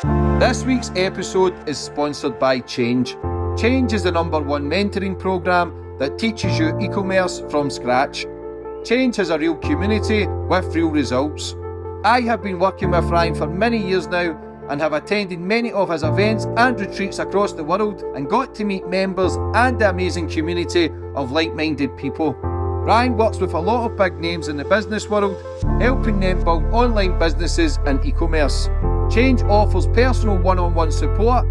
This week's episode is sponsored by Change. Change is the #1 mentoring program that teaches you e-commerce from scratch. Change has a real community with real results. I have been working with Ryan for many years now and have attended many of his events and retreats across the world and got to meet members and the amazing community of like-minded people. Ryan works with a lot of big names in the business world, helping them build online businesses and e-commerce. Change offers personal one-on-one support,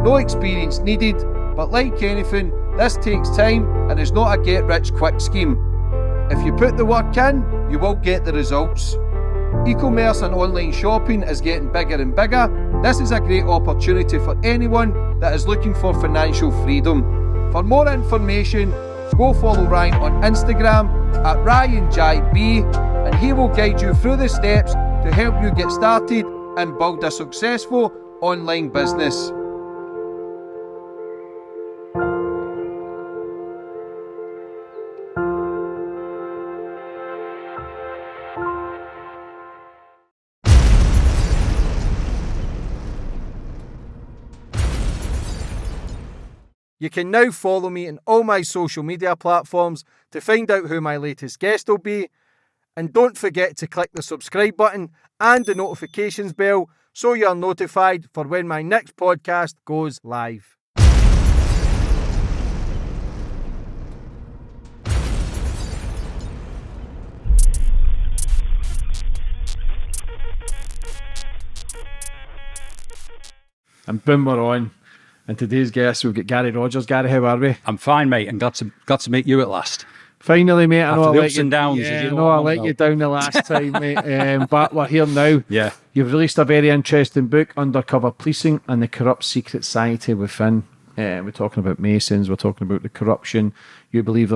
no experience needed, but like anything, this takes time and is not a get-rich-quick scheme. If you put the work in, you will get the results. E-commerce and online shopping is getting bigger and bigger. This is a great opportunity for anyone that is looking for financial freedom. For more information, go follow Ryan on Instagram at RyanJB, and he will guide you through the steps to help you get started and build a successful online business. You can now follow me on all my social media platforms to find out who my latest guest will be. And don't forget to click the subscribe button and the notifications bell so you're notified for when my next podcast goes live. And boom, we're on. And today's guest, we've got Garry Rogers. Garry, how are we? I'm fine, mate, and glad to meet you at last. Finally, mate. I know After I the let ups you, and downs. yeah, I let you down the last time, mate. But we're here now. Yeah. You've released a very interesting book, Undercover Policing and the Corrupt Secret Society Within. We're talking about Masons. We're talking about the corruption. You believe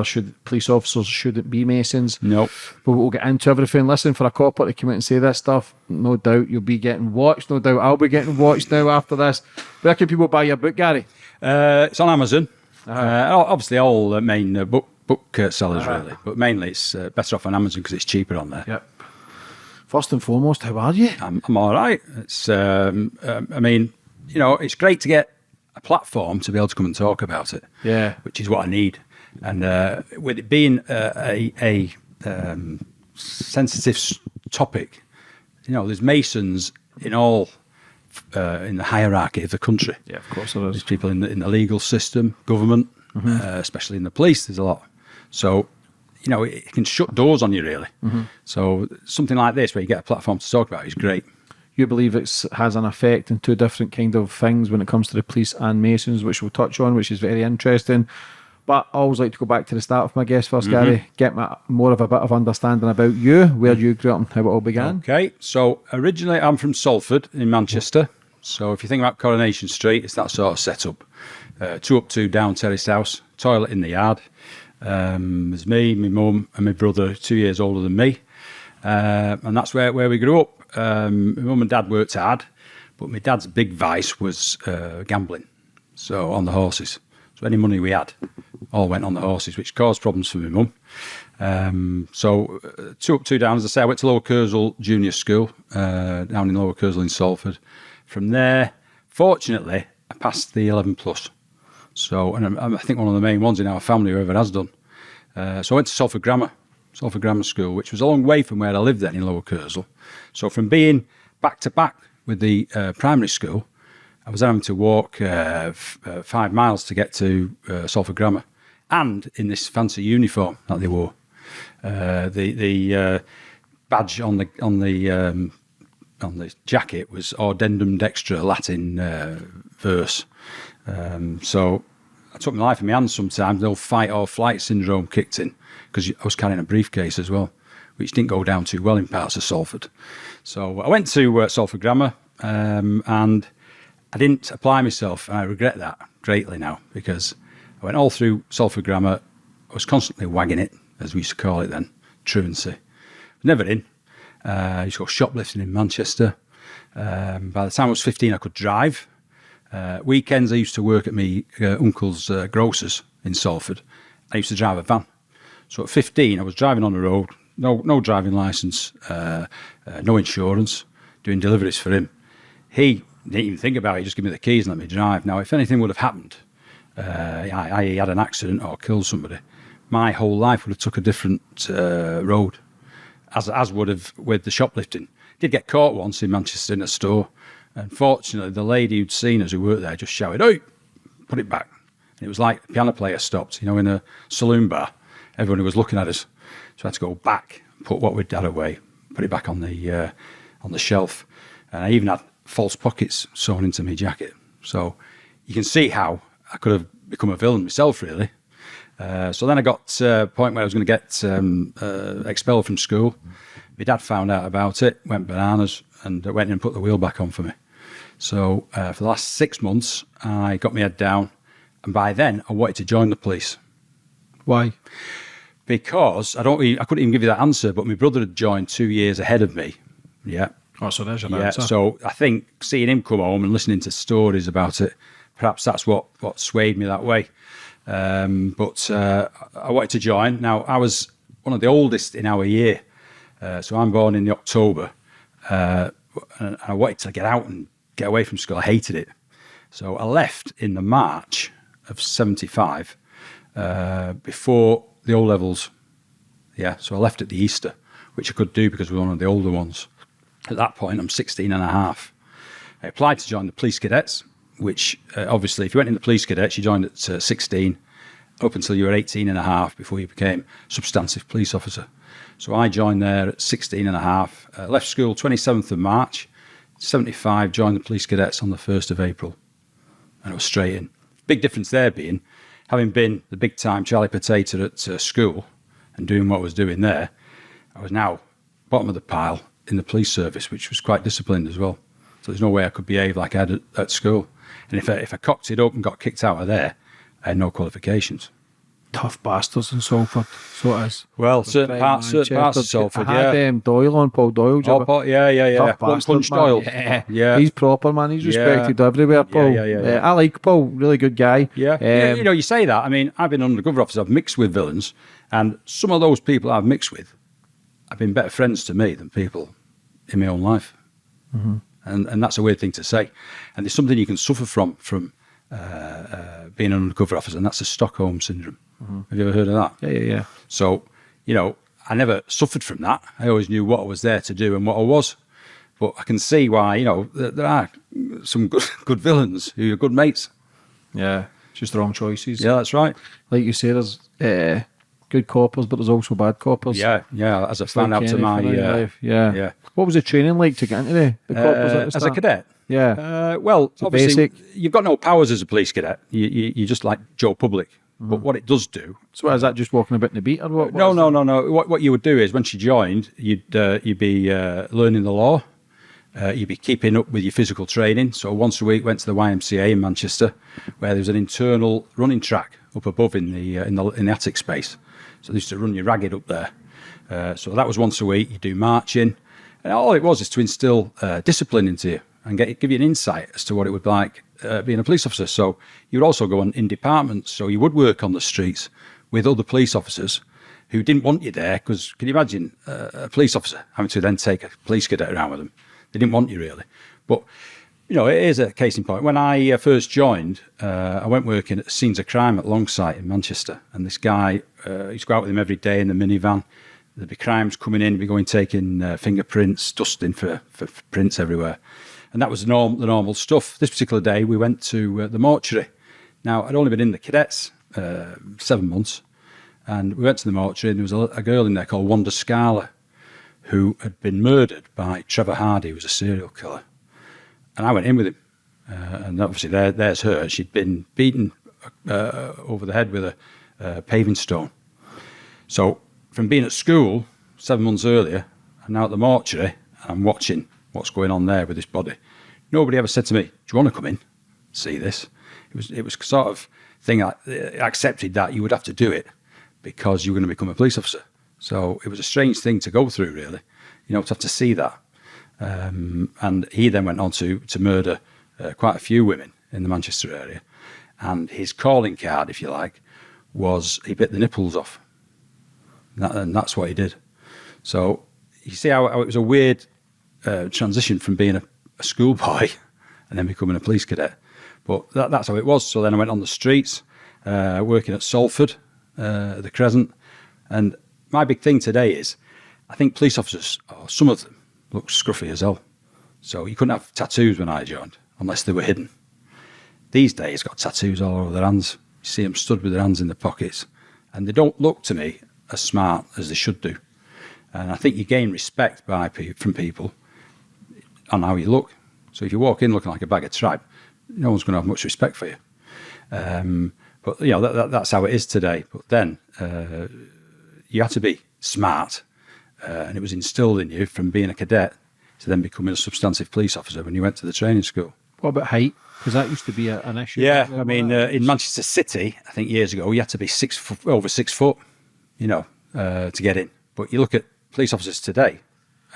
police officers shouldn't be Masons. Nope. But we'll get into everything. Listen, for a copper to come out and say this stuff, no doubt you'll be getting watched. No doubt I'll be getting watched now after this. Where can people buy your book, Garry? It's on Amazon. Obviously, all main book sellers, really. But mainly it's better off on Amazon because it's cheaper on there. Yep. First and foremost, how are you? I'm all right. It's, I mean, you know, it's great to get a platform to be able to come and talk about it. Yeah. Which is what I need. And with it being a sensitive topic, you know, there's Masons in all in the hierarchy of the country. Yeah, of course there is. There's people in the legal system, government, especially in the police. There's a lot. So, you know, it can shut doors on you, really. So something like this, where you get a platform to talk about, is great. You believe it has an effect in two different kind of things when it comes to the police and Masons, which we'll touch on, which is very interesting. But I always like to go back to the start of my guest first, Garry. Get more of a bit of understanding about you, where you grew up and how it all began. Okay, so originally I'm from Salford in Manchester. So if you think about Coronation Street, it's that sort of setup. 2 up, 2 down terraced house, toilet in the yard. There's me, my mum and my brother, 2 years older than me. And that's where we grew up. My mum and dad worked hard, but my dad's big vice was gambling, so on the horses. So any money we had all went on the horses, which caused problems for my mum. So 2 up, 2 down, as I say, I went to Lower Kersal Junior School, down in Lower Kersal in Salford. From there, fortunately, I passed the 11 plus. So, and I think one of the main ones in our family who ever has done. So I went to Salford Grammar School, which was a long way from where I lived then in Lower Kersal. So from being back to back with the primary school, I was having to walk 5 miles to get to Salford Grammar, and in this fancy uniform that they wore. The badge on the jacket was Audendum Dextra Latin verse. So I took my life in my hands sometimes. The old fight or flight syndrome kicked in because I was carrying a briefcase as well, which didn't go down too well in parts of Salford. So I went to Salford Grammar and I didn't apply myself, and I regret that greatly now because I went all through Salford Grammar. I was constantly wagging it, as we used to call it then, truancy. Never in. I used to go shoplifting in Manchester. By the time I was 15, I could drive. Weekends, I used to work at my uncle's grocer's in Salford. I used to drive a van. So at 15, I was driving on the road, no driving licence, no insurance, doing deliveries for him. He Didn't even think about it. He just give me the keys and let me drive. Now, if anything would have happened, I had an accident or killed somebody, my whole life would have took a different road, as would have with the shoplifting. Did get caught once in Manchester in a store. Unfortunately, the lady who'd seen us, who worked there, just shouted, "Oi, put it back." And it was like the piano player stopped, in a saloon bar. Everyone who was looking at us. So I had to go back, put what we'd had away, put it back on the shelf. And I even had false pockets sewn into my jacket. So you can see how I could have become a villain myself, really. So then I got to a point where I was going to get expelled from school. My dad found out about it, went bananas, and went in and put the wheel back on for me. So for the last 6 months, I got my head down. And by then, I wanted to join the police. Why? Because I couldn't even give you that answer, but my brother had joined 2 years ahead of me. Yeah. Oh, so there's your Yeah. answer. So I think seeing him come home and listening to stories about it, perhaps that's what swayed me that way. But I wanted to join. Now, I was one of the oldest in our year. So I'm born in the October. And I wanted to get out and get away from school. I hated it. So I left in the March of 75 before the O-levels. Yeah, so I left at the Easter, which I could do because we were one of the older ones. At that point, I'm 16 and a half. I applied to join the police cadets, which obviously, if you went in the police cadets, you joined at 16, up until you were 18 and a half before you became substantive police officer. So I joined there at 16 and a half, left school 27th of March, 75, joined the police cadets on the 1st of April, and I was straight in. Big difference there being, having been the big time Charlie Potato at school and doing what I was doing there, I was now bottom of the pile in the police service, which was quite disciplined as well. So there's no way I could behave like I had at school. And if I cocked it up and got kicked out of there, I had no qualifications. Tough bastards in Salford, so it is. Well, certain parts of Salford, I had Doyle on, Paul Doyle. Yeah. Tough One bastard, Punch man. Doyle. Yeah. He's proper, man. He's respected everywhere, Paul. Yeah. I like Paul, really good guy. Yeah. You say that. I mean, I've been undercover officer. I've mixed with villains, and some of those people I've mixed with have been better friends to me than people in my own life. Mm-hmm. And that's a weird thing to say. And there's something you can suffer from being an undercover officer, and that's the Stockholm syndrome. Mm-hmm. Have you ever heard of that? Yeah. So, I never suffered from that. I always knew what I was there to do and what I was. But I can see why, there are some good villains who are good mates. Yeah, just the wrong choices. Yeah, that's right. Like you say, there's good coppers, but there's also bad coppers. Yeah. As I found out to my life. Yeah. What was the training like to get into the coppers at the as a start? cadet? Yeah. Well, So obviously, basic. you've got no powers as a police cadet. You're just like Joe Public. Mm-hmm. But what it does do... So is that just walking about in the beat or what? No. What you would do is, when she joined, you'd be learning the law. You'd be keeping up with your physical training. So once a week, went to the YMCA in Manchester, where there was an internal running track up above in the attic space. So they used to run you ragged up there. So that was once a week. You do marching, and all it was is to instill discipline into you and give you an insight as to what it would be like being a police officer. So you would also go on in departments. So you would work on the streets with other police officers who didn't want you there, because can you imagine a police officer having to then take a police cadet around with them? They didn't want you really. But, it is a case in point. When I first joined, I went working at Scenes of Crime at Longside in Manchester. And this guy, used to go out with him every day in the minivan. There'd be crimes coming in, we'd be going taking fingerprints, dusting for prints everywhere. And that was the normal stuff. This particular day, we went to the mortuary. Now, I'd only been in the cadets 7 months. And we went to the mortuary, and there was a girl in there called Wanda Scala, who had been murdered by Trevor Hardy, who was a serial killer. And I went in with him. And obviously there's her. She'd been beaten over the head with a paving stone. So from being at school 7 months earlier, I'm now at the mortuary, and I'm watching what's going on there with this body. Nobody ever said to me, "Do you want to come in, see this?" It was sort of thing I accepted that you would have to do it because you were going to become a police officer. So it was a strange thing to go through, really, to have to see that. And he then went on to murder quite a few women in the Manchester area. And his calling card, if you like, was he bit the nipples off. And that's what he did. So you see how it was a weird transition from being a schoolboy and then becoming a police cadet. But that's how it was. So then I went on the streets, working at Salford, the Crescent. And my big thing today is, I think police officers, some of them, look scruffy as hell. So you couldn't have tattoos when I joined, unless they were hidden. These days, got tattoos all over their hands. You see them stood with their hands in their pockets. And they don't look to me as smart as they should do. And I think you gain respect from people on how you look. So if you walk in looking like a bag of tripe, no one's going to have much respect for you. But that's how it is today. But then you had to be smart, and it was instilled in you from being a cadet to then becoming a substantive police officer when you went to the training school. What about height? Because that used to be an issue. Yeah, I mean, in Manchester City, I think years ago, you had to be over 6 foot, to get in. But you look at police officers today,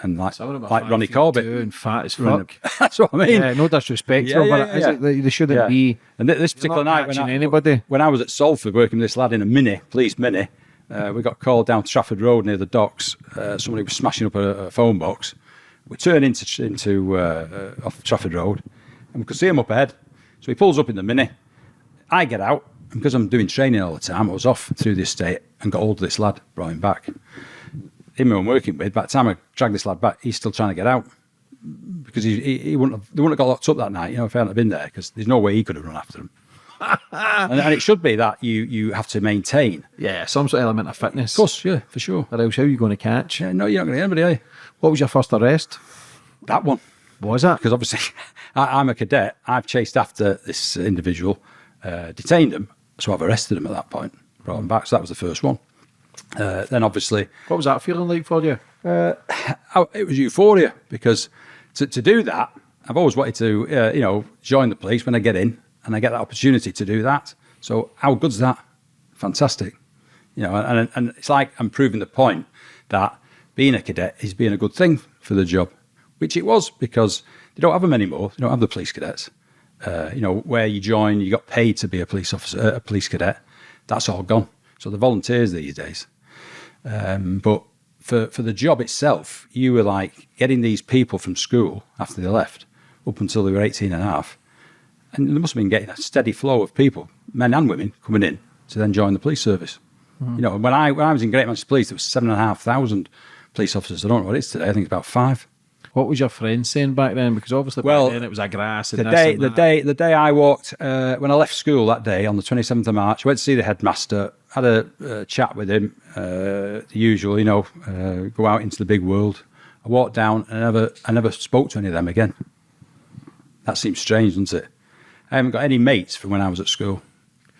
and like Ronnie Corbett, and fat as fuck. That's what I mean. Yeah, no disrespect, but they shouldn't be. And this particular night, when I was at Salford working with this lad in a police mini, we got called down Trafford Road near the docks. Somebody was smashing up a phone box. We turn into off Trafford Road, and we could see him up ahead. So he pulls up in the mini. I get out, and because I'm doing training all the time, I was off through the estate and got hold of this lad, brought him back. Him who I'm working with, by the time I dragged this lad back, he's still trying to get out because they wouldn't have got locked up that night, if I hadn't been there, because there's no way he could have run after him. and it should be that you have to maintain. Yeah, some sort of element of fitness. Of course, yeah, for sure. Or else how are you going to catch? Yeah, no, you're not going to get anybody, are you? What was your first arrest? That one. Was that? Because obviously I'm a cadet. I've chased after this individual, detained him, so I've arrested him at that point, brought him back. So that was the first one. Then obviously... What was that feeling like for you? It was euphoria, because to do that, I've always wanted to, join the police when I get in, and I get that opportunity to do that. So how good's that? Fantastic. And it's like I'm proving the point that being a cadet is being a good thing for the job, which it was, because they don't have them anymore. They don't have the police cadets. Where you join, you got paid to be a police officer, a police cadet. That's all gone. So the volunteers these days. But for the job itself, you were like getting these people from school after they left up until they were 18 and a half. And they must have been getting a steady flow of people, men and women, coming in to then join the police service. Mm-hmm. When I was in Great Manchester Police, there was 7,500 police officers. I don't know what it is today. I think it's about 5. What was your friends saying back then? Because obviously back then it was a grass. And the day I walked, when I left school that day on the 27th of March, I went to see the headmaster, had a chat with him, the usual, go out into the big world. I walked down and I never spoke to any of them again. That seems strange, doesn't it? I haven't got any mates from when I was at school,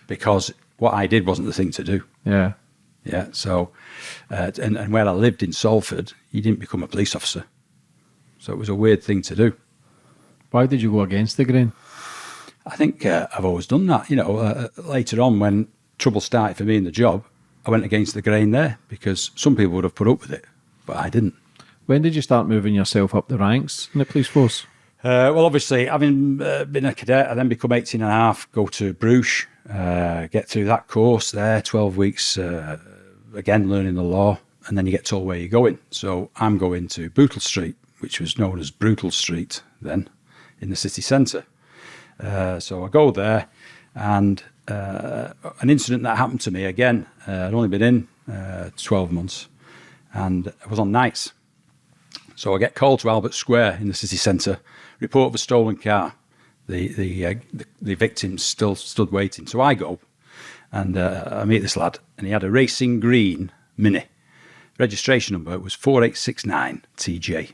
because what I did wasn't the thing to do. Yeah. Yeah. So, and where I lived in Salford, you didn't become a police officer. So it was a weird thing to do. Why did you go against the grain? I think I've always done that. Later on, when trouble started for me in the job, I went against the grain there, because some people would have put up with it, but I didn't. When did you start moving yourself up the ranks in the police force? Well, obviously, having been a cadet, I then become 18 and a half, go to Bruges, get through that course there, 12 weeks, again, learning the law, and then you get told where you're going. So I'm going to Bootle Street, which was known as Brutal Street then, in the city centre. So I go there, and an incident that happened to me again, I'd only been in 12 months, and I was on nights. So I get called to Albert Square in the city centre, report of a stolen car. The victim still stood waiting. So I go, and I meet this lad, and he had a racing green Mini. Registration number was 4869 TJ.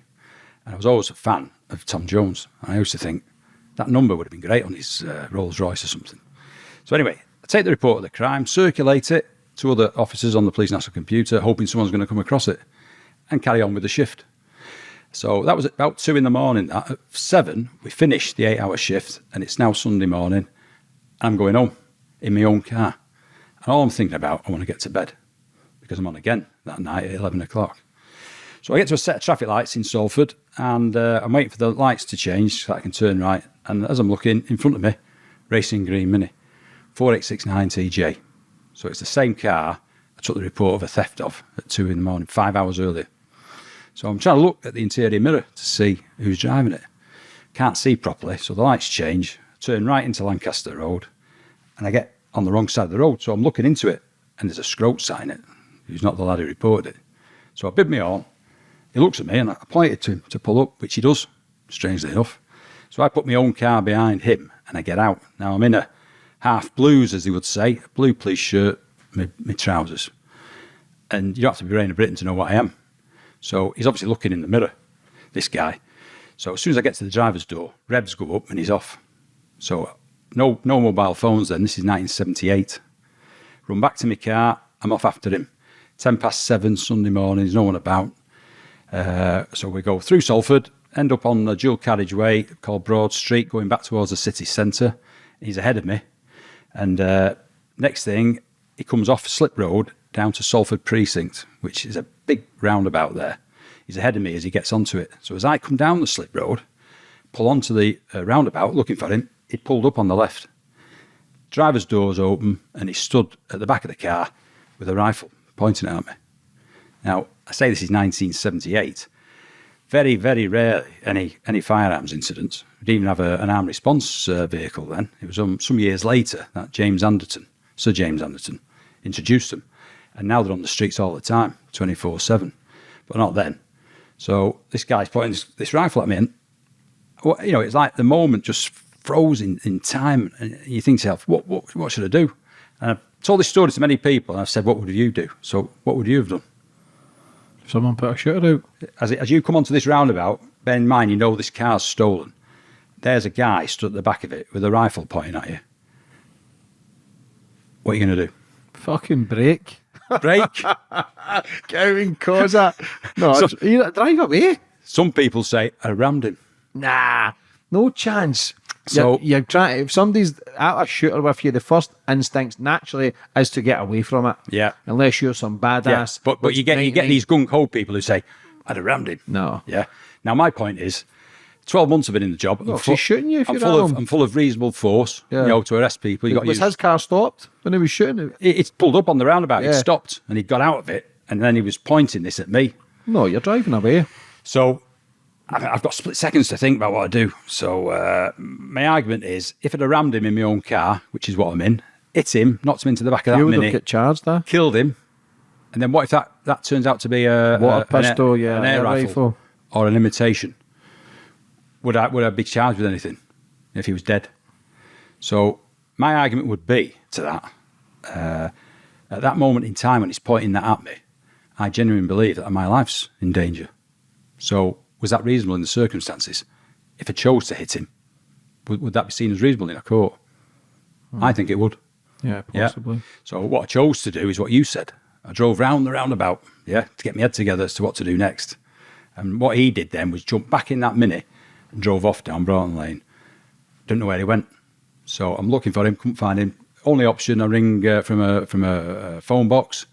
And I was always a fan of Tom Jones. I used to think that number would have been great on his Rolls Royce or something. So anyway, I take the report of the crime, circulate it to other officers on the police national computer, hoping someone's going to come across it, and carry on with the shift. So that was at about 2 a.m. At 7, we finished the 8-hour shift, and it's now Sunday morning, and I'm going home in my own car. And all I'm thinking about, I want to get to bed, because I'm on again that night at 11 o'clock. So I get to a set of traffic lights in Salford, and I'm waiting for the lights to change so I can turn right. And as I'm looking, in front of me, racing green Mini, 4869 TJ. So it's the same car I took the report of a theft of at 2 a.m, 5 hours earlier. So I'm trying to look at the interior mirror to see who's driving it. can't see properly, so the lights change, turn right into Lancaster Road, and I get on the wrong side of the road, so I'm looking into it, and there's a scrote sign it, who's not the lad who reported it. So I bid me on, he looks at me, and I pointed to him to pull up, which he does, strangely enough. So I put my own car behind him, and I get out. Now I'm in a half blues, as they would say, a blue police shirt, my trousers. And you don't have to be Rain of Britain to know what I am. So he's obviously looking in the mirror, this guy. So as soon as I get to the driver's door, revs go up and he's off. So no mobile phones then. This is 1978. Run back to my car. I'm off after him. 7:10 Sunday morning. There's no one about. So we go through Salford, end up on a dual carriageway called Broad Street, going back towards the city centre. He's ahead of me. And next thing, he comes off Slip Road down to Salford Precinct, which is a big roundabout there. He's ahead of me as he gets onto it. So as I come down the Slip Road, pull onto the roundabout looking for him, he'd pulled up on the left. Driver's door's open, and he stood at the back of the car with a rifle pointing it at me. Now, I say this is 1978. Very, very rarely any firearms incidents. We didn't even have an armed response vehicle then. It was some years later that Sir James Anderton, introduced them. And now they're on the streets all the time, 24/7. But not then. So this guy's pointing this rifle at me, and it's like the moment just froze in time, and you think to yourself, what should I do? And I've told this story to many people, and I've said, what would you do? So what would you have done? Someone put a shooter out. As you come onto this roundabout, bear in mind, this car's stolen. There's a guy stood at the back of it with a rifle pointing at you. What are you going to do? Fucking brake. Break? Get out and cause that. No, drive away. Some people say, I rammed him. Nah, no chance. So you're trying. If somebody's at a shooter with you, the first instinct naturally is to get away from it. Yeah. Unless you're some badass. Yeah. But you get these gung ho people who say, I'd have rammed him. No. Yeah. Now my point is, 12 months I've been in the job. Well, he's shooting you if I'm you're I'm full of reasonable force. Yeah. To arrest people. Was his car stopped when he was shooting? It's pulled up on the roundabout. Yeah. It stopped, and he got out of it, and then he was pointing this at me. No, you're driving away. So I've got split seconds to think about what I do. So my argument is, if I'd have rammed him in my own car, which is what I'm in, hit him, knocked him into the back of that You would Mini, have get charged there. killed him, and then what if that turns out to be a Water pistol, an air rifle or an imitation? Would I be charged with anything if he was dead? So my argument would be to that, at that moment in time when he's pointing that at me, I genuinely believe that my life's in danger. So was that reasonable in the circumstances? If I chose to hit him, would that be seen as reasonable in a court? I think it would. Yeah, possibly. Yeah. So what I chose to do is what you said. I drove round the roundabout, to get my head together as to what to do next. And what he did then was jump back in that Mini and drove off down Broughton Lane. Didn't know where he went. So I'm looking for him, couldn't find him. Only option, I ring from a phone box,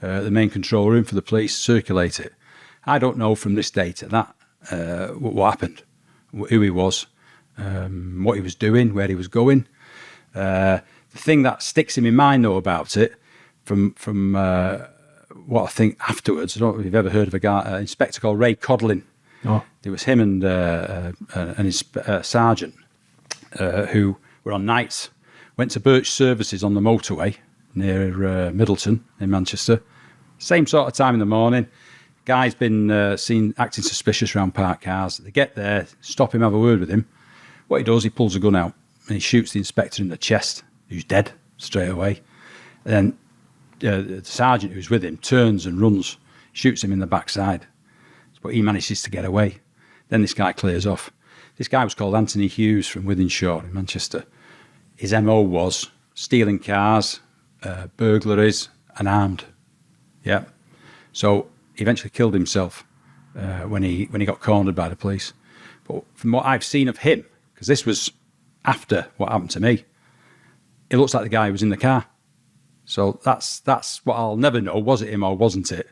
the main control room for the police, circulate it. I don't know from this data that what happened, who he was, what he was doing, where he was going. The thing that sticks in my mind though about it, from what I think afterwards, I don't know if you've ever heard of an inspector called Ray Codlin. Oh. There was him and his sergeant who were on nights, went to Birch Services on the motorway near Middleton in Manchester. Same sort of time in the morning. Guy's been seen acting suspicious around parked cars. They get there, stop him, have a word with him. What he does, he pulls a gun out and he shoots the inspector in the chest, who's dead straight away. And then the sergeant who's with him turns and runs, shoots him in the backside. But he manages to get away. Then this guy clears off. This guy was called Anthony Hughes from Wythenshawe in Manchester. His MO was stealing cars, burglaries, and armed. Yeah. So he eventually killed himself when he got cornered by the police. But from what I've seen of him, because this was after what happened to me, it looks like the guy was in the car. So that's what I'll never know. Was it him or wasn't it?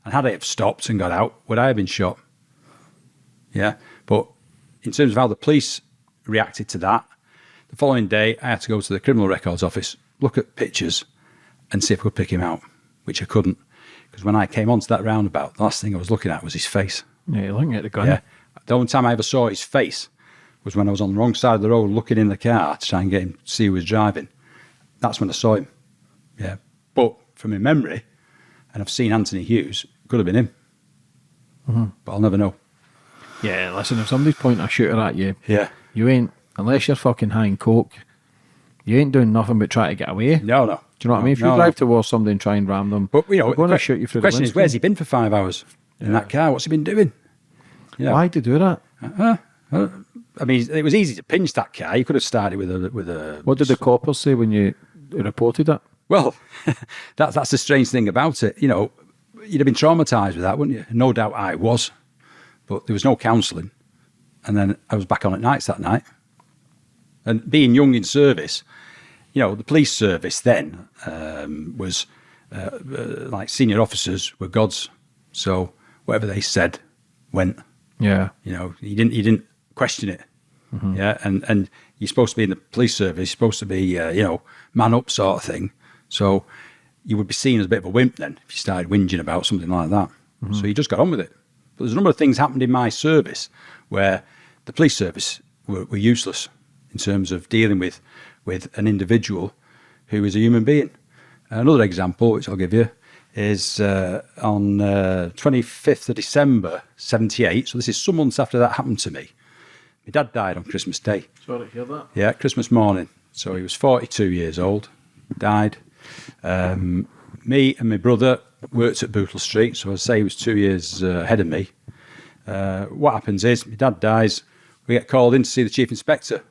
And had I have stopped and got out, would I have been shot? Yeah. But in terms of how the police reacted to that, the following day I had to go to the Criminal Records Office, look at pictures and see if I could pick him out, which I couldn't. Because when I came onto that roundabout, the last thing I was looking at was his face. Yeah, you're looking at the gun. Yeah. The only time I ever saw his face was when I was on the wrong side of the road looking in the car to try and get him to see who was driving. That's when I saw him. Yeah. But from my memory, and I've seen Anthony Hughes, it could have been him. But I'll never know. Yeah, listen, if somebody's pointing a shooter at you, Yeah. you ain't, unless you're fucking high in coke, you ain't doing nothing but try to get away. No. Do you know what I mean? If you drive towards somebody and try and ram them, But, you know, they're going to shoot you through the question the is, where's he been for 5 hours in that car? What's he been doing? Yeah. Why'd they do that? I mean, it was easy to pinch that car. You could have started with a. What did the coppers say when you reported it? Well, that's the strange thing about it. You know, you'd have been traumatised with that, wouldn't you? No doubt I was. But there was no counselling. And then I was back on at nights that night. And being young in service, you know, the police service then was like senior officers were gods. So whatever they said went. Yeah. You know, you didn't question it. Yeah. And you're supposed to be in the police service, you're supposed to be, you know, man up sort of thing. So you would be seen as a bit of a wimp then if you started whinging about something like that. So you just got on with it. But there's a number of things happened in my service where the police service were useless in terms of dealing with an individual who is a human being. Another example, which I'll give you, is on 25th of December, 78. So this is some months after that happened to me. My dad died on Christmas Day. Sorry to hear that. Yeah, Christmas morning. So he was 42 years old, died. Me and my brother worked at Bootle Street, so I'd say he was 2 years ahead of me. What happens is, my dad dies, we get called in to see the chief inspector.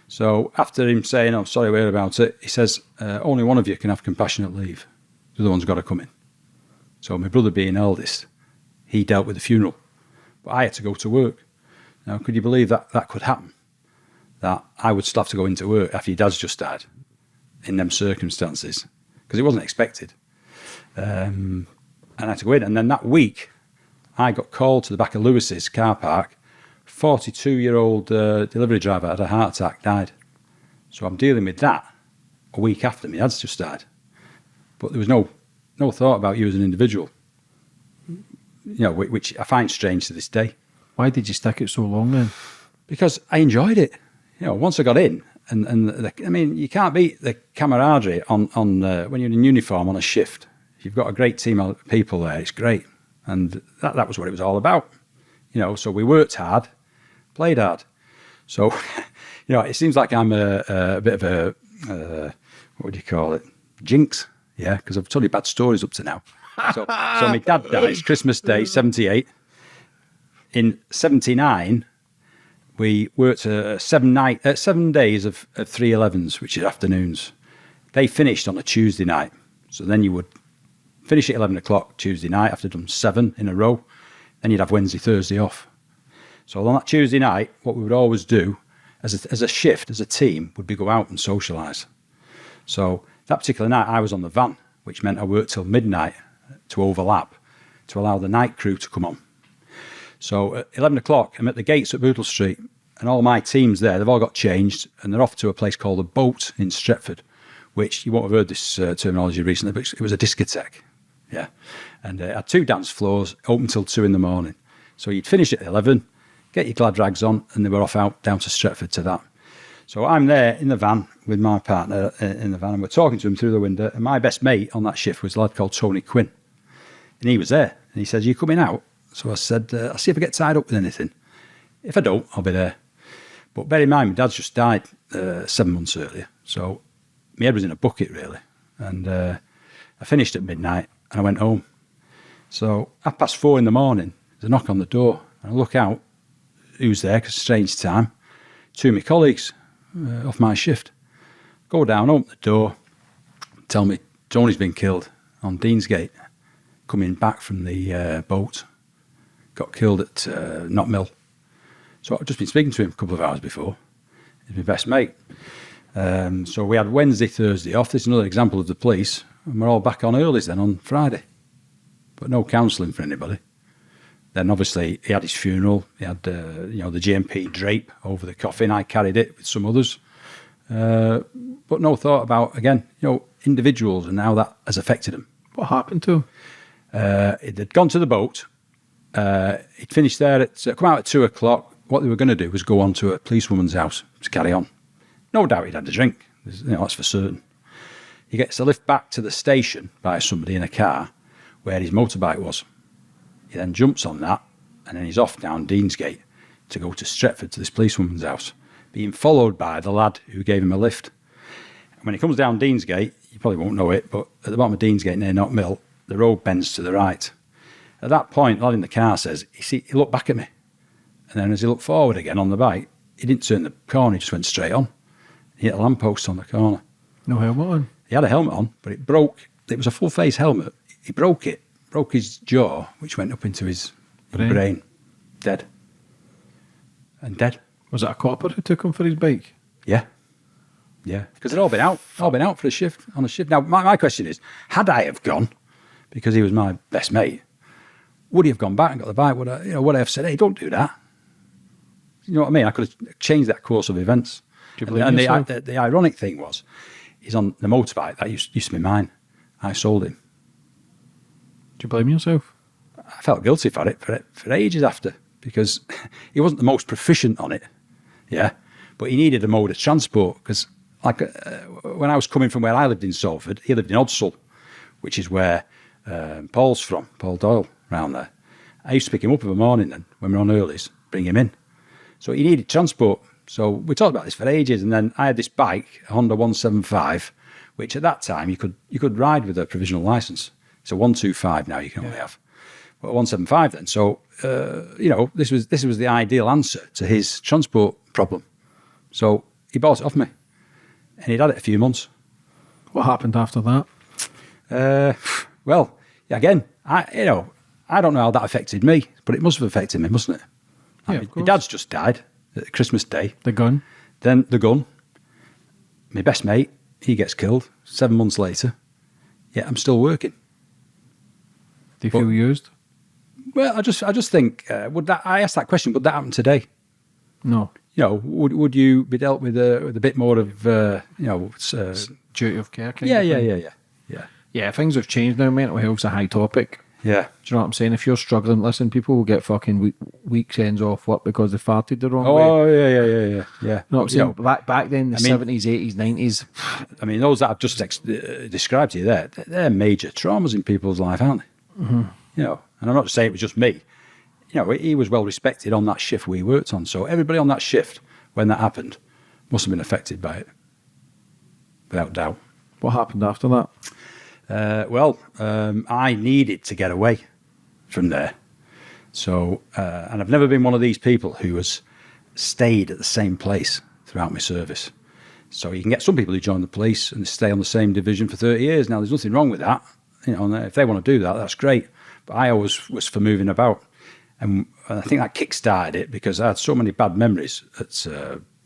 So after him saying, "I'm sorry, we're about it," he says, "Only one of you can have compassionate leave. The other one's got to come in." So my brother being eldest, he dealt with the funeral. But I had to go to work. Now, could you believe that could happen? That I would still have to go into work after your dad's just died in them circumstances. Because it wasn't expected. And I had to go in. And then that week, I got called to the back of Lewis's car park. 42-year-old delivery driver had a heart attack, died. So I'm dealing with that a week after my dad's just died. But there was no thought about you as an individual. You know, which I find strange to this day. Why did you stick it so long then? Because I enjoyed it. You know, once I got in, I mean, you can't beat the camaraderie on when you're in uniform on a shift. If you've got a great team of people there, it's great. And that was what it was all about. You know, so we worked hard, played hard. So, you know, it seems like I'm a bit of a, what would you call it? Jinx. Yeah, because I've told you bad stories up to now. So my dad dies Christmas Day, 78. In 79, we worked 7 days of 311s, which is afternoons. They finished on a Tuesday night. So then you would finish at 11 o'clock Tuesday night after done 7 in a row. Then you'd have Wednesday, Thursday off. So on that Tuesday night, what we would always do as a shift, as a team, would be go out and socialise. So that particular night, I was on the van, which meant I worked till midnight to overlap, to allow the night crew to come on. So at 11 o'clock, I'm at the gates at Bootle Street, and all my teams there, they've all got changed, and they're off to a place called The Boat in Stretford, which you won't have heard this terminology recently, but it was a discotheque. Yeah. And it had 2 dance floors, open till 2 in the morning. So you'd finish at 11, get your glad rags on, and they were off out down to Stretford to that. So I'm there in the van with my partner in the van, and we're talking to him through the window, and my best mate on that shift was a lad called Tony Quinn. And he was there, and he says, "You coming out?" So I said, "I'll see if I get tied up with anything. If I don't, I'll be there." But bear in mind, my dad's just died 7 months earlier. So my head was in a bucket, really. And I finished at midnight, and I went home. So 4:30 in the morning, there's a knock on the door, and I look out. Who's there? Because strange time. 2 of my colleagues off my shift. Go down, open the door, tell me Tony's been killed on Deansgate, coming back from the boat. Got killed at Knockmill. So I've just been speaking to him a couple of hours before. He's my best mate. So we had Wednesday, Thursday off. This is another example of the police. And we're all back on earlys then on Friday. But no counselling for anybody. Then obviously he had his funeral. He had the GMP drape over the coffin. I carried it with some others. But no thought about, again, individuals and how that has affected them. What happened to him? It had gone to the boat. He'd finished there come out at 2 o'clock, what they were going to do was go on to a policewoman's house to carry on. No doubt he'd had a drink. That's for certain. He gets a lift back to the station by somebody in a car where his motorbike was. He then jumps on that, and then he's off down Deansgate to go to Stretford to this policewoman's house, being followed by the lad who gave him a lift. And when he comes down Deansgate, you probably won't know it, but at the bottom of Deansgate near Knock Mill, the road bends to the right. At that point, the lad in the car says, he looked back at me. And then as he looked forward again on the bike, he didn't turn the corner, he just went straight on. He hit a lamppost on the corner. No helmet on? He had a helmet on, but it broke. It was a full-face helmet. He broke his jaw, which went up into his brain. Dead. And dead. Was it a copper who took him for his bike? Yeah. Yeah. Because they'd all been out for on a shift. Now, my question is, had I have gone, because he was my best mate, would he have gone back and got the bike? Would I have said, hey, don't do that? You know what I mean? I could have changed that course of events. Do you believe and yourself? the ironic thing was, he's on the motorbike that used to be mine. I sold him. Do you blame yourself? I felt guilty for it for ages after, because he wasn't the most proficient on it, yeah, but he needed a mode of transport, because when I was coming from where I lived in Salford, he lived in Odsall, which is where Paul's from, Paul Doyle, round there. I used to pick him up in the morning then, when we were on earlies, bring him in. So he needed transport. So we talked about this for ages, and then I had this bike, a Honda 175, which at that time you could ride with a provisional license. It's a 125 now you can only have. Well, 175 then. So, this was the ideal answer to his transport problem. So he bought it off me, and he'd had it a few months. What happened after that? Well, again, I don't know how that affected me, but it must have affected me, mustn't it? Yeah, of course. My dad's just died at Christmas Day. The gun? Then the gun. My best mate, he gets killed 7 months later. Yeah, I'm still working. Do you feel used? Well, I just think, I asked that question, would that happen today? No. Would you be dealt with a bit more of, Duty of care kind yeah, of thing? yeah. Yeah, things have changed now. Mental health's a high topic. Yeah. Do you know what I'm saying? If you're struggling, listen, people will get fucking weeks ends off work because they farted the wrong way. Oh, yeah. You know what I'm saying? Back then, the 70s, 80s, 90s. I mean, those that I've just described to you there, they're major traumas in people's life, aren't they? Mm-hmm. And I'm not saying it was just me. He was well respected on that shift we worked on. So everybody on that shift, when that happened, must have been affected by it, without doubt. What happened after that? I needed to get away from there. So, and I've never been one of these people who has stayed at the same place throughout my service. So you can get some people who join the police and stay on the same division for 30 years. Now, there's nothing wrong with that. And if they want to do that, that's great. But I always was for moving about. And I think that kick-started it because I had so many bad memories at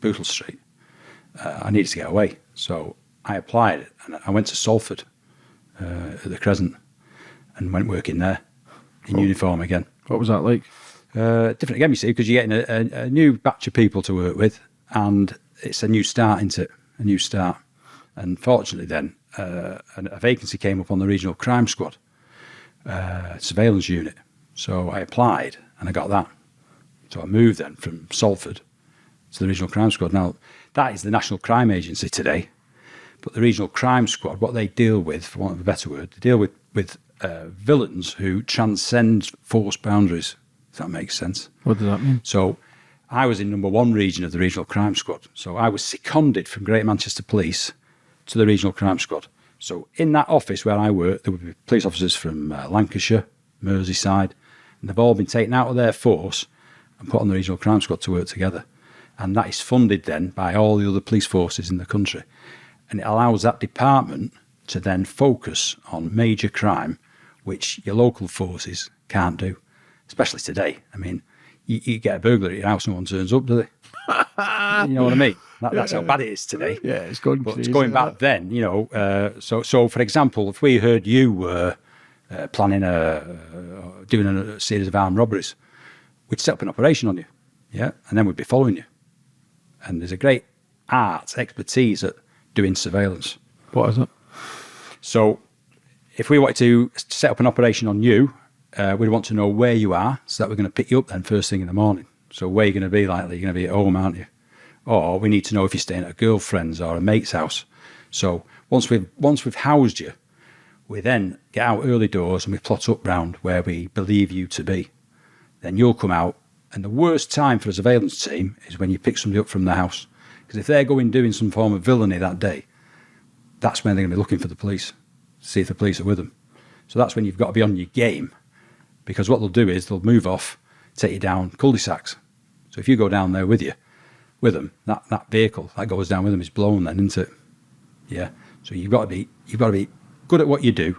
Bootle Street. I needed to get away. So I applied and I went to Salford at the Crescent and went working there in uniform again. What was that like? Different again, you see, because you're getting a new batch of people to work with and it's a new start, isn't it? A new start. And fortunately then, a vacancy came up on the Regional Crime Squad, surveillance unit. So I applied and I got that. So I moved then from Salford to the Regional Crime Squad. Now, that is the National Crime Agency today. But the Regional Crime Squad, what they deal with, for want of a better word, they deal with villains who transcend force boundaries, if that makes sense. What does that mean? So I was in number 1 region of the Regional Crime Squad. So I was seconded from Greater Manchester Police to the Regional Crime Squad. So in that office where I worked, there would be police officers from Lancashire, Merseyside, and they've all been taken out of their force and put on the Regional Crime Squad to work together. And that is funded then by all the other police forces in the country. And it allows that department to then focus on major crime, which your local forces can't do, especially today. I mean, you get a burglar at your house, no one turns up, do they? You know what I mean? That's how bad it is today. Yeah, it's going But crazy. it's going back then, So, for example, if we heard you were planning doing a series of armed robberies, we'd set up an operation on you, yeah, and then we'd be following you. And there's a great expertise at doing surveillance. What is it? So if we wanted to set up an operation on you, we'd want to know where you are so that we're going to pick you up then first thing in the morning. So where are you going to be likely? You're going to be at home, aren't you? Or we need to know if you're staying at a girlfriend's or a mate's house. So once we've housed you, we then get out early doors and we plot up round where we believe you to be. Then you'll come out, and the worst time for a surveillance team is when you pick somebody up from the house. Because if they're doing some form of villainy that day, that's when they're going to be looking for the police, to see if the police are with them. So that's when you've got to be on your game, because what they'll do is they'll move off, take you down cul-de-sacs. So if you go down there with them, that vehicle that goes down with them is blown then, isn't it? Yeah. So you've got to be good at what you do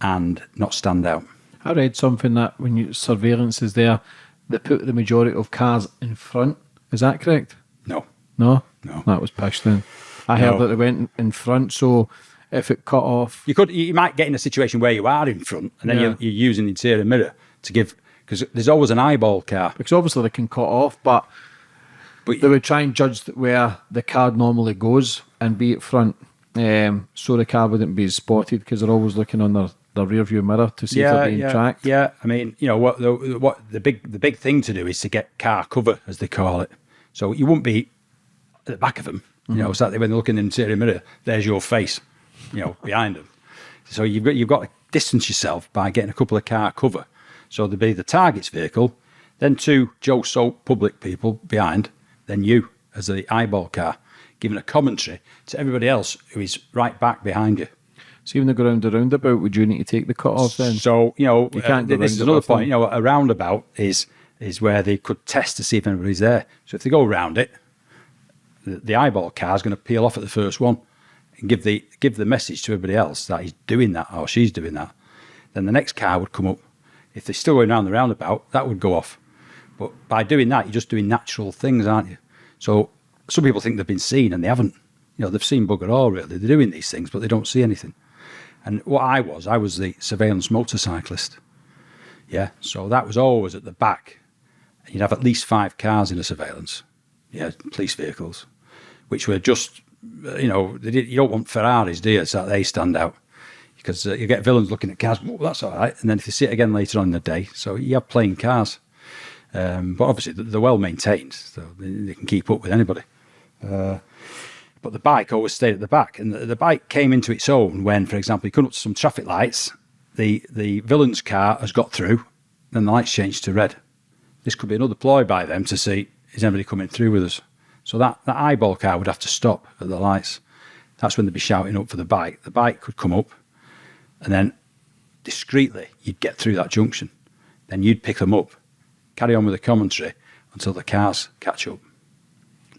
and not stand out. I read something that when surveillance is there, they put the majority of cars in front. Is that correct? No. No? No. That was pushed then. I heard that they went in front, so if it cut off... You might get in a situation where you are in front, and then you're using the interior mirror to give... Because there's always an eyeball car. Because obviously they can cut off, but they would try and judge where the car normally goes and be at front, so the car wouldn't be spotted, because they're always looking on their rear view mirror to see if they're being tracked. Yeah, I mean, what the big thing to do is to get car cover, as they call it. So you won't be at the back of them. Exactly when they look in the interior mirror, there's your face, behind them. So you've got to distance yourself by getting a couple of car cover. So there'll be the target's vehicle, then 2 Joe Soap public people behind, then you as the eyeball car, giving a commentary to everybody else who is right back behind you. So even to go round the roundabout, would you need to take the cut off then? So, you can't this is another point. A roundabout is where they could test to see if anybody's there. So if they go around it, the eyeball car is going to peel off at the first one and give the message to everybody else that he's doing that or she's doing that. Then the next car would come up. If they're still going around the roundabout, that would go off. But by doing that, you're just doing natural things, aren't you? So some people think they've been seen and they haven't. They've seen bugger all, really. They're doing these things, but they don't see anything. And what I was the surveillance motorcyclist. Yeah, so that was always at the back. You'd have at least 5 cars in a surveillance. Yeah, police vehicles, which were just, you don't want Ferraris, do you, so that they stand out. Because you get villains looking at cars, well, that's all right. And then if you see it again later on in the day, so you have plain cars. But obviously they're well maintained, so they can keep up with anybody. But the bike always stayed at the back. And the bike came into its own when, for example, you come up to some traffic lights, the villain's car has got through, then the lights changed to red. This could be another ploy by them to see, is anybody coming through with us? So that eyeball car would have to stop at the lights. That's when they'd be shouting up for the bike. The bike could come up, and then discreetly you'd get through that junction. Then you'd pick them up, carry on with the commentary until the cars catch up.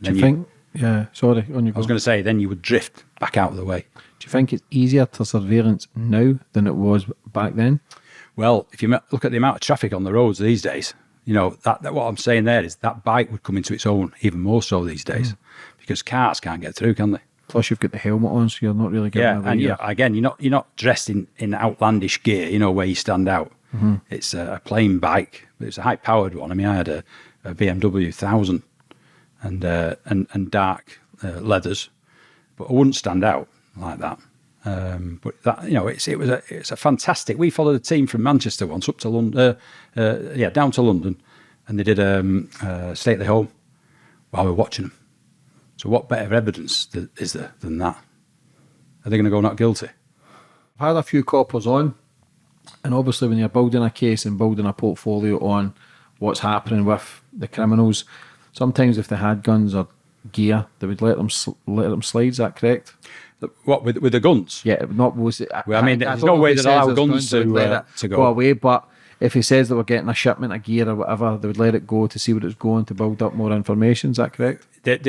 Do you think? Yeah, sorry. On you go. I was going to say, then you would drift back out of the way. Do you think it's easier to surveillance now than it was back then? Well, if you look at the amount of traffic on the roads these days, that what I'm saying there is that bike would come into its own even more so these days, because cars can't get through, can they? Plus, you've got the helmet on, so you're not really getting away. And again, you're not dressed in outlandish gear, where you stand out. Mm-hmm. It's a plain bike, but it's a high-powered one. I mean, I had a BMW 1000 and dark leathers, but I wouldn't stand out like that. But that, it's a fantastic. We followed a team from Manchester once up to London, down to London, and they did stay at the home while we were watching them. So what better evidence is there than that? Are they going to go not guilty? I've had a few coppers on, and obviously when you're building a case and building a portfolio on what's happening with the criminals, sometimes if they had guns or gear, they would let them slide. Is that correct? What, with the guns? Yeah, not was it. Well, I mean, there's no way that allow guns to go away, but if he says that we're getting a shipment of gear or whatever, they would let it go to see what it's going to build up more information. Is that correct? It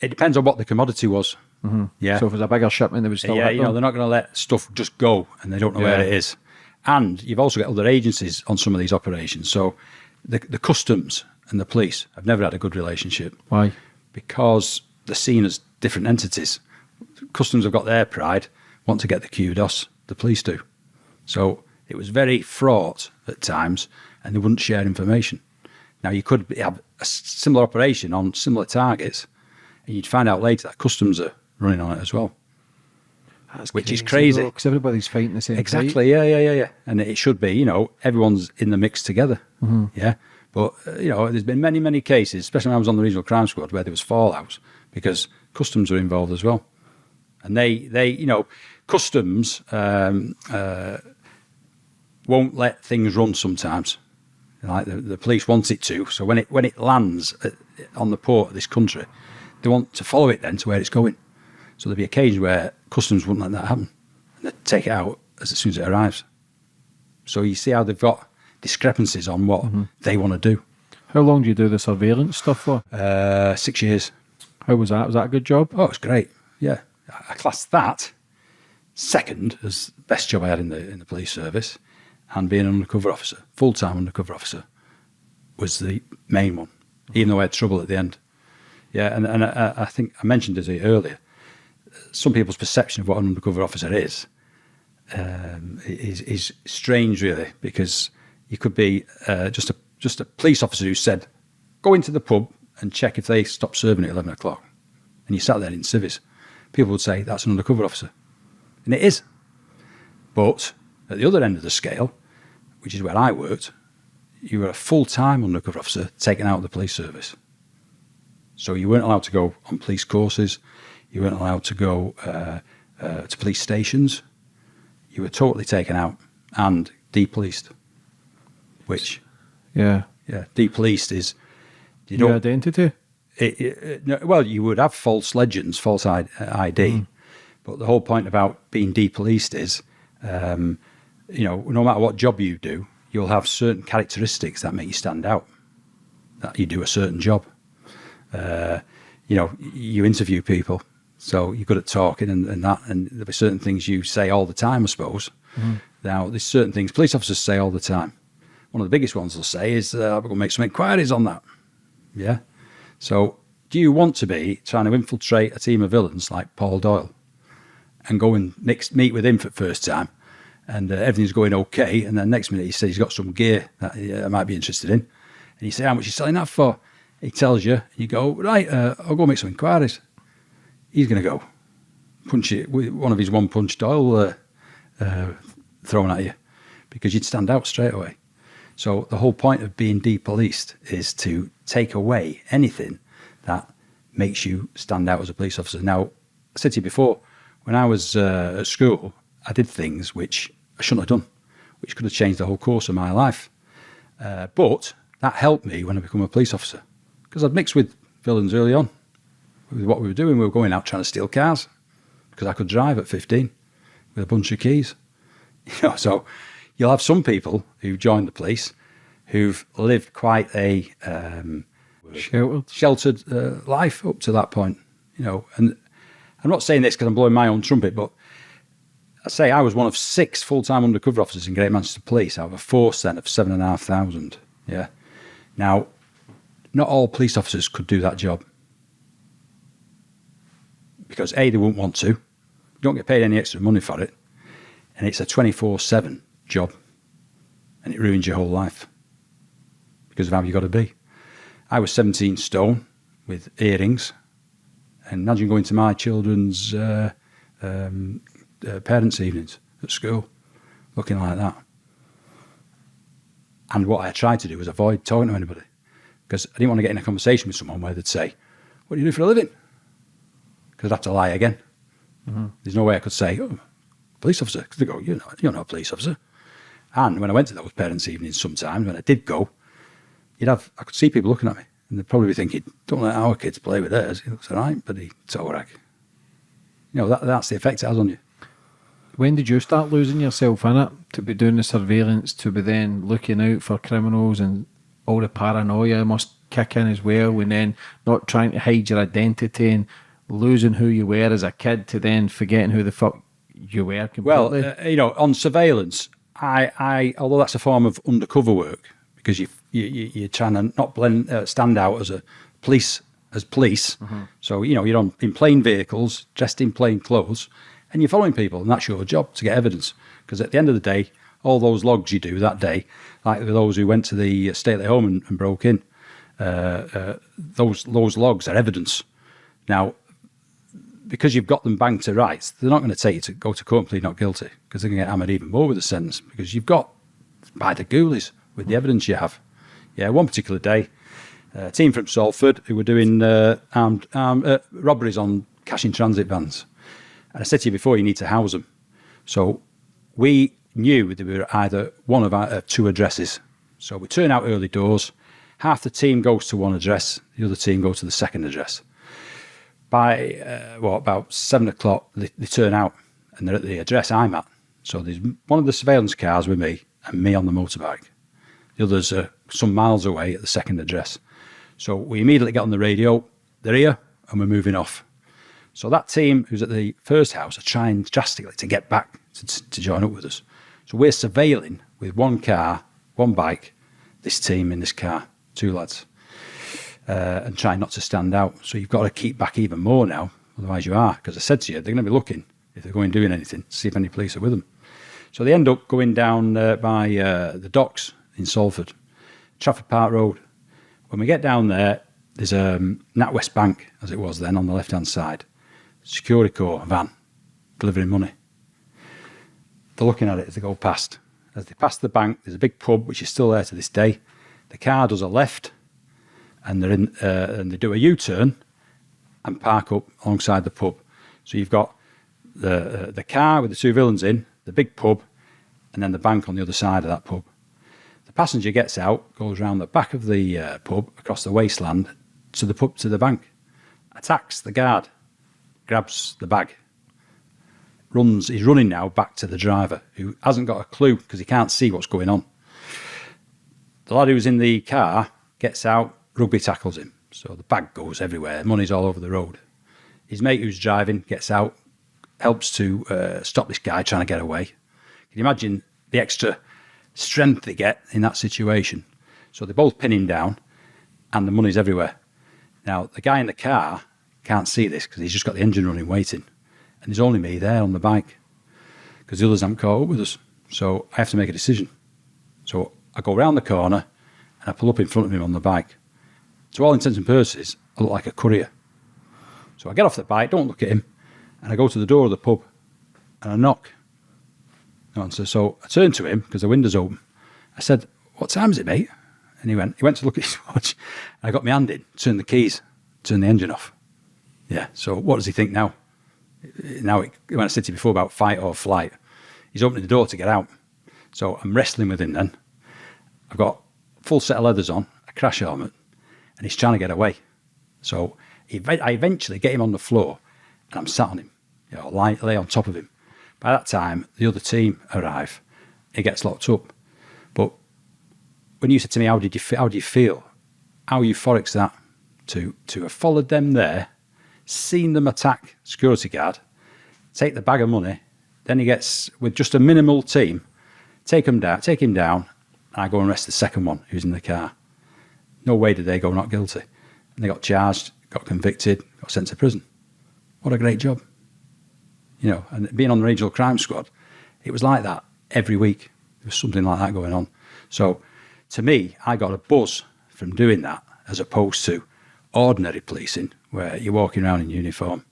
depends on what the commodity was. Mm-hmm. Yeah. So if it's a bigger shipment, they would still. Yeah, they're not going to let stuff just go and they don't know where it is. And you've also got other agencies on some of these operations. So the customs and the police have never had a good relationship. Why? Because they're seen as different entities. Customs have got their pride, want to get the kudos. The police do. So it was very fraught at times, and they wouldn't share information. Now, you could have a similar operation on similar targets, and you'd find out later that customs are running on it as well. Which is crazy. Because everybody's fighting the same Exactly, fight. Yeah. And it should be, everyone's in the mix together. Mm-hmm. Yeah. But, there's been many, many cases, especially when I was on the regional crime squad, where there was fallouts because customs were involved as well. And customs won't let things run sometimes. Like the police want it to. So when it lands on the port of this country, they want to follow it then to where it's going. So there'll be occasions where customs wouldn't let that happen. And they take it out as soon as it arrives. So you see how they've got discrepancies on what they want to do. How long do you do the surveillance stuff for? 6 years. How was that? Was that a good job? Oh, it's great. Yeah. I class that second as the best job I had in the police service, and being an undercover officer, full-time undercover officer, was the main one, even though I had trouble at the end. Yeah, and I think I mentioned it earlier, some people's perception of what an undercover officer is strange, really, because you could be just a police officer who said, go into the pub and check if they stop serving at 11 o'clock, and you sat there in civvies. People would say that's an undercover officer. And it is. But at the other end of the scale, which is where I worked, you were a full-time undercover officer taken out of the police service. So you weren't allowed to go on police courses. You weren't allowed to go to police stations. You were totally taken out and depoliced. Which, yeah, depoliced is... Your identity? Well, you would have false legends, false ID, but the whole point about being depoliced is, no matter what job you do, you'll have certain characteristics that make you stand out, that you do a certain job. You interview people, so you're good at talking and that, and there'll be certain things you say all the time, I suppose. Now, there's certain things police officers say all the time. One of the biggest ones they'll say is, I'm going to make some inquiries on that. Yeah. So, do you want to be trying to infiltrate a team of villains like Paul Doyle and go and meet with him for the first time, and everything's going okay, and then next minute he says he's got some gear that I might be interested in, and you say, how much are you selling that for? He tells you, and you go, right, I'll go make some inquiries. He's going to go punch it with one of his one-punch Doyle thrown at you, because you'd stand out straight away. So the whole point of being depoliced is to take away anything that makes you stand out as a police officer. Now, I said to you before, when I was at school, I did things which I shouldn't have done, which could have changed the whole course of my life. But that helped me when I became a police officer, because I'd mixed with villains early on. With what we were doing, we were going out trying to steal cars, because I could drive at 15 with a bunch of keys. So you'll have some people who've joined the police who've lived quite a sheltered life up to that point, And I'm not saying this because I'm blowing my own trumpet, but I say I was one of 6 full-time undercover officers in Great Manchester Police out of a force then of 7,500. Yeah. Now, not all police officers could do that job, because A, they wouldn't want to. You don't get paid any extra money for it, and it's a 24/7 job, and it ruins your whole life because of how you got to be. I was 17 stone with earrings, and imagine going to my children's parents' evenings at school looking like that. And what I tried to do was avoid talking to anybody, because I didn't want to get in a conversation with someone where they'd say, what do you do for a living? Because I'd have to lie again. There's no way I could say, oh, police officer, because they go, you're not a police officer. And when I went to those parents' evenings sometimes, when I did go, I could see people looking at me, and they'd probably be thinking, don't let our kids play with theirs. He looks all right, but he's all rag. That's the effect it has on you. When did you start losing yourself in it, to be doing the surveillance, to be then looking out for criminals, and all the paranoia must kick in as well, and then not trying to hide your identity and losing who you were as a kid to then forgetting who the fuck you were completely? Well, on surveillance, I although that's a form of undercover work, because you're trying to not stand out as police. So you're in plain vehicles, dressed in plain clothes, and you're following people, and that's your job, to get evidence. Because at the end of the day, all those logs you do that day, like those who went to the stately home and broke in, those logs are evidence. Now, because you've got them banged to rights, they're not going to take you to go to court and plead not guilty, because they're going to get hammered even more with the sentence, because you've got by the ghoulies with the evidence you have. Yeah, one particular day, a team from Salford who were doing armed robberies on cash in transit vans. And I said to you before, you need to house them. So we knew they were either one of our two addresses. So we turn out early doors. Half the team goes to one address, the other team goes to the second address. By about 7 o'clock, they turn out and they're at the address I'm at. So there's one of the surveillance cars with me and me on the motorbike. The others are some miles away at the second address. So we immediately get on the radio, they're here, and we're moving off. So that team who's at the first house are trying drastically to get back to join up with us. So we're surveilling with one car, one bike, this team in this car, two lads, and trying not to stand out. So you've got to keep back even more now, otherwise you are. Because I said to you, they're going to be looking, if they're going doing anything, to see if any police are with them. So they end up going down by the docks in Salford, Trafford Park Road. When we get down there, there's a NatWest Bank, as it was then, on the left-hand side. Security Corps van, delivering money. They're looking at it as they go past. As they pass the bank, there's a big pub, which is still there to this day. The car does a left, and they're in, and they do a U-turn and park up alongside the pub. So you've got the car with the two villains in, the big pub, and then the bank on the other side of that pub. The passenger gets out, goes round the back of the pub, across the wasteland, to the pub, to the bank, attacks the guard, grabs the bag, he's running now back to the driver, who hasn't got a clue because he can't see what's going on. The lad who's in the car gets out, rugby tackles him. So the bag goes everywhere, money's all over the road. His mate who's driving gets out, helps to stop this guy trying to get away. Can you imagine the extra strength they get in that situation? So they both pin him down and the money's everywhere. Now, the guy in the car can't see this because he's just got the engine running waiting. And there's only me there on the bike because the others haven't caught up with us. So I have to make a decision. So I go round the corner and I pull up in front of him on the bike. To all intents and purposes, I look like a courier. So I get off the bike, don't look at him, and I go to the door of the pub and I knock. No answer. So I turned to him because the window's open. I said, "What time is it, mate?" And he went to look at his watch. I got my hand in, turned the keys, turned the engine off. Yeah, so what does he think now? Now, when I said to you before about fight or flight, he's opening the door to get out. So I'm wrestling with him then. I've got a full set of leathers on, a crash helmet, and he's trying to get away. So I eventually get him on the floor, and I'm sat on him, lay on top of him. By that time, the other team arrive. He gets locked up. But when you said to me, how do you feel? How euphoric's that? To have followed them there, seen them attack security guard, take the bag of money, then he gets, with just a minimal team, take him down, and I go and arrest the second one who's in the car. No way did they go not guilty. And they got charged, got convicted, got sent to prison. What a great job. And being on the regional crime squad, it was like that every week. There was something like that going on. So to me, I got a buzz from doing that as opposed to ordinary policing where you're walking around in uniform.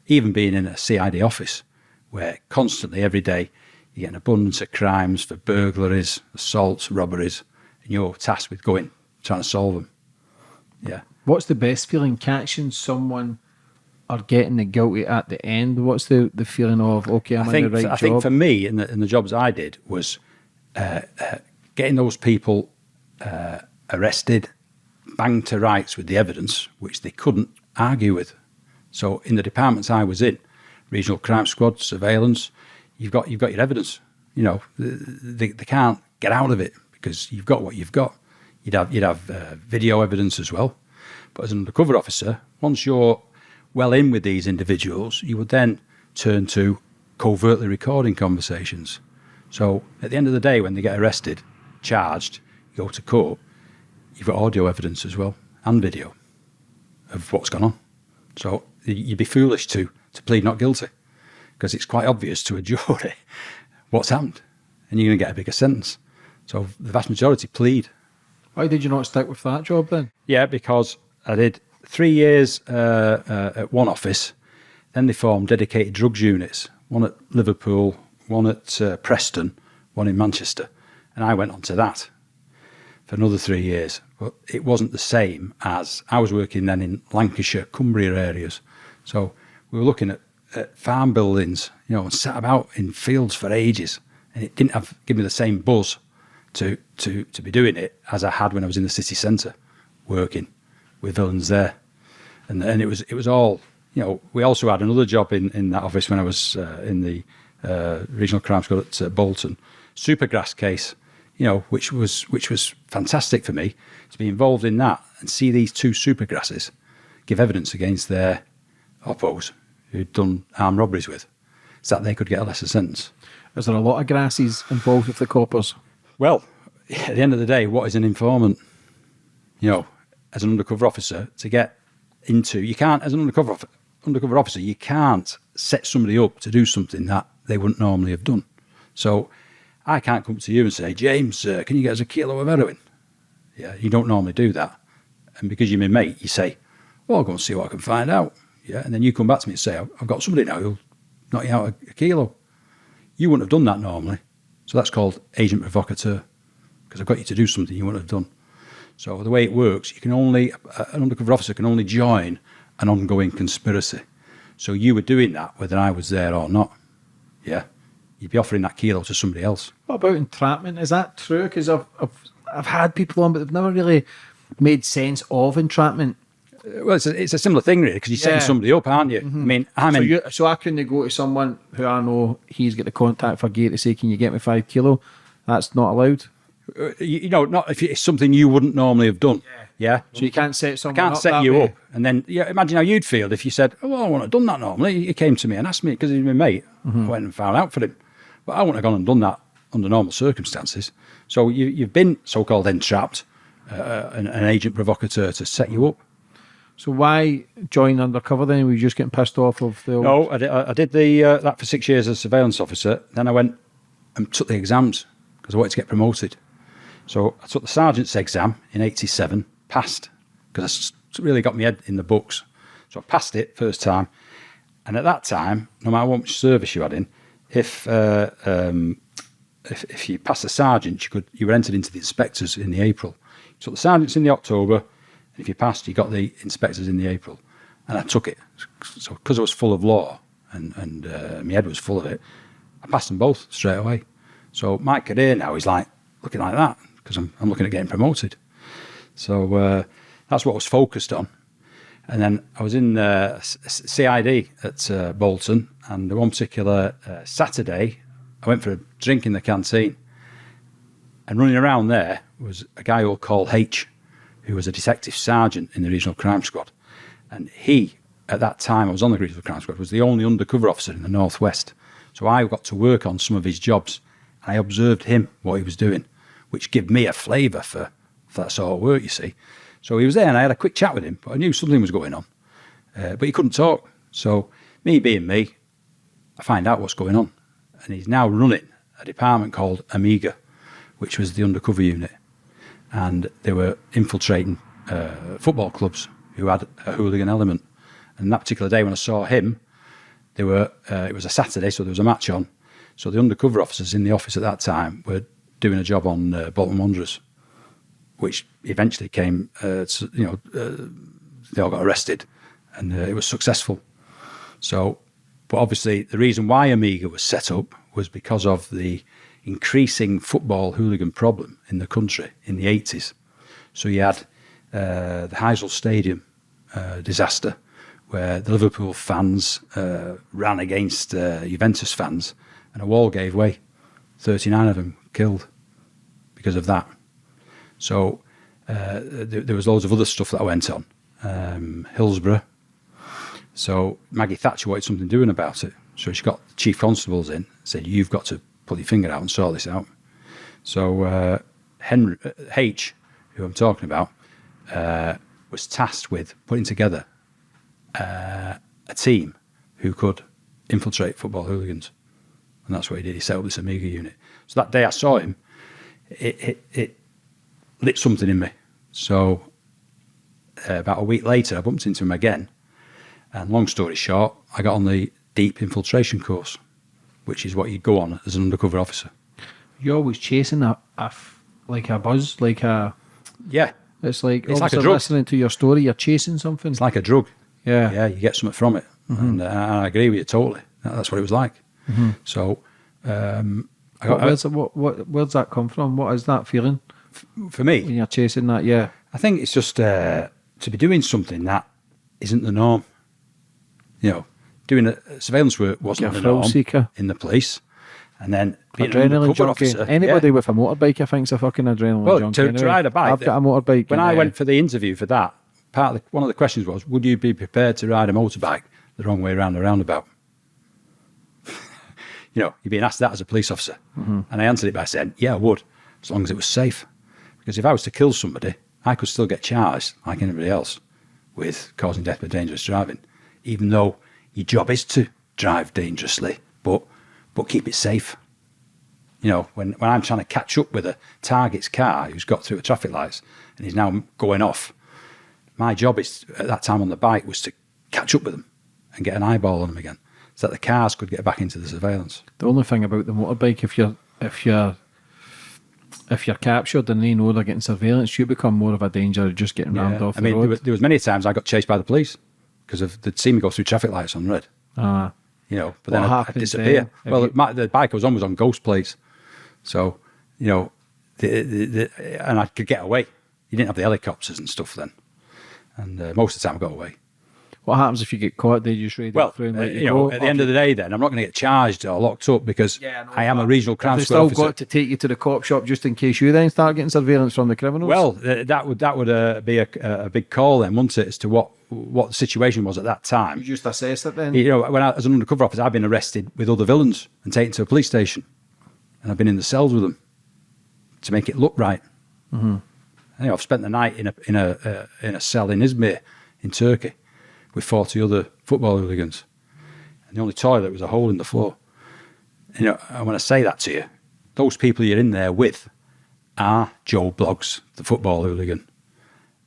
Even being in a CID office where constantly every day you get an abundance of crimes for burglaries, assaults, robberies, and you're tasked with trying to solve them. Yeah. What's the best feeling, catching someone or getting the guilty at the end? What's the feeling of, okay, I'm in the right job? I think for me, in the jobs I did, was getting those people arrested, banged to rights with the evidence, which they couldn't argue with. So in the departments I was in, regional crime squad, surveillance, you've got your evidence. They can't get out of it because you've got what you've got. You'd have video evidence as well. But as an undercover officer, once you're well in with these individuals, you would then turn to covertly recording conversations. So at the end of the day, when they get arrested, charged, you go to court, you've got audio evidence as well and video of what's gone on. So you'd be foolish to plead not guilty because it's quite obvious to a jury what's happened and you're going to get a bigger sentence. So the vast majority plead. Why did you not stick with that job then? Yeah, because I did 3 years at one office. Then they formed dedicated drugs units, one at Liverpool, one at Preston, one in Manchester. And I went on to that. for another 3 years. But it wasn't the same as I was working then in Lancashire, Cumbria areas. So we were looking at farm buildings, and sat about in fields for ages. And it didn't give me the same buzz to be doing it as I had when I was in the city centre working with villains there. And it was all, we also had another job in that office when I was in the regional crime squad at Bolton, Supergrass case, which was fantastic for me to be involved in that and see these 2 Supergrasses give evidence against their oppos who'd done armed robberies with, so that they could get a lesser sentence. Is there a lot of grasses involved with the coppers? Well, at the end of the day, what is an informant? As an undercover officer, to get into, you can't, as an undercover officer, you can't set somebody up to do something that they wouldn't normally have done. So I can't come to you and say, James, can you get us a kilo of heroin? Yeah, you don't normally do that. And because you're my mate, you say, well, I'll go and see what I can find out. Yeah, and then you come back to me and say, I've got somebody now who'll knock you out a kilo. You wouldn't have done that normally. So that's called agent provocateur, because I've got you to do something you wouldn't have done. So the way it works, an undercover officer can only join an ongoing conspiracy. So you were doing that whether I was there or not. Yeah, you'd be offering that kilo to somebody else. What about entrapment? Is that true? Because I've had people on, but they've never really made sense of entrapment. Well, it's a similar thing, really, because you're setting somebody up, aren't you? Mm-hmm. I mean, so I couldn't go to someone who I know he's got the contact for Garry to say, can you get me 5 kilo? That's not allowed. Not if it's something you wouldn't normally have done. Yeah. So you can't set someone up. I can't set you up. And then, imagine how you'd feel if you said, oh, well, I wouldn't have done that normally. He came to me and asked me because he's my mate. I went and found out for him. But I wouldn't have gone and done that under normal circumstances. So you've been so-called entrapped, an agent provocateur to set you up. So why join undercover then? Were you just getting pissed off of the old... No, I did that for 6 years as a surveillance officer. Then I went and took the exams because I wanted to get promoted. So I took the sergeant's exam in 87, passed, because I really got my head in the books. So I passed it first time. And at that time, no matter what much service you had in, if you passed the sergeant, you were entered into the inspectors in the April. So the sergeant's in the October, and if you passed, you got the inspectors in the April. And I took it. So because I was full of law and my head was full of it, I passed them both straight away. So my career now is like looking like that, because I'm looking at getting promoted. So that's what I was focused on. And then I was in CID at Bolton, and one particular Saturday, I went for a drink in the canteen. And running around there was a guy who'll call H, who was a detective sergeant in the regional crime squad. And he, at that time, I was on the regional crime squad, was the only undercover officer in the Northwest. So I got to work on some of his jobs. And I observed him, what he was doing, which gave me a flavour for that sort of work, you see. So he was there, and I had a quick chat with him, but I knew something was going on. But he couldn't talk. So me being me, I find out what's going on. And he's now running a department called Amiga, which was the undercover unit. And they were infiltrating football clubs who had a hooligan element. And that particular day when I saw him, it was a Saturday, so there was a match on. So the undercover officers in the office at that time were doing a job on Bolton Wanderers, which eventually came, they all got arrested, and it was successful. So, but obviously the reason why Amiga was set up was because of the increasing football hooligan problem in the country in the 80s. So you had the Heysel Stadium disaster, where the Liverpool fans ran against Juventus fans, and a wall gave way. 39 of them killed because of that. So there was loads of other stuff that went on. Hillsborough. So Maggie Thatcher wanted something doing about it. So she got the chief constables in, said, you've got to pull your finger out and sort this out. So Henry H, who I'm talking about, was tasked with putting together a team who could infiltrate football hooligans. And that's what he did. He set up this Amiga unit. So that day I saw him, it lit something in me. So about a week later, I bumped into him again. And long story short, I got on the deep infiltration course, which is what you'd go on as an undercover officer. You're always chasing a a buzz, like a. Yeah, It's like It's like a obviously drug. listening to your story. You're chasing something. it's like a drug. Yeah. Yeah, you get something from it, and I agree with you totally. That's what it was like. So, Where's that come from? What is that feeling for me, when you're chasing that? Yeah. I think it's just to be doing something that isn't the norm. You know, doing surveillance work wasn't Like a the thrill norm seeker. in the police, and then being an Adrenaline undercover junkie. officer. Anybody with a motorbike, I think, is a fucking adrenaline Well, junkie. to anyway. ride a bike. I've got a motorbike. When and, I went for the interview for that, one of the questions was, would you be prepared to ride a motorbike the wrong way around a roundabout? You know, you're being asked that as a police officer. And I answered it by saying, yeah, I would, as long as it was safe. Because if I was to kill somebody, I could still get charged, like anybody else, with causing death by dangerous driving, even though your job is to drive dangerously, but keep it safe. You know, when I'm trying to catch up with a target's car who's got through the traffic lights and he's now going off, my job is at that time on the bike was to catch up with them and get an eyeball on them again, so that the cars could get back into the surveillance. The only thing about the motorbike, if you're captured and they know they're getting surveillance, you become more of a danger just getting rammed off I the mean, road. there was many times I got chased by the police because they'd seen me go through traffic lights on red. You know, but What then I'd happens disappear. then? Well, the bike I was on ghost plates, so you know, and I could get away. You didn't have the helicopters and stuff then, and most of the time I got away. What happens if you get caught? They just raid Well, through and let you know, at the end of the day, then I'm not going to get charged or locked up because I am a regional crime They squad still officer. got to take you to the cop shop just in case you then start getting surveillance from the criminals. Well, that would be a big call then, wouldn't it, as to what the situation was at that time. you just assess it then. You know, as an undercover officer, I've been arrested with other villains and taken to a police station, and I've been in the cells with them to make it look right. You know, I've spent the night in a cell in Izmir, in Turkey, with 40 other football hooligans, and the only toilet was a hole in the floor. You know, and when I say that to you, those people you're in there with are Joe Bloggs, the football hooligan.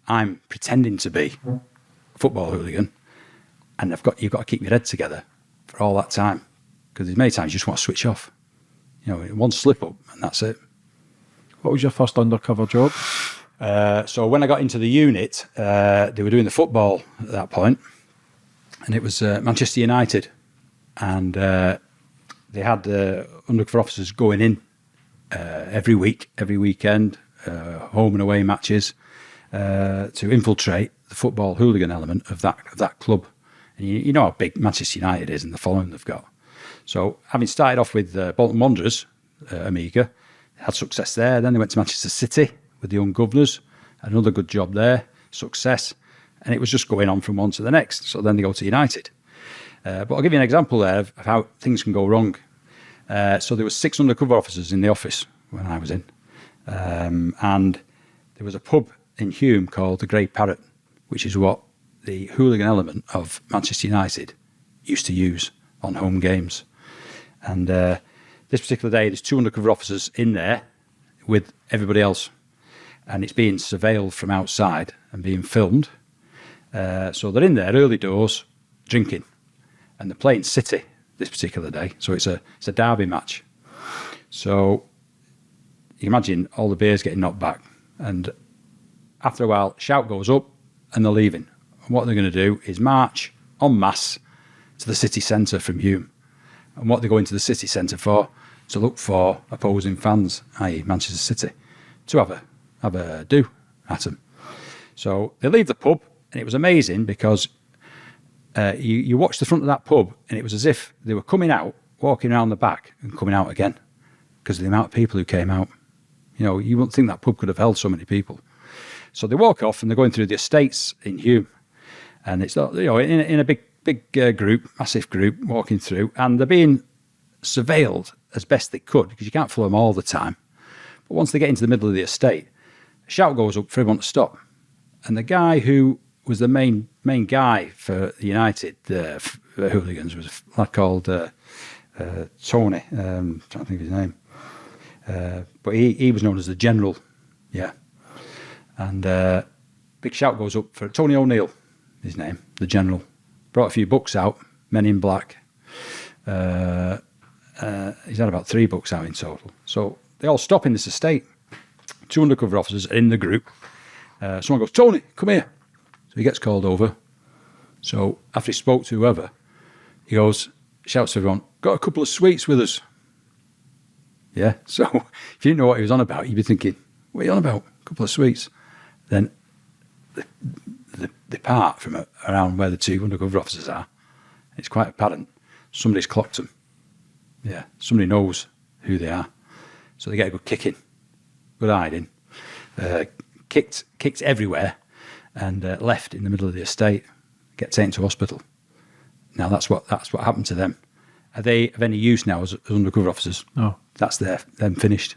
I'm pretending to be a football hooligan, and you've got to keep your head together for all that time, because there's many times you just want to switch off. You know, one slip up and that's it. What was your first undercover job? So when I got into the unit, they were doing the football at that point, and it was Manchester United, and they had undercover officers going in every week, every weekend, home and away matches, to infiltrate the football hooligan element of that club. And you know how big Manchester United is and the following they've got. So having started off with Bolton Wanderers, Amiga, had success there. Then they went to Manchester City with the young governors, another good job there, success, and it was just going on from one to the next. So then they go to United. But I'll give you an example there of how things can go wrong. So there were 6 undercover officers in the office when I was in, and there was a pub in Hume called the Grey Parrot, which is what the hooligan element of Manchester United used to use on home games. And this particular day, there's 2 undercover officers in there with everybody else, and it's being surveilled from outside and being filmed. So they're in there early doors drinking, and they're playing City this particular day. So it's a derby match. So you can imagine all the beers getting knocked back, and after a while, shout goes up, and they're leaving. And what they're going to do is march en masse to the city centre from Hume. And what they go into the city centre for, to look for opposing fans, i.e. Manchester City, to have a do at them. So they leave the pub, and it was amazing because you watched the front of that pub, and it was as if they were coming out, walking around the back, and coming out again because of the amount of people who came out. You know, you wouldn't think that pub could have held so many people. So they walk off, and they're going through the estates in Hume, and it's not, you know, in a big group, massive group, walking through, and they're being surveilled as best they could because you can't follow them all the time. But once they get into the middle of the estate, a shout goes up for everyone to stop, and the guy who was the main guy for the United hooligans was a lad called Tony. I'm trying to think of his name, but he was known as the General, yeah. And big shout goes up for Tony O'Neill, his name, the General. Brought a few books out, Men in Black. He's had about 3 books out in total. So they all stop in this estate two undercover officers are in the group. Someone goes, Tony, come here. So he gets called over. So after he spoke to whoever, he goes, shouts to everyone, got a couple of sweets with us. Yeah, so if you didn't know what he was on about, you'd be thinking, what are you on about? A couple of sweets. Then they part from around where the two undercover officers are. It's quite apparent. Somebody's clocked them. Yeah, somebody knows who they are. So they get a good kicking, good hiding, kicked everywhere, and left in the middle of the estate, get taken to hospital. Now that's what happened to them. Are they of any use now as undercover officers? No. That's them finished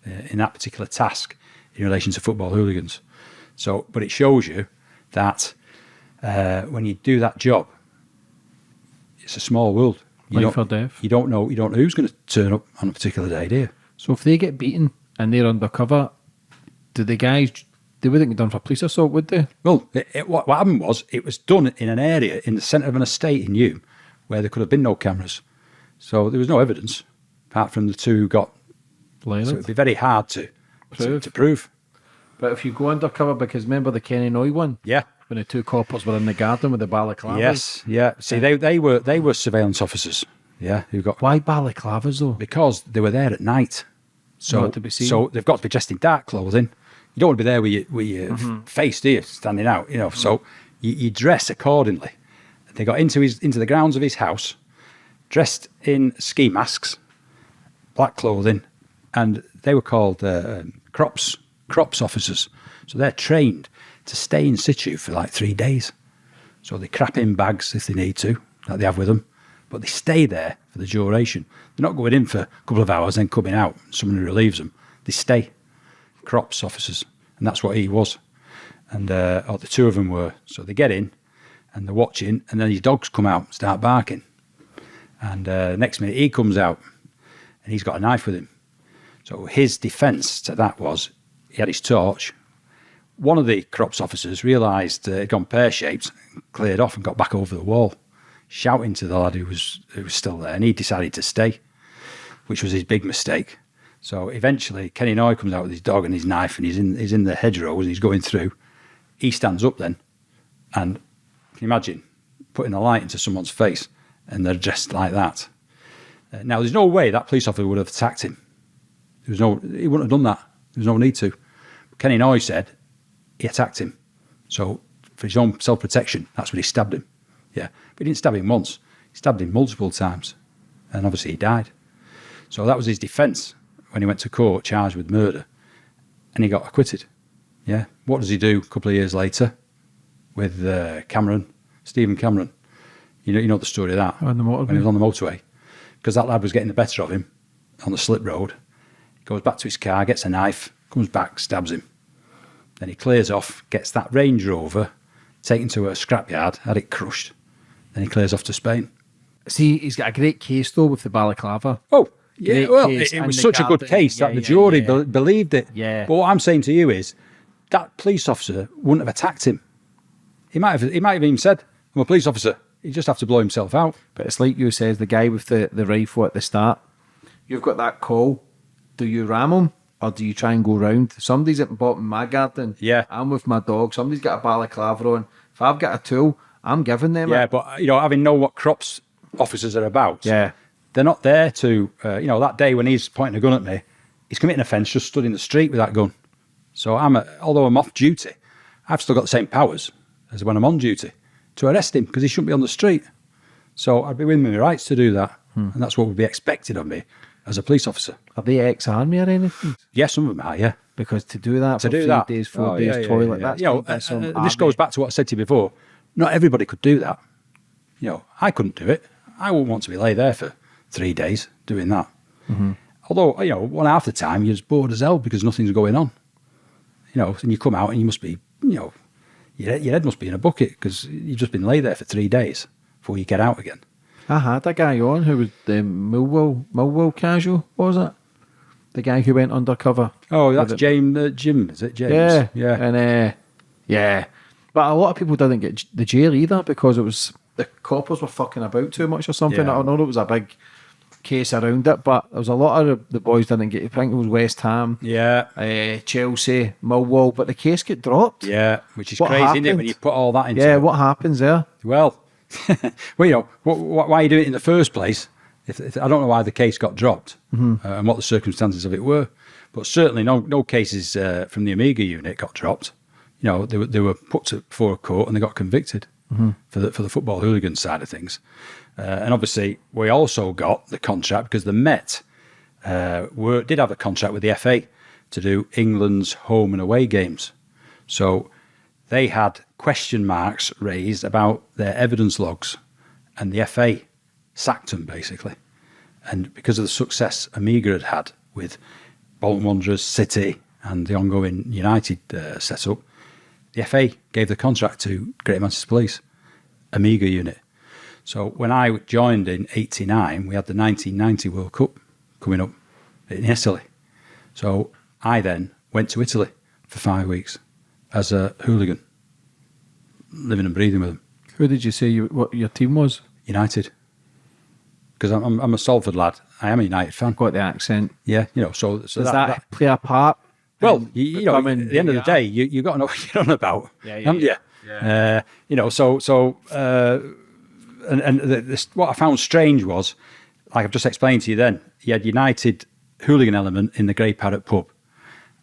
in that particular task in relation to football hooligans. So, but it shows you that when you do that job, it's a small world. Life or death. You don't know who's going to turn up on a particular day, do you? So if they get beaten and they're undercover, they wouldn't get done for police assault, would they? Well, what happened was it was done in an area in the centre of an estate in Hume where there could have been no cameras. So there was no evidence apart from the two who got. So it would be very hard to prove. But if you go undercover, because remember the Kenny Noy one? Yeah. When the two coppers were in the garden with the balaclavas? Yes, yeah. See, they were surveillance officers. Yeah, who got. Why balaclavas though? Because they were there at night. So Not to be seen. So they've got to be dressed in dark clothing. You don't want to be there with your face, do you, standing out? You know, so you dress accordingly. They got into the grounds of his house, dressed in ski masks, black clothing, and they were called crops officers. So they're trained to stay in situ for like 3 days. So they crap in bags if they need to, that they have with them, but they stay there for the duration. They're not going in for a couple of hours, then coming out, someone who relieves them. They stay. Crops officers, and that's what he was. And the two of them were. So they get in, and they're watching, and then his dogs come out, start barking. And next minute he comes out, and he's got a knife with him. So his defence to that was, he had his torch. One of the crops officers realised it had gone pear-shaped, cleared off and got back over the wall, shouting to the lad who was still there, and he decided to stay, which was his big mistake. So eventually Kenny Noy comes out with his dog and his knife, and he's in the hedgerows and he's going through. He stands up then, and can you imagine putting a light into someone's face and they're dressed like that? Now there's no way that police officer would have attacked him. He wouldn't have done that. There's no need to. But Kenny Noy said he attacked him. So for his own self-protection, that's when he stabbed him. Yeah, but he didn't stab him once. He stabbed him multiple times, and obviously he died. So that was his defence when he went to court charged with murder, and he got acquitted. Yeah. What does he do a couple of years later with Stephen Cameron? You know the story of that. On the motorway. When he was on the motorway. Because that lad was getting the better of him on the slip road. He goes back to his car, gets a knife, comes back, stabs him. Then he clears off, gets that Range Rover, taken to a scrapyard, had it crushed. Then he clears off to Spain. See, he's got a great case though with the balaclava. Oh, yeah, Great well, case it in was the such a good garden. case that Yeah, the yeah, jury yeah. believed it. Yeah. But what I'm saying to you is that police officer wouldn't have attacked him. He might have even said, I'm a police officer. He'd just have to blow himself out. But it's like you says, the guy with the rifle at the start. You've got that call. Do you ram him or do you try and go round? Somebody's at the bottom of my garden. Yeah. I'm with my dog. Somebody's got a balaclava on. If I've got a tool, I'm giving them Yeah, it. but, having known what crops officers are about, Yeah. they're not there to, that day when he's pointing a gun at me, he's committing an offence just stood in the street with that gun. So although I'm off duty, I've still got the same powers as when I'm on duty to arrest him because he shouldn't be on the street. So I'd be within my rights to do that. And that's what would be expected of me as a police officer. Are they ex-army or anything? Yeah, some of them are, yeah. Because to do that for 3 days, 4 days, toilet, that's this army. goes back to what I said to you before. Not everybody could do that. I couldn't do it. I wouldn't want to be lay there for 3 days doing that. Mm-hmm. Although, 1/2 the time you're just bored as hell because nothing's going on. And you come out and you must be, your head must be in a bucket because you've just been lay there for 3 days before you get out again. I had a guy on who was the Millwall casual, what was it? The guy who went undercover. Oh, that's Jim, is it? James? Yeah. Yeah. And, yeah. But a lot of people didn't get the jail either because it was the coppers were fucking about too much or something. Yeah. I know it was a big case around it, but there was a lot of the boys didn't get. I think it was West Ham, Chelsea, Millwall, but the case got dropped. Yeah, which is What crazy, isn't it? happened? When you put all that into Yeah, it. what happens there? Well, why you do it in the first place? I don't know why the case got dropped and what the circumstances of it were, but certainly no cases from the Amiga unit got dropped. They were put before a court and they got convicted for the football hooligan side of things. And obviously, we also got the contract because the Met did have a contract with the FA to do England's home and away games. So they had question marks raised about their evidence logs, and the FA sacked them, basically. And because of the success Amiga had with Bolton Wanderers, City, and the ongoing United setup, the FA gave the contract to Greater Manchester Police, Amiga unit. So when I joined in '89, we had the 1990 World Cup coming up in Italy. So I then went to Italy for 5 weeks as a hooligan, living and breathing with them. Who did you say what your team was? United. Because I'm a Salford lad. I am a United fan. Got the accent. Yeah, so Does that play a part? Well, in at becoming the end of who the day, you got to know what you're on about, haven't you? Yeah. What I found strange was, like I've just explained to you then, you had United hooligan element in the Grey Parrot pub,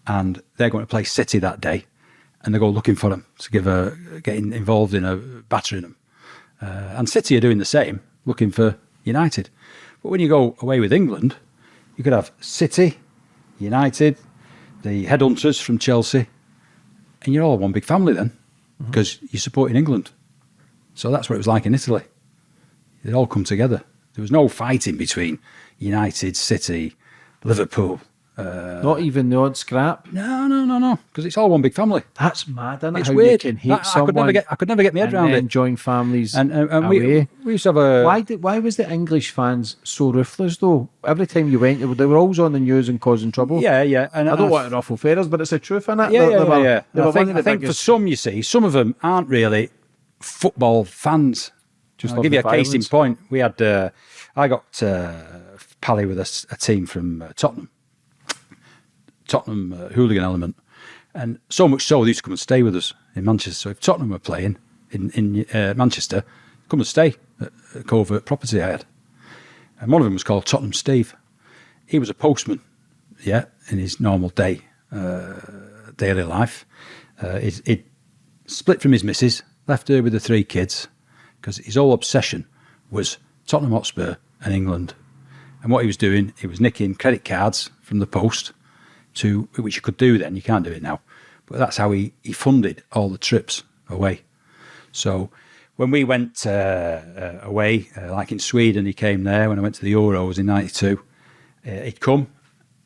and they're going to play City that day, and they go looking for them to getting involved in a battering them. And City are doing the same, looking for United. But when you go away with England, you could have City, United, the headhunters from Chelsea, and you're all one big family then, because you're supporting England. So that's what it was like in Italy. They'd all come together. There was no fighting between United, City, Liverpool. Not even the odd scrap. No, because it's all one big family. That's mad, isn't it? It's How weird. you can hate someone. I could never get my head around and it. join families And away. we used to have a... Why was the English fans so ruthless though? Every time you went, they were always on the news and causing trouble. Yeah. And I don't want to ruffle feathers, but it's the truth, isn't it? Yeah. They were I think for some, you see, some of them aren't really football fans. I'll give you a case in point. We had, I got pally with a team from Tottenham hooligan element, and so much so they used to come and stay with us in Manchester. So if Tottenham were playing in Manchester, come and stay at a covert property I had, and one of them was called Tottenham Steve. He was a postman, in his normal daily life. He'd split from his missus, left her with the 3 kids, because his whole obsession was Tottenham Hotspur and England. And what he was doing, he was nicking credit cards from the post, which you could do then, you can't do it now. But that's how he funded all the trips away. So when we went away, like in Sweden, he came there. When I went to the Euros in '92, he'd come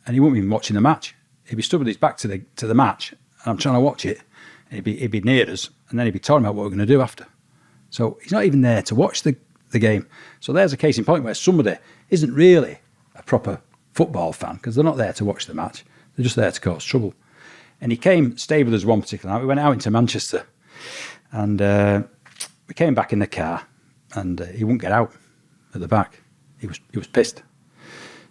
and he wouldn't even watching the match. He'd be stood with his back to the match, and I'm trying to watch it. And he'd be near us, and then he'd be talking about what we're going to do after. So he's not even there to watch the game. So there's a case in point where somebody isn't really a proper football fan because they're not there to watch the match. They're just there to cause trouble. And he came, stayed with us one particular night. We went out into Manchester, and we came back in the car, and he wouldn't get out at the back. He was pissed.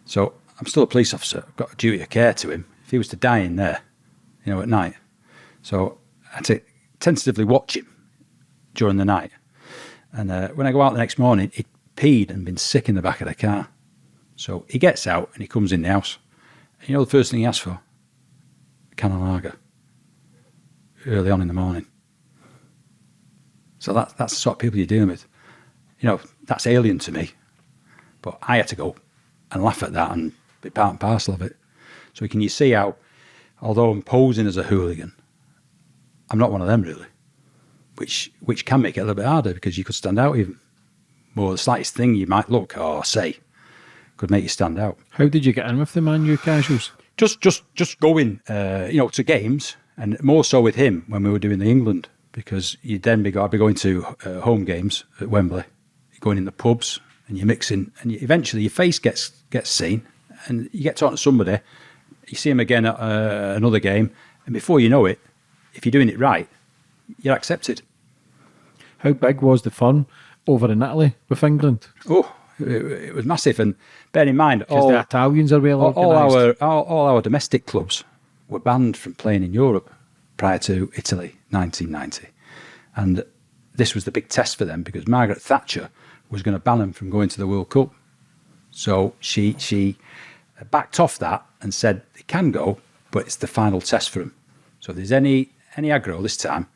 So I'm still a police officer. I've got a duty of care to him. If he was to die in there, at night. So I had to tentatively watch him during the night. And when I go out the next morning, he'd peed and been sick in the back of the car. So he gets out and he comes in the house. And the first thing he asks for? A can of lager. Early on in the morning. So that's the sort of people you're dealing with. That's alien to me. But I had to go and laugh at that and be part and parcel of it. So can you see how, although I'm posing as a hooligan, I'm not one of them really. Which can make it a little bit harder because you could stand out even more. The slightest thing you might look or say could make you stand out. How did you get in with the Man U casuals? Just going, to games, and more so with him when we were doing the England, because I'd be going to home games at Wembley, you're going in the pubs and you're mixing, and eventually your face gets seen, and you get talking to somebody, you see him again at another game, and before you know it, if you're doing it right, you're accepted. How big was the fun over in Italy with England? Oh, it was massive. And bear in mind, Because the Italians are well organised. all our domestic clubs were banned from playing in Europe prior to Italy 1990, and this was the big test for them because Margaret Thatcher was going to ban them from going to the World Cup. So she backed off that and said they can go, but it's the final test for them. So if there's any aggro this time,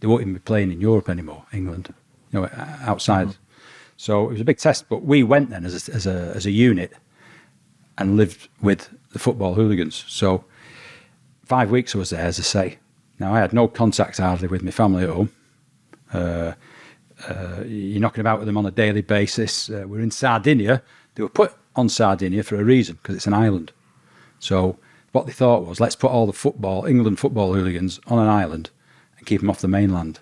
they won't even be playing in Europe anymore, England, outside. Mm-hmm. So it was a big test, but we went then as a unit and lived with the football hooligans. So 5 weeks I was there, as I say. Now I had no contact hardly with my family at home. You're knocking about with them on a daily basis. We're in Sardinia. They were put on Sardinia for a reason, because it's an island. So what they thought was, let's put all the England football hooligans on an island and keep them off the mainland.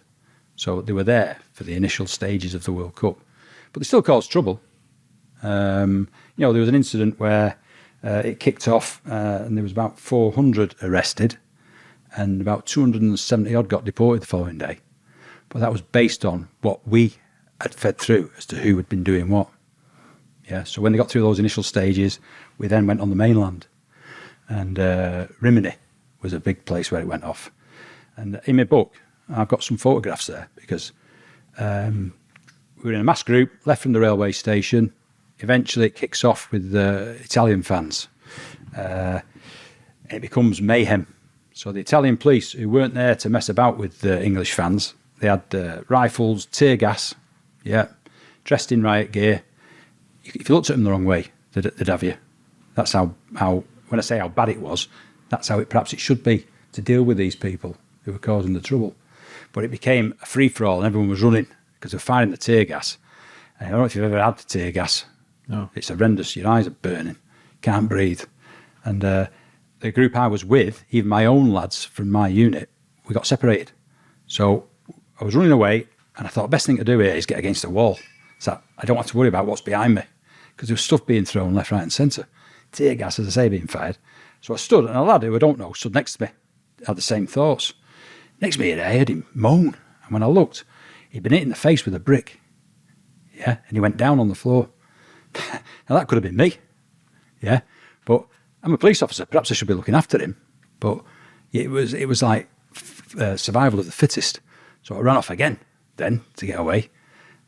So they were there for the initial stages of the World Cup. But they still caused trouble. There was an incident where it kicked off and there was about 400 arrested and about 270 odd got deported the following day. But that was based on what we had fed through as to who had been doing what. Yeah. So when they got through those initial stages, we then went on the mainland. And Rimini was a big place where it went off. And in my book, I've got some photographs there because we were in a mass group, left from the railway station. Eventually it kicks off with the Italian fans. It becomes mayhem. So the Italian police, who weren't there to mess about with the English fans, they had rifles, tear gas, dressed in riot gear. If you looked at them the wrong way, they'd have you. That's how when I say how bad it was, that's how perhaps it should be to deal with these people who were causing the trouble. But it became a free-for-all and everyone was running because they were firing the tear gas. And I don't know if you've ever had the tear gas. No. It's horrendous. Your eyes are burning. Can't breathe. And the group I was with, even my own lads from my unit, we got separated. So I was running away and I thought the best thing to do here is get against the wall. So I don't have to worry about what's behind me because there was stuff being thrown left, right and centre. Tear gas, as I say, being fired. So I stood and a lad who I don't know stood next to me, had the same thoughts. Next to me, I heard him moan. And when I looked, he'd been hit in the face with a brick. Yeah, and he went down on the floor. Now, that could have been me. Yeah, but I'm a police officer. Perhaps I should be looking after him. But it was like survival of the fittest. So I ran off again then to get away.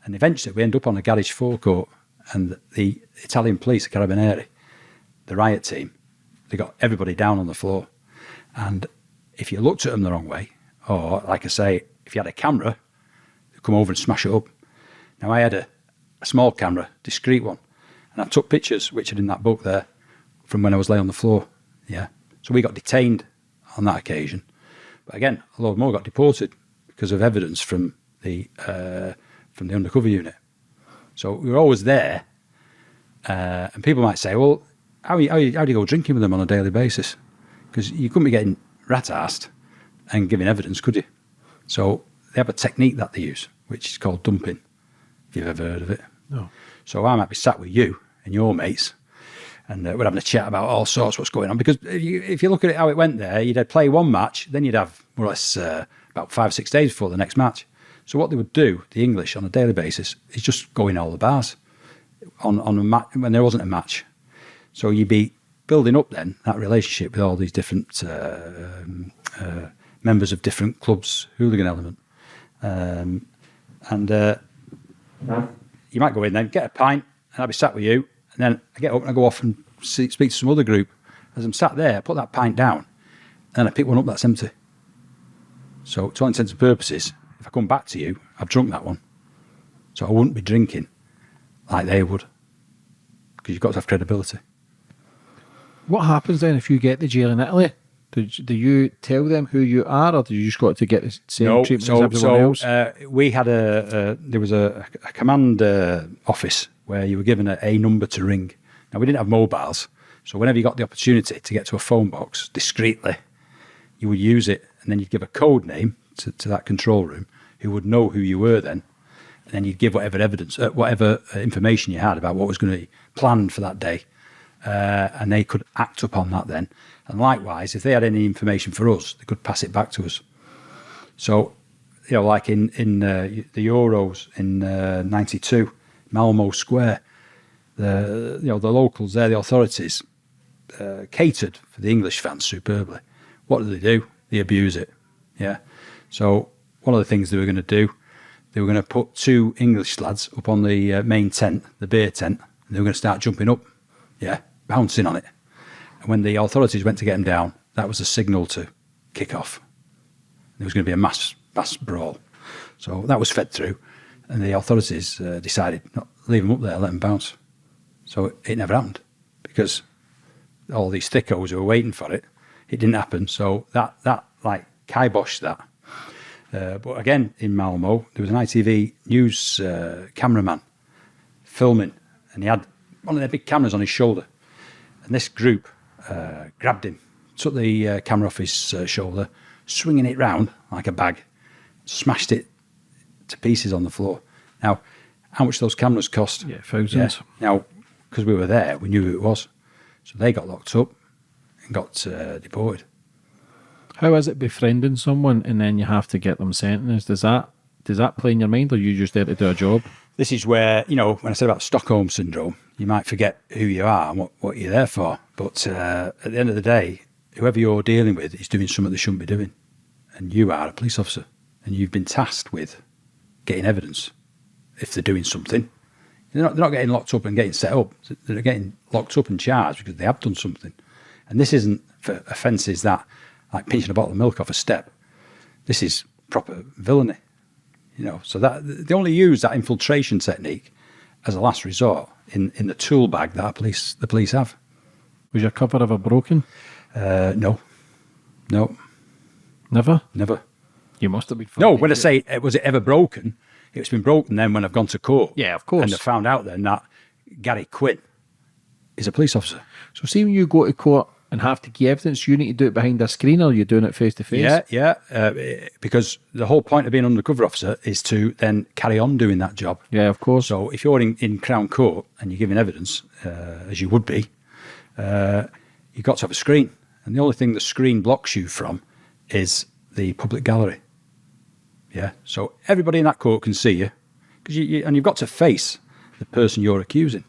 And eventually we end up on a garage forecourt and the Italian police, the Carabinieri, the riot team, they got everybody down on the floor. And if you looked at them the wrong way, or like I say, if you had a camera, they'd come over and smash it up. Now I had a small camera, discreet one, and I took pictures, which are in that book there, from when I was laying on the floor. Yeah. So we got detained on that occasion. But again, a lot more got deported because of evidence from the undercover unit. So we were always there. And people might say, well, how do you go drinking with them on a daily basis? Because you couldn't be getting rat-arsed and giving evidence, could you? So they have a technique that they use, which is called dumping, if you've ever heard of it. No. So I might be sat with you and your mates, and we're having a chat about all sorts, what's going on. Because if you look at it how it went there, you'd play one match, then you'd have more or less about 5 or 6 days before the next match. So what they would do, the English, on a daily basis, is just go in all the bars on a match when there wasn't a match. So you'd be building up then that relationship with all these different members of different clubs, hooligan element. You might go in then, get a pint, and I'll be sat with you, and then I get up and I go off and speak to some other group. As I'm sat there, I put that pint down, and I pick one up that's empty. So to all intents and purposes, if I come back to you, I've drunk that one. So I wouldn't be drinking like they would, because you've got to have credibility. What happens then if you get to jail in Italy? Do you tell them who you are, or do you just got to get the same treatment as everyone else? We had there was a command office where you were given a number to ring. Now, we didn't have mobiles, so whenever you got the opportunity to get to a phone box discreetly, you would use it, and then you'd give a code name to that control room, who would know who you were then, and then you'd give whatever evidence, whatever information you had about what was going to be planned for that day, and they could act upon that then. And likewise, if they had any information for us, they could pass it back to us. So, like in the Euros in '92, Malmo Square, the locals there, the authorities, catered for the English fans superbly. What do? They abuse it. Yeah. So one of the things they were going to do, they were going to put 2 English lads up on the main tent, the beer tent, and they were going to start jumping up, bouncing on it. And when the authorities went to get them down, that was a signal to kick off. There was going to be a mass brawl. So that was fed through, and the authorities decided not leave them up there, let them bounce. So it never happened because all these thickos who were waiting for it, it didn't happen. So that like kiboshed that. But again, in Malmo, there was an ITV news cameraman filming, and he had one of their big cameras on his shoulder. And this group grabbed him, took the camera off his shoulder, swinging it round like a bag, smashed it to pieces on the floor. Now, how much those cameras cost? Yeah, thousands. Yeah. Now, because we were there, we knew who it was. So they got locked up and got deported. How is it befriending someone and then you have to get them sentenced? Does that play in your mind, or are you just there to do a job? This is where, when I said about Stockholm Syndrome, you might forget who you are and what you're there for. But at the end of the day, whoever you're dealing with is doing something they shouldn't be doing. And you are a police officer, and you've been tasked with getting evidence if they're doing something. They're not getting locked up and getting set up. They're getting locked up and charged because they have done something. And this isn't for offences that, like pinching a bottle of milk off a step. This is proper villainy. So that they only use that infiltration technique as a last resort in the tool bag that the police have. Was your cover ever broken? No. Never? Never. You must have been. No, when I say, was it ever broken, it's been broken then when I've gone to court. Yeah, of course. And I found out then that Garry Quinn is a police officer. So see when you go to court and have to give evidence, you need to do it behind a screen, or are you doing it face to face? Yeah. Because the whole point of being an undercover officer is to then carry on doing that job. Yeah, of course. So if you're in Crown Court and you're giving evidence, as you would be, you've got to have a screen. And the only thing the screen blocks you from is the public gallery. Yeah. So everybody in that court can see you, and you've got to face the person you're accusing.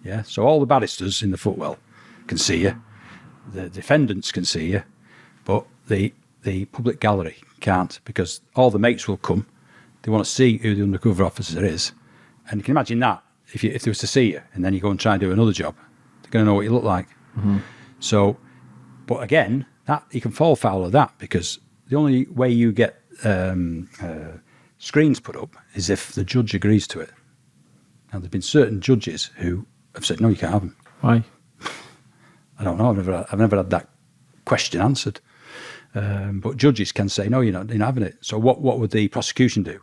Yeah. So all the barristers in the footwell can see you. The defendants can see you, but the public gallery can't, because all the mates will come. They want to see who the undercover officer is. And you can imagine that if they was to see you and then you go and try and do another job, they're going to know what you look like. Mm-hmm. So, but again, that you can fall foul of that, because the only way you get screens put up is if the judge agrees to it. Now, there's been certain judges who have said, no, you can't have them. Why? I don't know. I've never had that question answered. But judges can say, no, you're not having it. So what would the prosecution do?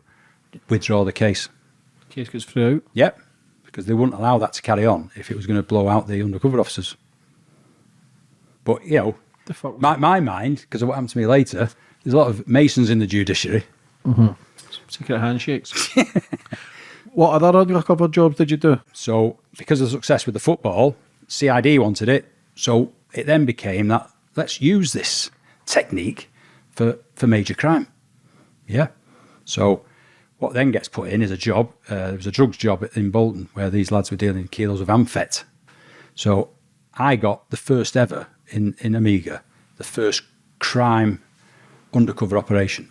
Withdraw the case. Case goes through. Yep, because they wouldn't allow that to carry on if it was going to blow out the undercover officers. But, my mind, because of what happened to me later, there's a lot of Masons in the judiciary. Mm-hmm. Secret handshakes. What other undercover jobs did you do? So, because of the success with the football, CID wanted it. So it then became that let's use this technique for major crime. Yeah. So what then gets put in is a job. There was a drugs job in Bolton where these lads were dealing kilos of amphet. So I got the first ever in Amiga, the first crime undercover operation.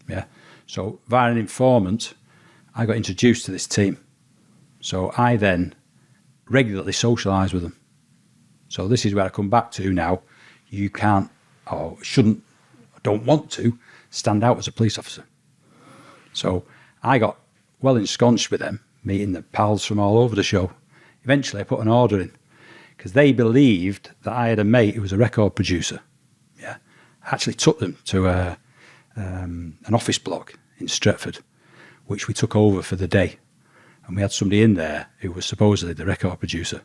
Yeah. So via an informant, I got introduced to this team. So I then regularly socialised with them. So this is where I come back to now. You can't, or shouldn't, don't want to stand out as a police officer. So I got well ensconced with them, meeting the pals from all over the show. Eventually I put an order in because they believed that I had a mate who was a record producer. Yeah, I actually took them to an office block in Stretford, which we took over for the day. And we had somebody in there who was supposedly the record producer.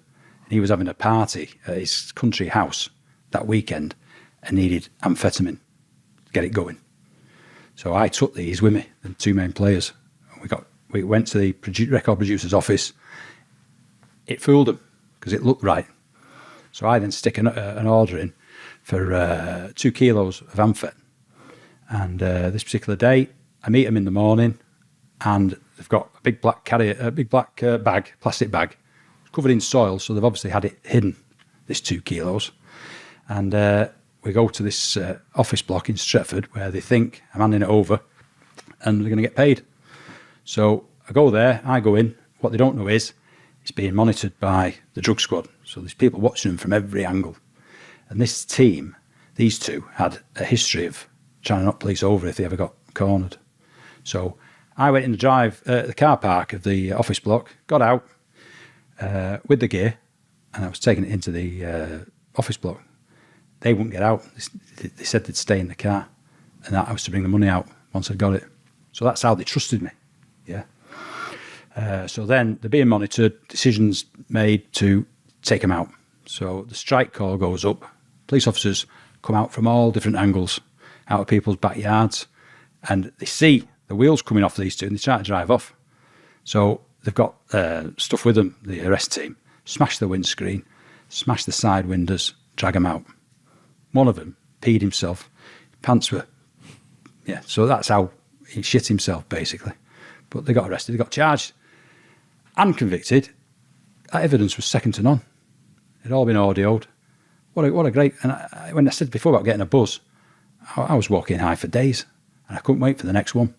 He was having a party at his country house that weekend and needed amphetamine to get it going. So I took these with me, the 2 main players. We went to the record producer's office. It fooled them because it looked right. So I then stick an order in for 2 kilos of amphet. And this particular day, I meet them in the morning, and they've got a big black bag, plastic bag, covered in soil, so they've obviously had it hidden, this 2 kilos. And we go to this office block in Stretford where they think I'm handing it over and they're going to get paid. So I go there, I go in. What they don't know is it's being monitored by the drug squad. So there's people watching them from every angle. And this team, these two, had a history of trying to knock police over if they ever got cornered. So I went in the car park of the office block, got out with the gear, and I was taking it into the office block. They wouldn't get out. They said they'd stay in the car, and that I was to bring the money out once I'd got it. So that's how they trusted me. Yeah. So then they're being monitored, decisions made to take them out. So the strike call goes up. Police officers come out from all different angles, out of people's backyards, and they see the wheels coming off these two, and they try to drive off. So they've got stuff with them, the arrest team, smash the windscreen, smash the side windows, drag them out. One of them peed himself. Pants were, yeah, so that's how he shit himself, basically. But they got arrested, they got charged and convicted. That evidence was second to none. It'd all been audioed. What a great, and when I said before about getting a buzz, I was walking high for days, and I couldn't wait for the next one.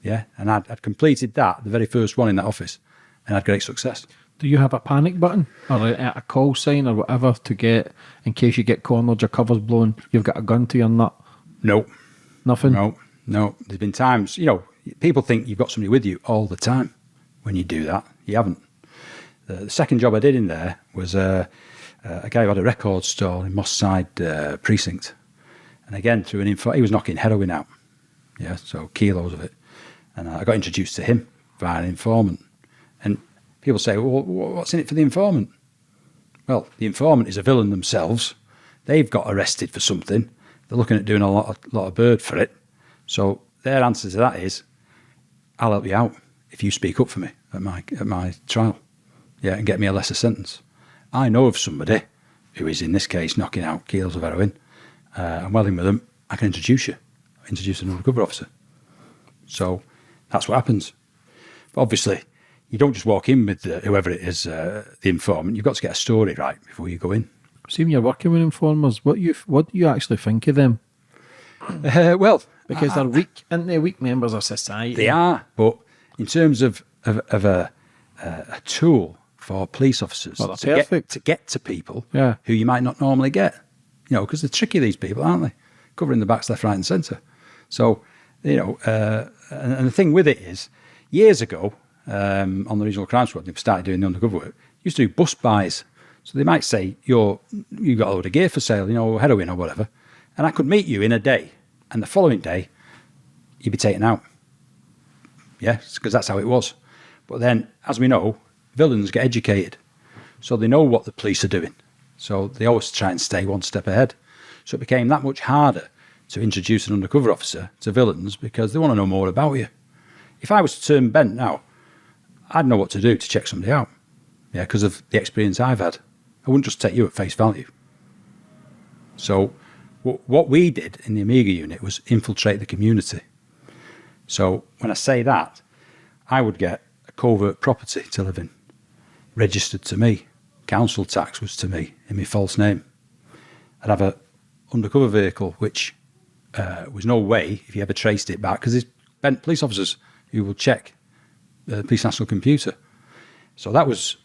Yeah, and I'd completed that, the very first one in that office, and had great success. Do you have a panic button or a call sign or whatever to get, in case you get cornered, your cover's blown, you've got a gun to your nut? No. Nothing? No. There's been times, people think you've got somebody with you all the time. When you do that, you haven't. The second job I did in there was a guy who had a record store in Moss Side precinct. And again, through he was knocking heroin out. Yeah, so kilos of it. And I got introduced to him via an informant. And people say, well, what's in it for the informant? Well, the informant is a villain themselves. They've got arrested for something. They're looking at doing a lot of bird for it. So their answer to that is, I'll help you out if you speak up for me at my trial. Yeah, and get me a lesser sentence. I know of somebody who is, in this case, knocking out kilos of heroin. I'm welding with them. I can introduce an undercover officer. So that's what happens. But obviously, you don't just walk in with whoever it is, the informant. You've got to get a story right before you go in. See, when you're working with informers, what do you actually think of them? Because they're weak, aren't they? Weak members of society. They are, but in terms of a tool for police officers to get to people who you might not normally get, because they're tricky, these people, aren't they? Covering the backs left, right, and centre. So, and the thing with it is, years ago, on the regional crime squad, they've started doing the undercover work. Used to do bus buys. So they might say, you got a load of gear for sale, heroin or whatever, and I could meet you in a day, and the following day, you'd be taken out. Yeah, because that's how it was. But then, as we know, villains get educated, so they know what the police are doing. So they always try and stay one step ahead. So it became that much harder to introduce an undercover officer to villains because they want to know more about you. If I was to turn bent now, I'd know what to do to check somebody out. Yeah, because of the experience I've had. I wouldn't just take you at face value. So what we did in the Amiga unit was infiltrate the community. So when I say that, I would get a covert property to live in, registered to me. Council tax was to me in my false name. I'd have a undercover vehicle, which was no way if you ever traced it back, because there's bent police officers who will check the police national computer. So that was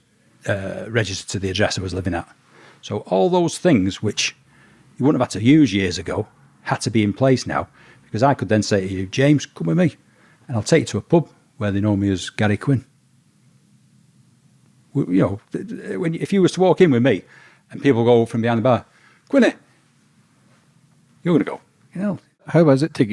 registered to the address I was living at. So all those things which you wouldn't have had to use years ago had to be in place now, because I could then say to you, James, come with me, and I'll take you to a pub where they know me as Garry Quinn. If you was to walk in with me and people go from behind the bar, Quinny, you're going to go, How was it to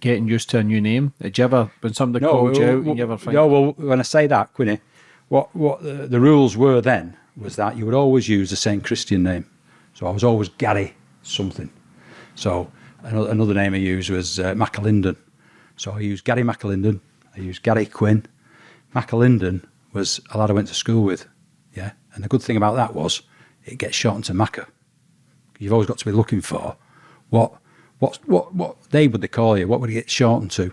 getting used to a new name? Did you ever, when somebody called you out, and you ever think... No, well, when I say that, Quinny, what the rules were then was that you would always use the same Christian name. So I was always Garry something. So another name I used was McAlinden. So I used Garry McAlinden. I used Garry Quinn. McAlinden was a lad I went to school with. Yeah. And the good thing about that was it gets shortened to Macca. You've always got to be looking for what they would they call you? What would it get shortened to?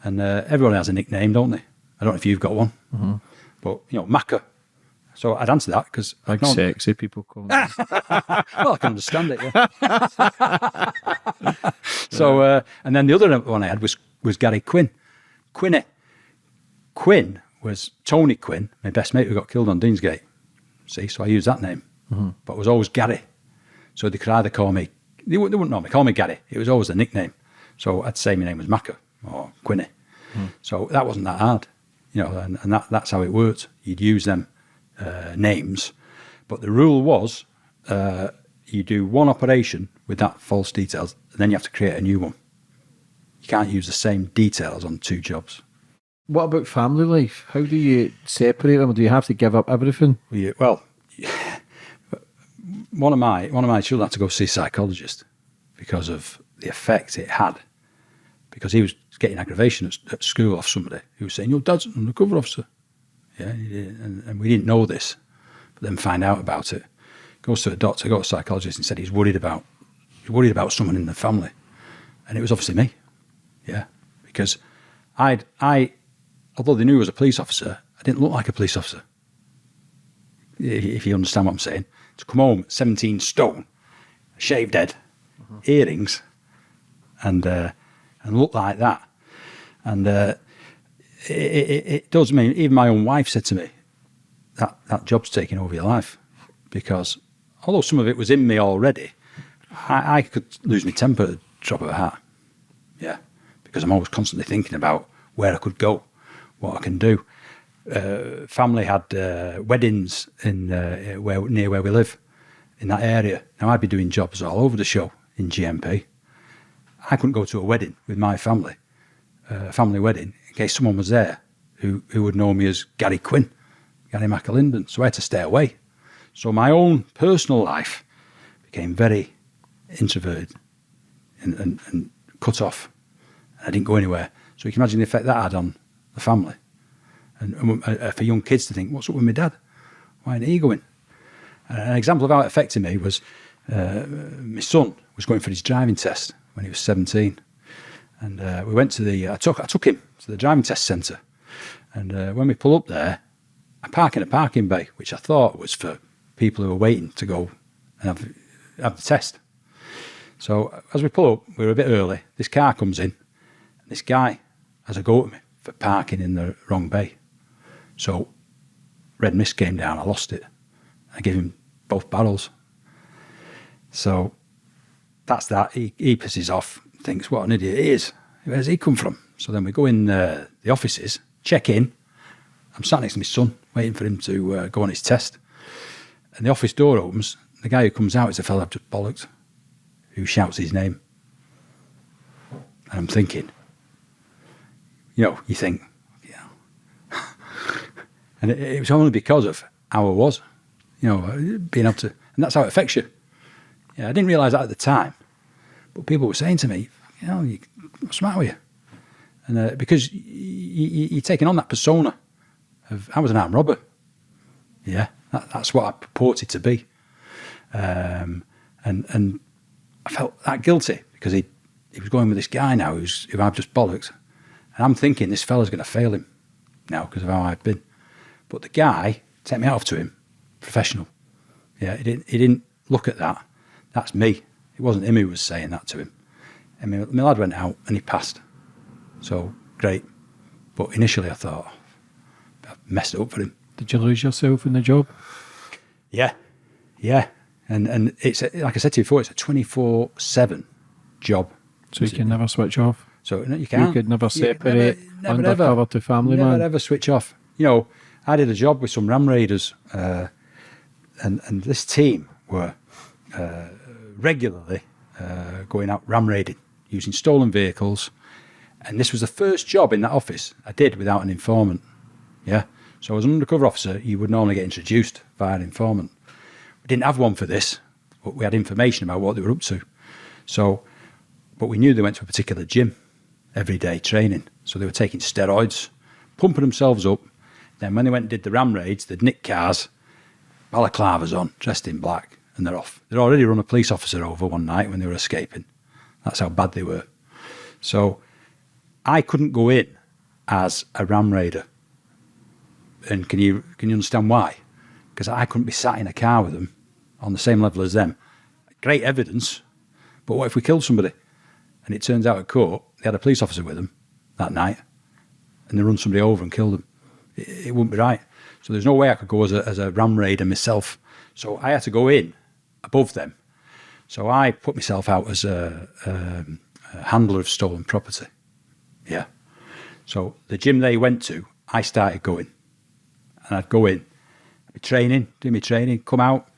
And everyone has a nickname, don't they? I don't know if you've got one. Mm-hmm. But, Macca. So I'd answer that because Big sexy people call me. well, I can understand it. Yeah. So, and then the other one I had was Garry Quinn. Quinn was Tony Quinn, my best mate who got killed on Deansgate. See, so I used that name, but it was always Garry. So they could either call me, they wouldn't normally call me Garry. It was always a nickname. So I'd say my name was Macca or Quinny. So that wasn't that hard, you know, and that's how it worked. You'd use them names, but the rule was you do one operation with that false details, and then you have to create a new one. You can't use the same details on two jobs. What about family life? How do you separate them? Or do you have to give up everything? Well, one of my children had to go see a psychologist because of the effect it had. Because he was getting aggravation at school off somebody who was saying, "Your dad's an undercover officer." Yeah, and we didn't know this, but then find out about it. Goes to a doctor, got a psychologist, and said he's worried about someone in the family, and it was obviously me. Yeah, because although they knew I was a police officer, I didn't look like a police officer. If you understand what I'm saying, to come home 17 stone, shaved head, earrings, and look like that, and it does mean, even my own wife said to me, that job's taking over your life, because although some of it was in me already, I could lose my temper at the drop of a hat. Yeah, because I'm always constantly thinking about where I could go, what I can do. Family had weddings in near where we live, in that area. Now I'd be doing jobs all over the show in GMP. I couldn't go to a wedding with my family, family wedding, in case someone was there who would know me as Garry Quinn, Garry McAlinden. So I had to stay away. So my own personal life became very introverted and cut off. I didn't go anywhere. So you can imagine the effect that had on the family. And for young kids to think, what's up with my dad? Why isn't he going? An example of how it affected me was my son was going for his driving test when he was 17. And we went to I took him to the driving test centre. And when we pull up there, I park in a parking bay, which I thought was for people who were waiting to go and have the test. So as we pull up, we were a bit early. This car comes in, and this guy has a go at me for parking in the wrong bay. So red mist came down, I lost it. I gave him both barrels. So that's that. He pisses off, thinks, what an idiot he is. Where's he come from? So then we go in the offices, check in. I'm sat next to my son, waiting for him to go on his test. And the office door opens. The guy who comes out is a fella I've just bollocked, who shouts his name. And I'm thinking, you think, and it was only because of how I was, being able to, and that's how it affects you. Yeah, I didn't realise that at the time, but people were saying to me, what's the matter with you? And because you're taking on that persona of, I was an armed robber. Yeah, that's what I purported to be. And I felt that guilty because he was going with this guy now who I've just bollocked. And I'm thinking this fella's going to fail him now because of how I've been. But the guy, take me out to him, professional. Yeah, he didn't look at that. That's me. It wasn't him who was saying that to him. And my lad went out and he passed. So, great. But initially I thought, I messed it up for him. Did you lose yourself in the job? Yeah. And it's, like I said to you before, it's a 24/7 job. So you can never switch off? So no, you can't. You could never separate undercover to family man? Never ever switch off. I did a job with some ram raiders, and this team were regularly going out ram raiding, using stolen vehicles. And this was the first job in that office I did without an informant. Yeah. So as an undercover officer, you would normally get introduced via an informant. We didn't have one for this, but we had information about what they were up to. So, but we knew they went to a particular gym every day training. So they were taking steroids, pumping themselves up. Then when they went and did the ram raids, they'd nick cars, balaclavas on, dressed in black, and they're off. They'd already run a police officer over one night when they were escaping. That's how bad they were. So I couldn't go in as a ram raider. And can you understand why? because I couldn't be sat in a car with them on the same level as them. Great evidence, but what if we killed somebody? And it turns out at court, they had a police officer with them that night, and they run somebody over and killed them. It wouldn't be right. So there's no way I could go as a ram raider myself. So I had to go in above them. So I put myself out as a handler of stolen property. Yeah. So the gym they went to, I started going. And I'd go in, I'd be training, do my training, come out,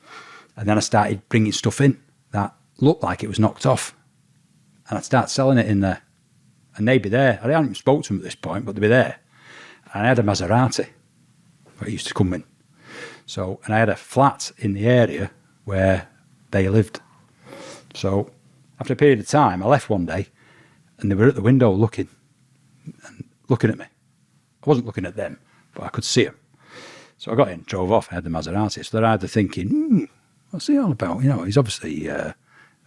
and then I started bringing stuff in that looked like it was knocked off. And I'd start selling it in there. And they'd be there. I hadn't even spoke to them at this point, but they'd be there. And I had a Maserati where it used to come in. So, and I had a flat in the area where they lived. So after a period of time, I left one day and they were at the window looking at me. I wasn't looking at them, but I could see them. So I got in, drove off, I had the Maserati. So they're either thinking, what's he all about? You know, he's obviously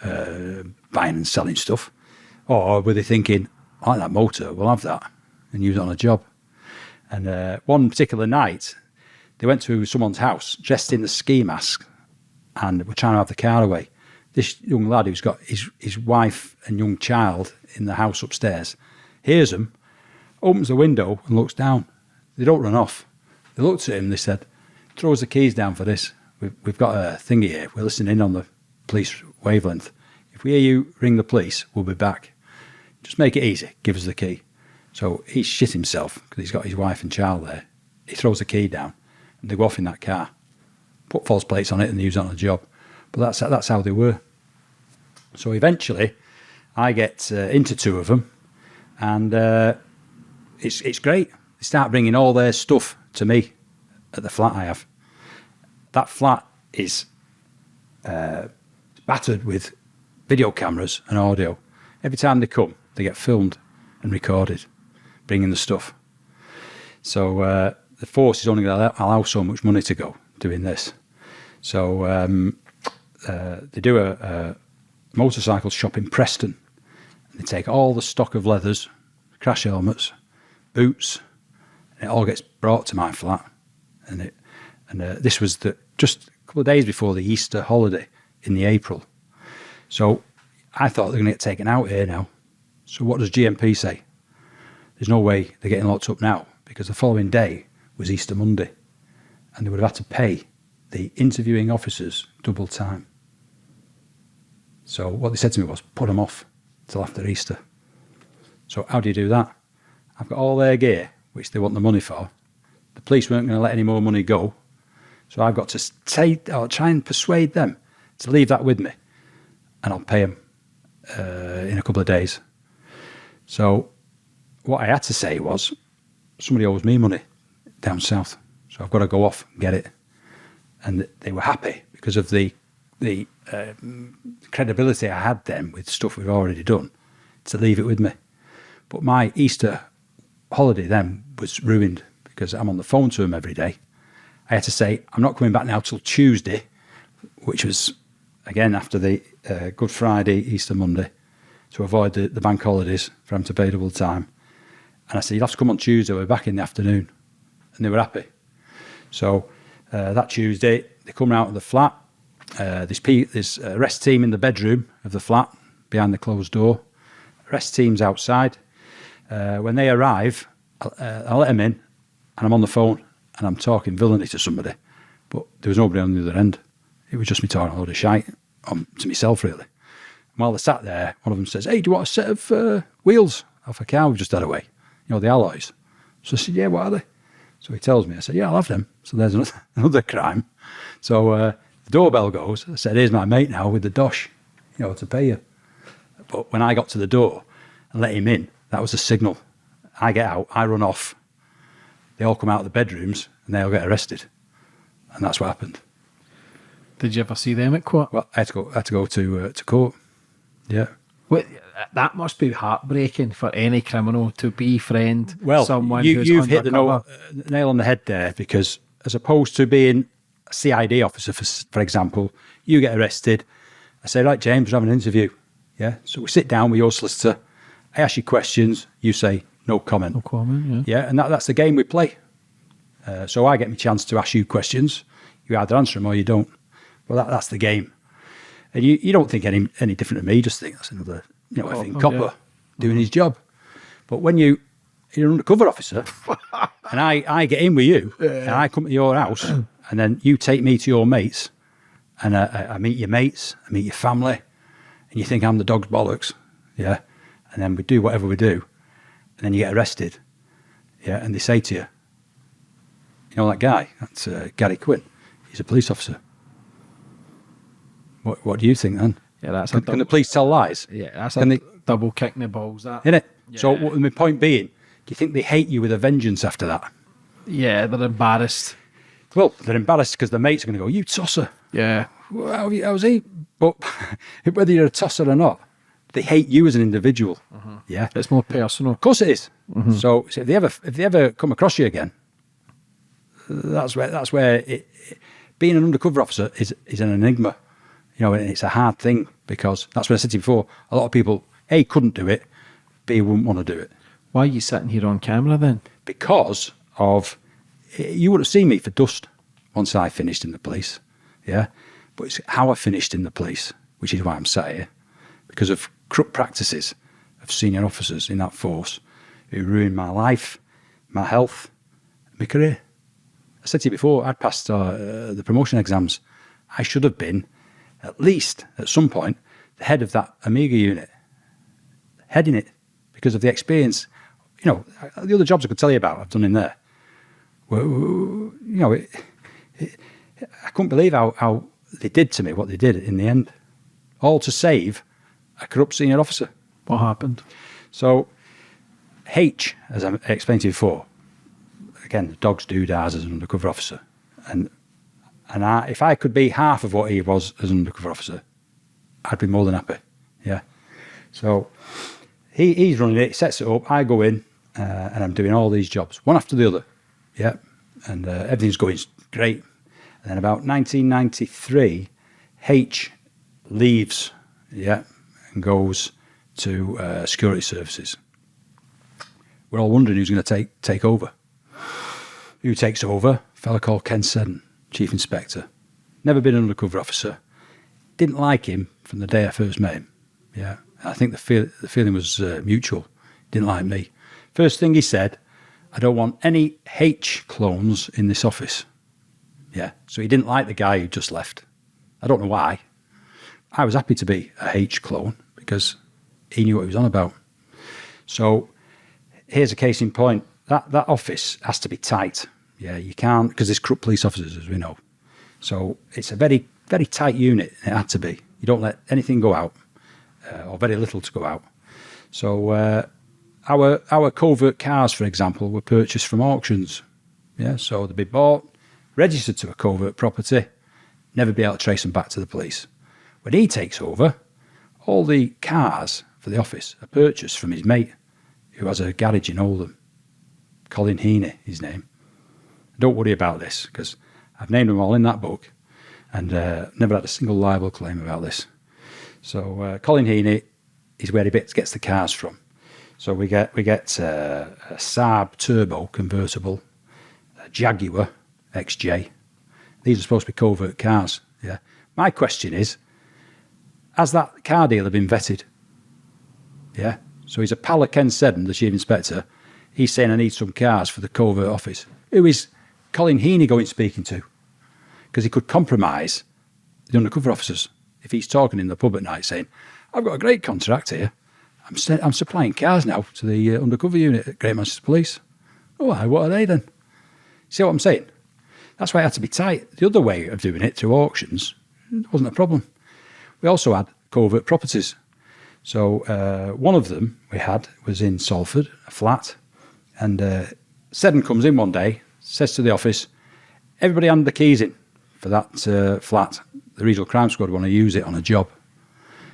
buying and selling stuff. Or were they thinking, I like that motor, we'll have that and use it on a job. And one particular night, they went to someone's house dressed in the ski mask and were trying to have the car away. This young lad who's got his wife and young child in the house upstairs hears them, opens the window and looks down. They don't run off. They looked at him, they said, throw us the keys down for this. We've got a thingy here. We're listening in on the police wavelength. If we hear you ring the police, we'll be back. Just make it easy. Give us the key. So he shit himself because he's got his wife and child there. He throws the key down and they go off in that car, put false plates on it and they use it on a job. But that's how they were. So eventually I get into two of them and it's great. They start bringing all their stuff to me at the flat I have. That flat is battered with video cameras and audio. Every time they come, they get filmed and recorded, bringing the stuff. So the force is only going to allow so much money to go doing this. So they do a motorcycle shop in Preston. And they take all the stock of leathers, crash helmets, boots, and it all gets brought to my flat. And this was just a couple of days before the Easter holiday in the April. So I thought they're going to get taken out here now. So what does GMP say? There's no way they're getting locked up now because the following day was Easter Monday and they would have had to pay the interviewing officers double time. So what they said to me was, put them off till after Easter. So how do you do that? I've got all their gear, which they want the money for. The police weren't going to let any more money go. So I've got to try and persuade them to leave that with me and I'll pay them in a couple of days. So what I had to say was, somebody owes me money down south, so I've got to go off and get it. And they were happy because of the credibility I had then with stuff we've already done to leave it with me. But my Easter holiday then was ruined because I'm on the phone to them every day. I had to say, I'm not coming back now till Tuesday, which was, again, after the Good Friday, Easter Monday, to avoid the bank holidays for them to pay double time. And I said, you'll have to come on Tuesday, we're back in the afternoon. And they were happy. So that Tuesday, they come out of the flat. There's a arrest team in the bedroom of the flat, behind the closed door. Arrest team's outside. When they arrive, I let them in, and I'm on the phone, and I'm talking villainy to somebody. But there was nobody on the other end. It was just me talking a load of shite to myself, really. And while they sat there, one of them says, hey, do you want a set of wheels off a car we've just had away? You know, the alloys. So I said, yeah, what are they? So he tells me. I said, yeah, I'll have them. So there's another crime. So the doorbell goes. I said, here's my mate now with the dosh, you know, to pay you. But when I got to the door and let him in, that was a signal. I get out, I run off. They all come out of the bedrooms and they all get arrested. And that's what happened. Did you ever see them at court? Well, I had to go to court. Yeah. Well, that must be heartbreaking for any criminal to befriend someone who's you've hit undercover. the nail on the head there, because as opposed to being a CID officer, for example, you get arrested. I say, right, James, we're having an interview. Yeah. So we sit down with your solicitor. I ask you questions. You say, no comment. No comment, yeah. Yeah. And that's the game we play. So I get my chance to ask you questions. You You either answer them or you don't. Well, that's the game. And you don't think any different to me. You just think that's another, effing copper doing his job. But when you're an undercover officer, and I get in with you, and I come to your house, and then you take me to your mates, and I meet your mates, I meet your family, and you think I'm the dog's bollocks, yeah? And then we do whatever we do, and then you get arrested, yeah? And they say to you, you know that guy, that's Garry Quinn, he's a police officer. What do you think then? Yeah, can the police tell lies? Yeah, that's double kicking the balls, that. Isn't it? Yeah. So my point being, do you think they hate you with a vengeance after that? Yeah, they're embarrassed. Well, they're embarrassed because their mates are going to go, you tosser. Yeah. Well, how's he? But whether you're a tosser or not, they hate you as an individual. Yeah. It's more personal. Of course it is. So if they ever come across you again, that's where being an undercover officer is an enigma. And it's a hard thing, because that's what I said to you before. A lot of people, A, couldn't do it, B, wouldn't want to do it. Why are you sitting here on camera then? Because of, you would have seen me for dust once I finished in the police, yeah? But it's how I finished in the police, which is why I'm sat here, because of corrupt practices of senior officers in that force who ruined my life, my health, my career. I said to you before, I'd passed the promotion exams. I should have been, at least at some point, the head of that Amiga unit, heading it, because of the experience. The other jobs I could tell you about I've done in there. Well, I couldn't believe how they did to me what they did in the end, all to save a corrupt senior officer. What happened? So H, as I explained to you before, again, the dog's doodads as an undercover officer, and if I could be half of what he was as an undercover officer, I'd be more than happy. Yeah. So he's running it, sets it up. I go in, and I'm doing all these jobs, one after the other. Yeah. And everything's going great. And then about 1993, H leaves, yeah, and goes to security services. We're all wondering who's going to take over. Who takes over? A fella called Ken Seddon, Chief Inspector. Never been an undercover officer. Didn't like him from the day I first met him. Yeah, I think the feeling was mutual. Didn't like me. First thing he said, I don't want any H clones in this office. Yeah, so he didn't like the guy who just left. I don't know why. I was happy to be a H clone because he knew what he was on about. So here's a case in point. That office has to be tight. Yeah, you can't, because there's corrupt police officers, as we know. So it's a very, very tight unit. It had to be. You don't let anything go out, or very little to go out. So our covert cars, for example, were purchased from auctions. Yeah, so they'd be bought, registered to a covert property, never be able to trace them back to the police. When he takes over, all the cars for the office are purchased from his mate, who has a garage in Oldham. Colin Heaney, his name. Don't worry about this, because I've named them all in that book, and never had a single liable claim about this. So Colin Heaney is where he gets the cars from. So we get a Saab Turbo convertible, a Jaguar XJ. These are supposed to be covert cars. Yeah. My question is, has that car dealer been vetted? Yeah. So he's a pal at Ken Seddon, the Chief Inspector. He's saying, I need some cars for the covert office. Who is Colin Heaney going speaking to? Because he could compromise the undercover officers if he's talking in the pub at night saying, I've got a great contract here. I'm supplying cars now to the undercover unit at Great Manchester Police. Oh, what are they then? See what I'm saying? That's why it had to be tight. The other way of doing it, through auctions, wasn't a problem. We also had covert properties. So one of them we had was in Salford, a flat. And Seddon comes in one day, says to the office, everybody hand the keys in for that flat. The Regional Crime Squad want to use it on a job.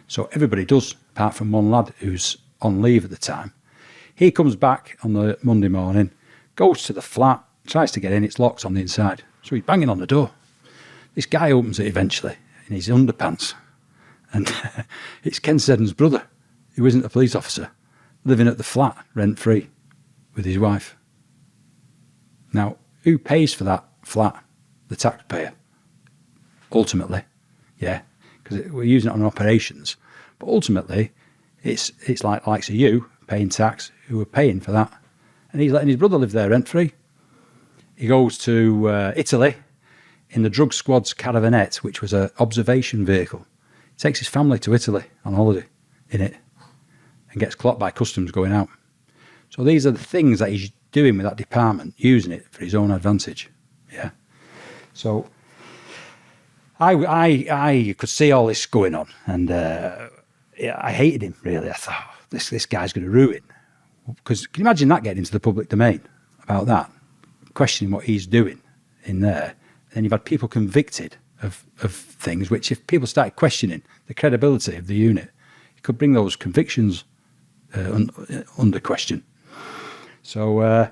So everybody does, apart from one lad who's on leave at the time. He comes back on the Monday morning, goes to the flat, tries to get in, it's locked on the inside. So he's banging on the door. This guy opens it eventually in his underpants. And it's Ken Seddon's brother, who isn't a police officer, living at the flat, rent-free, with his wife. Now, who pays for that flat? The taxpayer. ultimately, yeah, because we're using it on operations. But ultimately, it's like likes of you paying tax who are paying for that, and he's letting his brother live there rent free. He goes to Italy in the drug squad's caravanette, which was an observation vehicle. He takes his family to Italy on holiday in it and gets clocked by customs going out. So these are the things that he's doing with that department, using it for his own advantage. Yeah. So I could see all this going on, and I hated him, really. I thought, this guy's going to ruin. Because can you imagine that getting into the public domain about that? Questioning what he's doing in there. And you've had people convicted of things which, if people started questioning the credibility of the unit, it could bring those convictions under question. So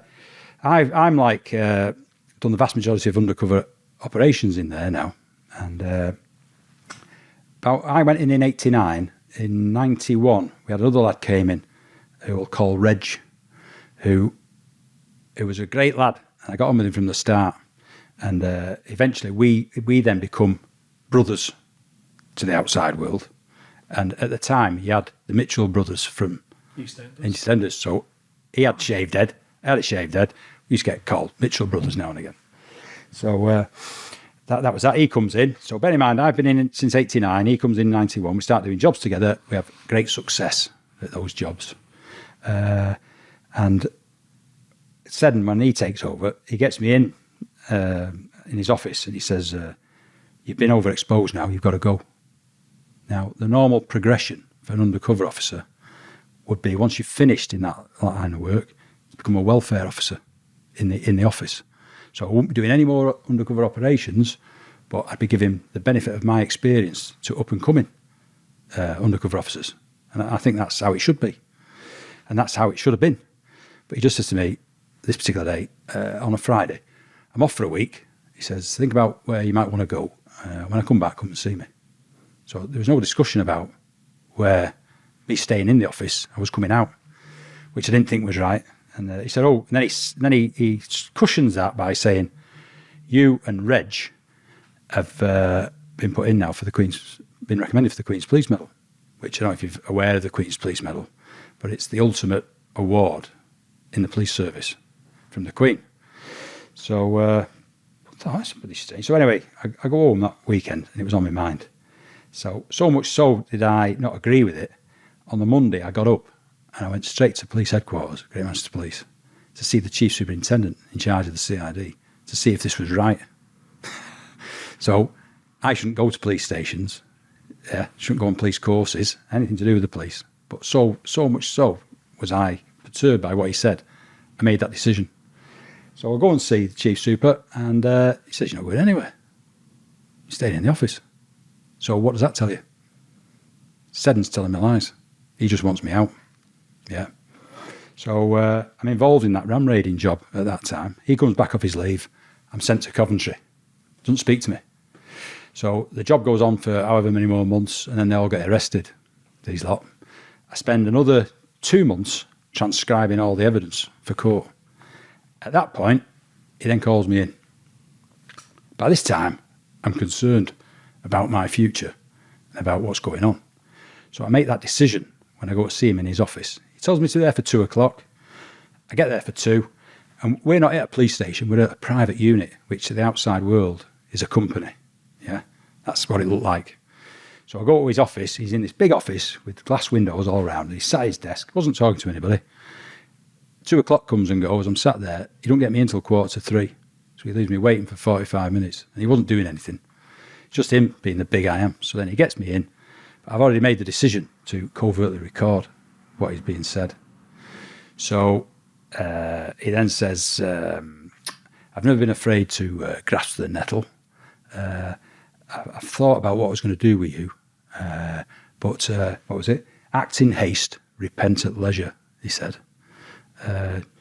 I'm like done the vast majority of undercover operations in there now. And I went in 89. In 91, we had another lad came in who we'll call Reg, who was a great lad. And I got on with him from the start. And eventually we then become brothers to the outside world. And at the time, he had the Mitchell brothers from EastEnders. So he had shaved head. I had a shaved head. We used to get called Mitchell brothers now and again. So that was that. He comes in. So bear in mind, I've been in since 89. He comes in 91. We start doing jobs together. We have great success at those jobs. And Seddon, when he takes over, he gets me in his office and he says, you've been overexposed now, you've got to go. Now, the normal progression for an undercover officer would be, once you've finished in that line of work, to become a welfare officer in the office. So I won't be doing any more undercover operations, but I'd be giving the benefit of my experience to up-and-coming undercover officers. And I think that's how it should be. And that's how it should have been. But he just says to me, this particular day, on a Friday, I'm off for a week. He says, think about where you might want to go. When I come back, come and see me. So there was no discussion about where me staying in the office, I was coming out, which I didn't think was right. And he said, and then he cushions that by saying, you and Reg have been put in now for been recommended for the Queen's Police Medal, which I don't know if you're aware of the Queen's Police Medal, but it's the ultimate award in the police service from the Queen. So I thought, that's pretty strange. So anyway, I go home that weekend and it was on my mind. So much so did I not agree with it. On the Monday, I got up and I went straight to police headquarters, Great Manchester Police, to see the chief superintendent in charge of the CID, to see if this was right. So I shouldn't go to police stations, shouldn't go on police courses, anything to do with the police. But so much so was I perturbed by what he said, I made that decision. So I'll go and see the chief super, and he says, you're not going anywhere. You're staying in the office. So what does that tell you? Seddon's telling me lies. He just wants me out. Yeah. So I'm involved in that ram raiding job at that time. He comes back off his leave. I'm sent to Coventry. Doesn't speak to me. So the job goes on for however many more months, and then they all get arrested, these lot. I spend another 2 months transcribing all the evidence for court. At that point, he then calls me in. By this time, I'm concerned about my future and about what's going on. So I make that decision when I go to see him in his office. He tells me to be there for 2 o'clock. I get there for 2, and we're not at a police station, we're at a private unit, which to the outside world is a company. Yeah, that's what it looked like. So I go to his office. He's in this big office with glass windows all around. He's sat at his desk, wasn't talking to anybody. 2 o'clock comes and goes. I'm sat there. He don't get me until 2:45. So he leaves me waiting for 45 minutes. And he wasn't doing anything. It's just him being the big I am. So then he gets me in. But I've already made the decision to covertly record what is being said. So he then says, I've never been afraid to grasp the nettle. I've thought about what I was going to do with you. But what was it? Act in haste, repent at leisure, he said.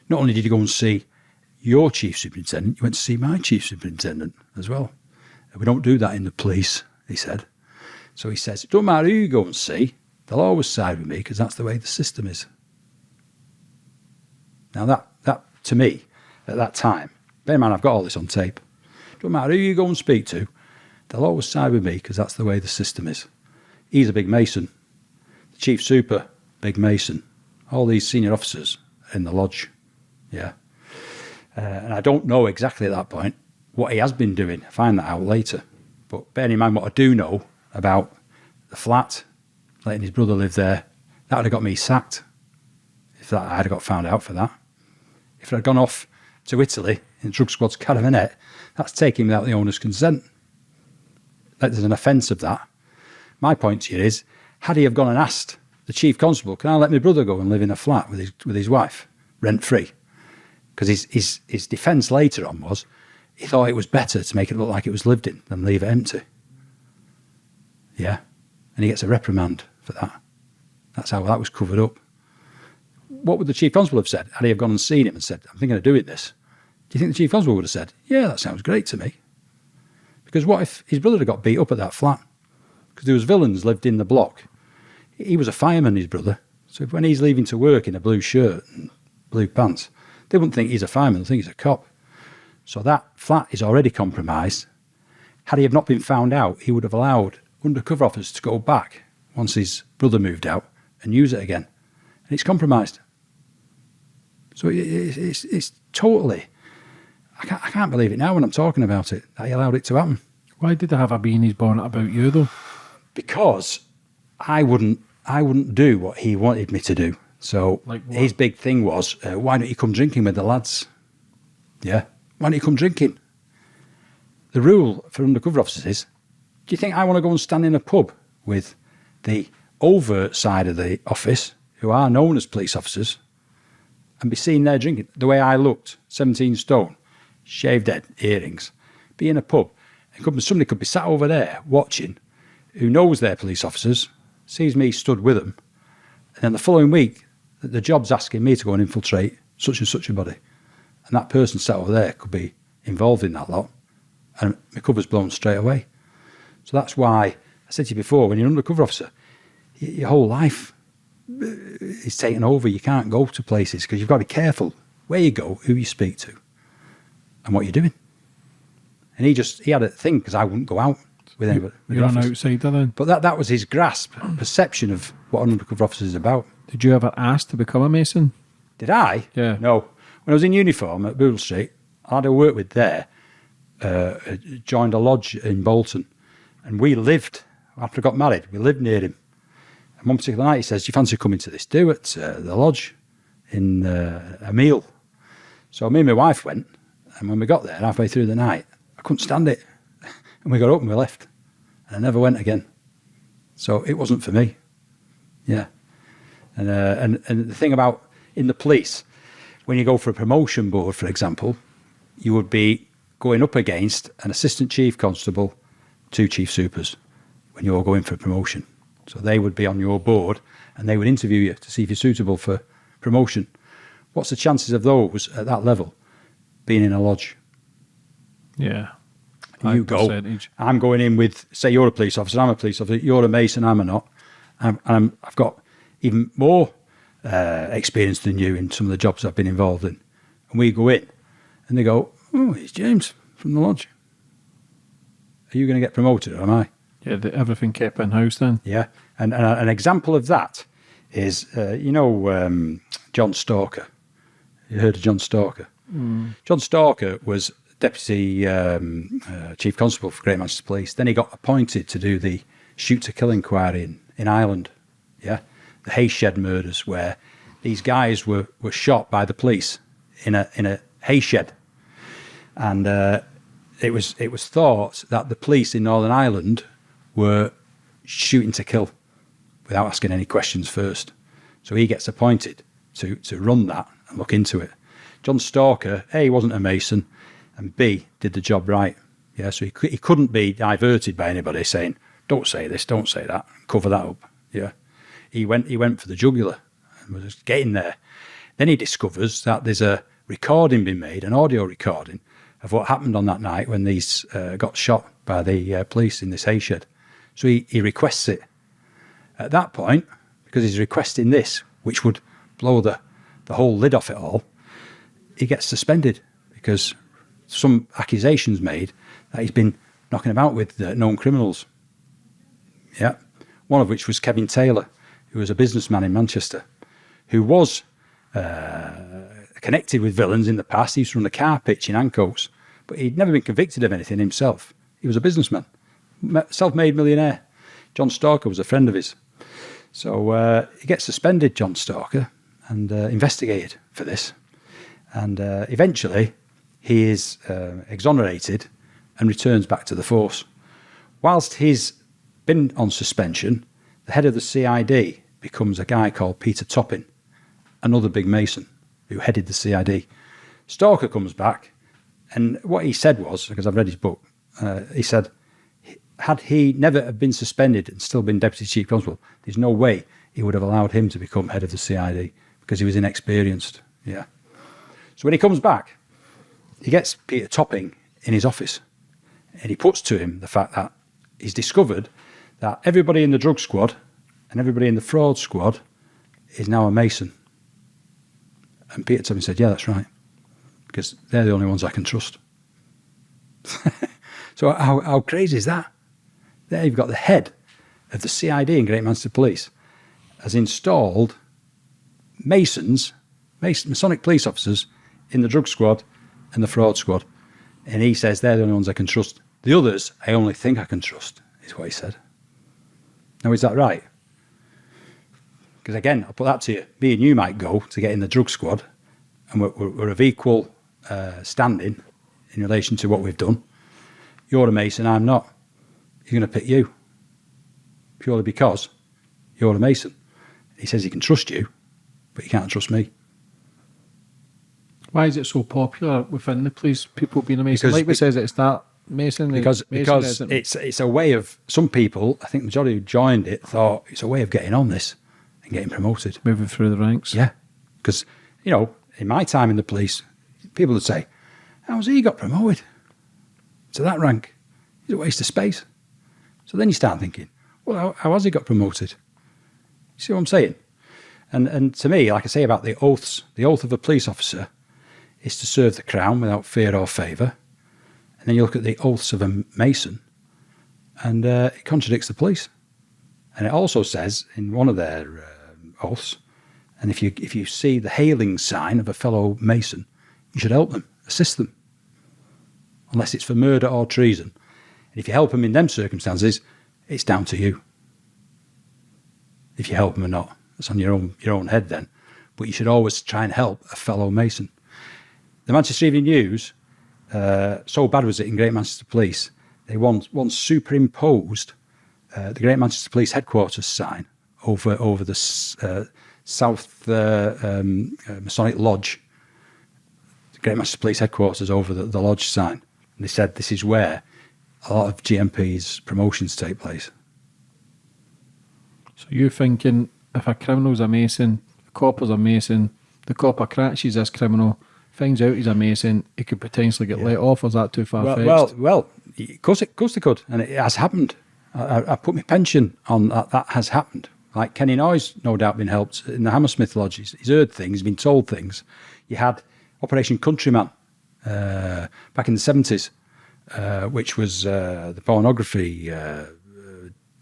Not only did you go and see your chief superintendent, you went to see my chief superintendent as well. We don't do that in the police, he said. So he says, it don't matter who you go and see, they'll always side with me because that's the way the system is. Now that to me, at that time, bear in mind I've got all this on tape, don't matter who you go and speak to, they'll always side with me because that's the way the system is. He's a big Mason. The Chief Super, big Mason. All these senior officers in the lodge. Yeah. And I don't know exactly at that point what he has been doing. I find that out later. But bearing in mind what I do know about the flat, letting his brother live there, that would have got me sacked if I had got found out for that. If I'd gone off to Italy in drug squad's caravanette, that's taking without the owner's consent. There's an offence of that. My point here is, had he have gone and asked the chief constable, can I let my brother go and live in a flat with his wife, rent free? Because his defence later on was, he thought it was better to make it look like it was lived in than leave it empty. Yeah. And he gets a reprimand for that. That's how that was covered up. What would the chief constable have said? Had he have gone and seen him and said, I'm thinking of doing this? Do you think the chief constable would have said, yeah, that sounds great to me? Because what if his brother had got beat up at that flat? Because there was villains lived in the block. He was a fireman, his brother. So when he's leaving to work in a blue shirt and blue pants, they wouldn't think he's a fireman, they'd think he's a cop. So that flat is already compromised. Had he have not been found out, he would have allowed undercover officers to go back once his brother moved out and use it again. And it's compromised. So it's totally... I can't believe it now when I'm talking about it, that he allowed it to happen. Why did they have a bee in his bonnet about you, though? Because I wouldn't do what he wanted me to do. So his big thing was, why don't you come drinking with the lads? Yeah. Why don't you come drinking? The rule for undercover officers is, do you think I want to go and stand in a pub with the overt side of the office, who are known as police officers, and be seen there drinking? The way I looked, 17 stone, shaved head, earrings, be in a pub, and somebody could be sat over there watching, who knows they're police officers, sees me stood with them, and then the following week, the job's asking me to go and infiltrate such and such a body. And that person sat over there could be involved in that lot, and my cover's blown straight away. So that's why I said to you before, when you're an undercover officer, your whole life is taken over. You can't go to places because you've got to be careful where you go, who you speak to, and what you're doing. And he had a thing because I wouldn't go out with anybody. You're an outsider then? But that was his grasp, perception of what an undercover officer is about. Did you ever ask to become a Mason? Did I? Yeah. No. When I was in uniform at Boodle Street, I had a work with there, joined a lodge in Bolton, and we lived, after I got married, we lived near him. And one particular night he says, do you fancy coming to this do at the lodge in a meal? So me and my wife went, and when we got there, halfway through the night, I couldn't stand it. And we got up and we left. And I never went again. So it wasn't for me. Yeah. And the thing about in the police, when you go for a promotion board, for example, you would be going up against an assistant chief constable, 2 chief supers, when you're going for a promotion. So they would be on your board and they would interview you to see if you're suitable for promotion. What's the chances of those at that level being in a lodge? Yeah. You go, I'm going in with, say you're a police officer, I'm a police officer, you're a Mason, I'm a not. I've got even more experience than you in some of the jobs I've been involved in. And we go in and they go, oh, it's James from the lodge. Are you going to get promoted or am I? Yeah, everything kept in-house then. Yeah. And an example of that is, John Stalker. You heard of John Stalker? Mm. John Stalker was Deputy Chief Constable for Great Manchester Police. Then he got appointed to do the shoot-to-kill inquiry in Ireland. Yeah, the hay shed murders, where these guys were shot by the police in a hay shed, and it was thought that the police in Northern Ireland were shooting to kill without asking any questions first. So he gets appointed to run that and look into it. John Stalker, A, he wasn't a Mason, and B, did the job right. Yeah, so he couldn't be diverted by anybody saying, don't say this, don't say that, cover that up. Yeah. He went for the jugular and was getting there. Then he discovers that there's a recording being made, an audio recording of what happened on that night when these got shot by the police in this hay shed. So he requests it. At that point, because he's requesting this, which would blow the whole lid off it all, he gets suspended because some accusations made that he's been knocking about with known criminals. Yeah. One of which was Kevin Taylor, who was a businessman in Manchester, who was connected with villains in the past. He used to run a car pitch in Ancoats, but he'd never been convicted of anything himself. He was a businessman, self-made millionaire. John Stalker was a friend of his. So he gets suspended, John Stalker, and investigated for this. And eventually he is exonerated and returns back to the force. Whilst he's been on suspension, the head of the CID becomes a guy called Peter Topping, another big Mason who headed the CID. Stalker comes back, and what he said was, because I've read his book, he said, had he never have been suspended and still been Deputy Chief Constable, there's no way he would have allowed him to become head of the CID because he was inexperienced. Yeah. So when he comes back, he gets Peter Topping in his office, and he puts to him the fact that he's discovered that everybody in the drug squad and everybody in the fraud squad is now a Mason. And Peter Topping said, yeah, that's right, because they're the only ones I can trust. So how crazy is that? There you've got the head of the CID in Great Manchester Police has installed Masons, Masonic police officers in the drug squad and the fraud squad. And he says they're the only ones I can trust. The others, I only think I can trust, is what he said. Now, is that right? Because again, I'll put that to you. Me and you might go to get in the drug squad, and we're of equal standing in relation to what we've done. You're a Mason, I'm not. He's going to pick you purely because you're a Mason. He says he can trust you, but he can't trust me. Why is it so popular within the police, people being a Mason? Like we says, it's that Mason. Because it's a way of, some people, I think the majority who joined it thought it's a way of getting on this and getting promoted. Moving through the ranks. Yeah. Because, you know, in my time in the police, people would say, how's he got promoted to that rank? It's a waste of space. So then you start thinking, well, how has he got promoted? You see what I'm saying? And to me, like I say about the oaths, the oath of a police officer is to serve the crown without fear or favour. And then you look at the oaths of a Mason, and it contradicts the police. And it also says in one of their oaths, and if you see the hailing sign of a fellow Mason, you should help them, assist them, unless it's for murder or treason. And if you help them in them circumstances, it's down to you. If you help them or not, it's on your own head then. But you should always try and help a fellow Mason. The Manchester Evening News, so bad was it in Great Manchester Police, they once superimposed the Great Manchester Police headquarters sign over the South Masonic Lodge, the Great Manchester Police headquarters over the lodge sign. And they said this is where a lot of GMP's promotions take place. So you're thinking if a criminal's a Mason, a copper's a Mason, the copper catches this criminal, finds out he's a Mason, he could potentially get let off, or is that too far-fetched? Well, of course they could, and it has happened. I put my pension on that has happened. Like Kenny Noy's no doubt been helped in the Hammersmith Lodge. He's heard things, been told things. You had Operation Countryman back in the 70s, which was the pornography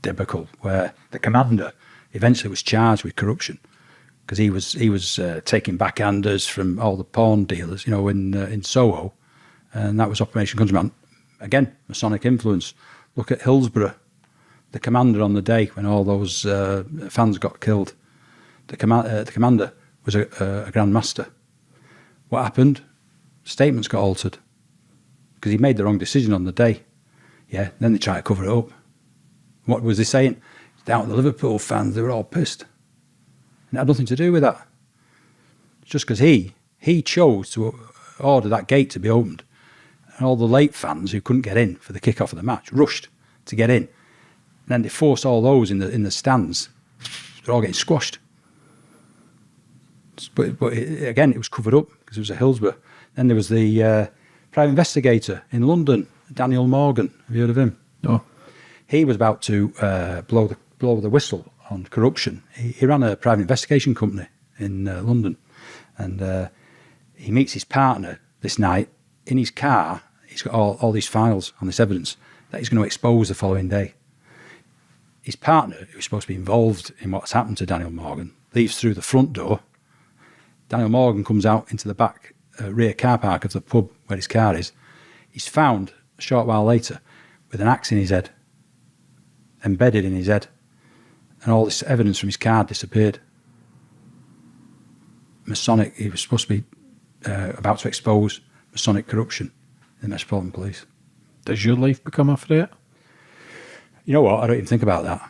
debacle, where the commander eventually was charged with corruption because he was taking backhanders from all the porn dealers, in Soho, and that was Operation Countryman. Again, Masonic influence. Look at Hillsborough, the commander on the day when all those fans got killed. The commander was a Grand Master. What happened? Statements got altered because he made the wrong decision on the day. Yeah, then they tried to cover it up. What was he saying? Down at the Liverpool fans, they were all pissed. And it had nothing to do with that. Just because he chose to order that gate to be opened, and all the late fans who couldn't get in for the kick-off of the match rushed to get in. And then they forced all those in the stands. They're all getting squashed. But again, it was covered up because it was a Hillsborough. Then there was the private investigator in London, Daniel Morgan. Have you heard of him? No. He was about to blow the whistle on corruption. He ran a private investigation company in London, and he meets his partner this night in his car. He's got all these files on this evidence that he's going to expose the following day. His partner, who's supposed to be involved in what's happened to Daniel Morgan, leaves through the front door. Daniel Morgan comes out into the back rear car park of the pub where his car is. He's found a short while later with an axe in his head, embedded in his head, and all this evidence from his car disappeared. Masonic, he was supposed to be about to expose Masonic corruption in the Metropolitan Police. Does your life become a threat? You know what? I don't even think about that,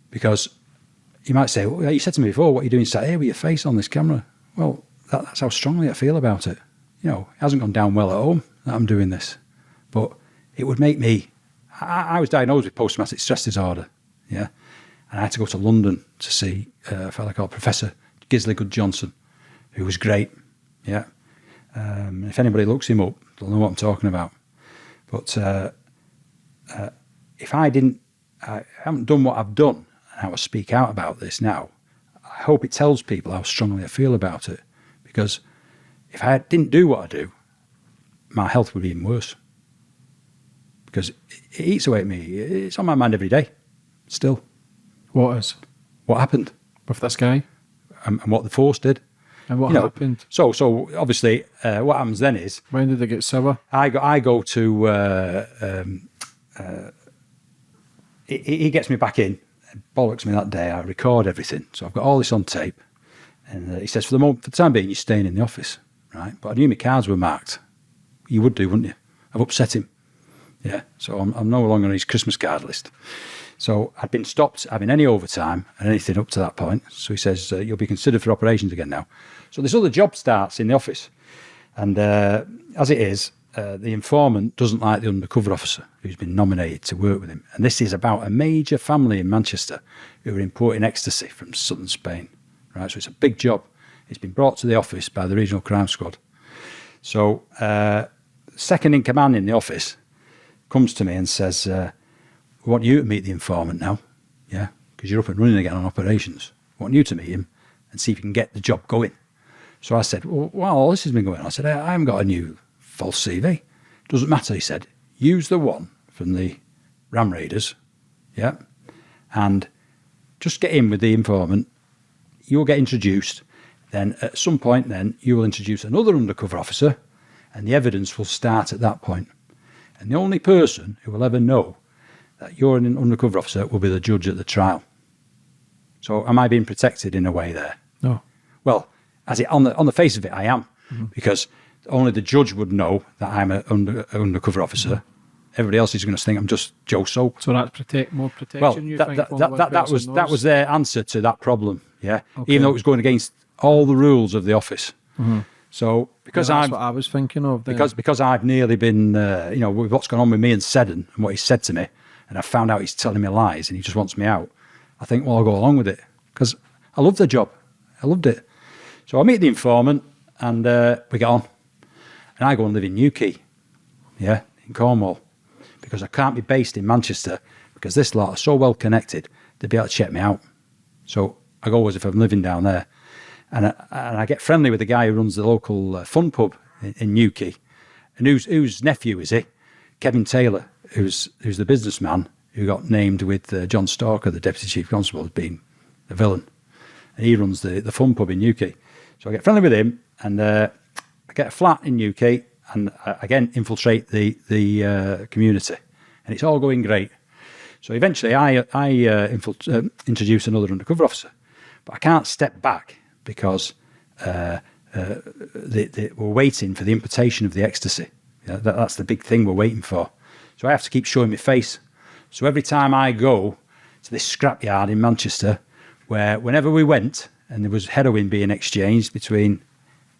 because you might say, well, you said to me before, what are you doing sat here with your face on this camera? Well, that's how strongly I feel about it. You know, it hasn't gone down well at home that I'm doing this, but it would make me... I was diagnosed with post-traumatic stress disorder, yeah, and I had to go to London to see a fellow called Professor Gisley Good-Johnson, who was great, yeah. If anybody looks him up, they'll know what I'm talking about. But if I haven't done what I've done, and how I speak out about this now, I hope it tells people how strongly I feel about it. Because if I didn't do what I do, my health would be even worse. Because it eats away at me. It's on my mind every day, still. What is? What happened? With this guy? And what the force did. And what happened? So obviously, what happens then is... When did they get sour? I go to... he gets me back in, bollocks me that day. I record everything. So I've got all this on tape. And he says, for the time being, you're staying in the office, right? But I knew my cards were marked. You would do, wouldn't you? I've upset him. Yeah, so I'm no longer on his Christmas card list. So I'd been stopped having any overtime and anything up to that point. So he says, you'll be considered for operations again now. So this other job starts in the office. And as it is, the informant doesn't like the undercover officer who's been nominated to work with him. And this is about a major family in Manchester who are importing ecstasy from southern Spain. Right, so it's a big job. It's been brought to the office by the regional crime squad. So second in command in the office comes to me and says, we want you to meet the informant now, yeah, because you're up and running again on operations. We want you to meet him and see if you can get the job going. So I said, well, while all this has been going on, I said, I haven't got a new false CV. Doesn't matter, he said. Use the one from the Ram Raiders, yeah, and just get in with the informant. You'll get introduced. Then at some point then, you will introduce another undercover officer and the evidence will start at that point. And the only person who will ever know that you're an undercover officer will be the judge at the trial. So am I being protected in a way there? No. Well, on the face of it, I am, because only the judge would know that I'm an undercover officer. Everybody else is going to think I'm just Joe Soap. So that's more protection. Well, you think, that was their answer to that problem. Yeah, okay. Even though it was going against all the rules of the office. Mm-hmm. So because that's what I was thinking of. Then. Because I've nearly been, with what's gone on with me and Seddon and what he said to me, and I found out he's telling me lies and he just wants me out. I think, well, I'll go along with it because I love the job. I loved it. So I meet the informant and we get on, and I go and live in Newquay, yeah, in Cornwall, because I can't be based in Manchester because this lot are so well connected they'd be able to check me out. So I go as if I'm living down there. And I get friendly with the guy who runs the local fun pub in Newquay, and whose nephew is he? Kevin Taylor, who's the businessman who got named with John Stalker, the deputy chief constable, as being the villain, and he runs the fun pub in Newquay. So I get friendly with him, and I get a flat in Newquay, and again infiltrate the community, and it's all going great. So eventually, I introduce another undercover officer, but I can't step back. Because we're waiting for the importation of the ecstasy. Yeah, that's the big thing we're waiting for. So I have to keep showing my face. So every time I go to this scrapyard in Manchester, where whenever we went, and there was heroin being exchanged between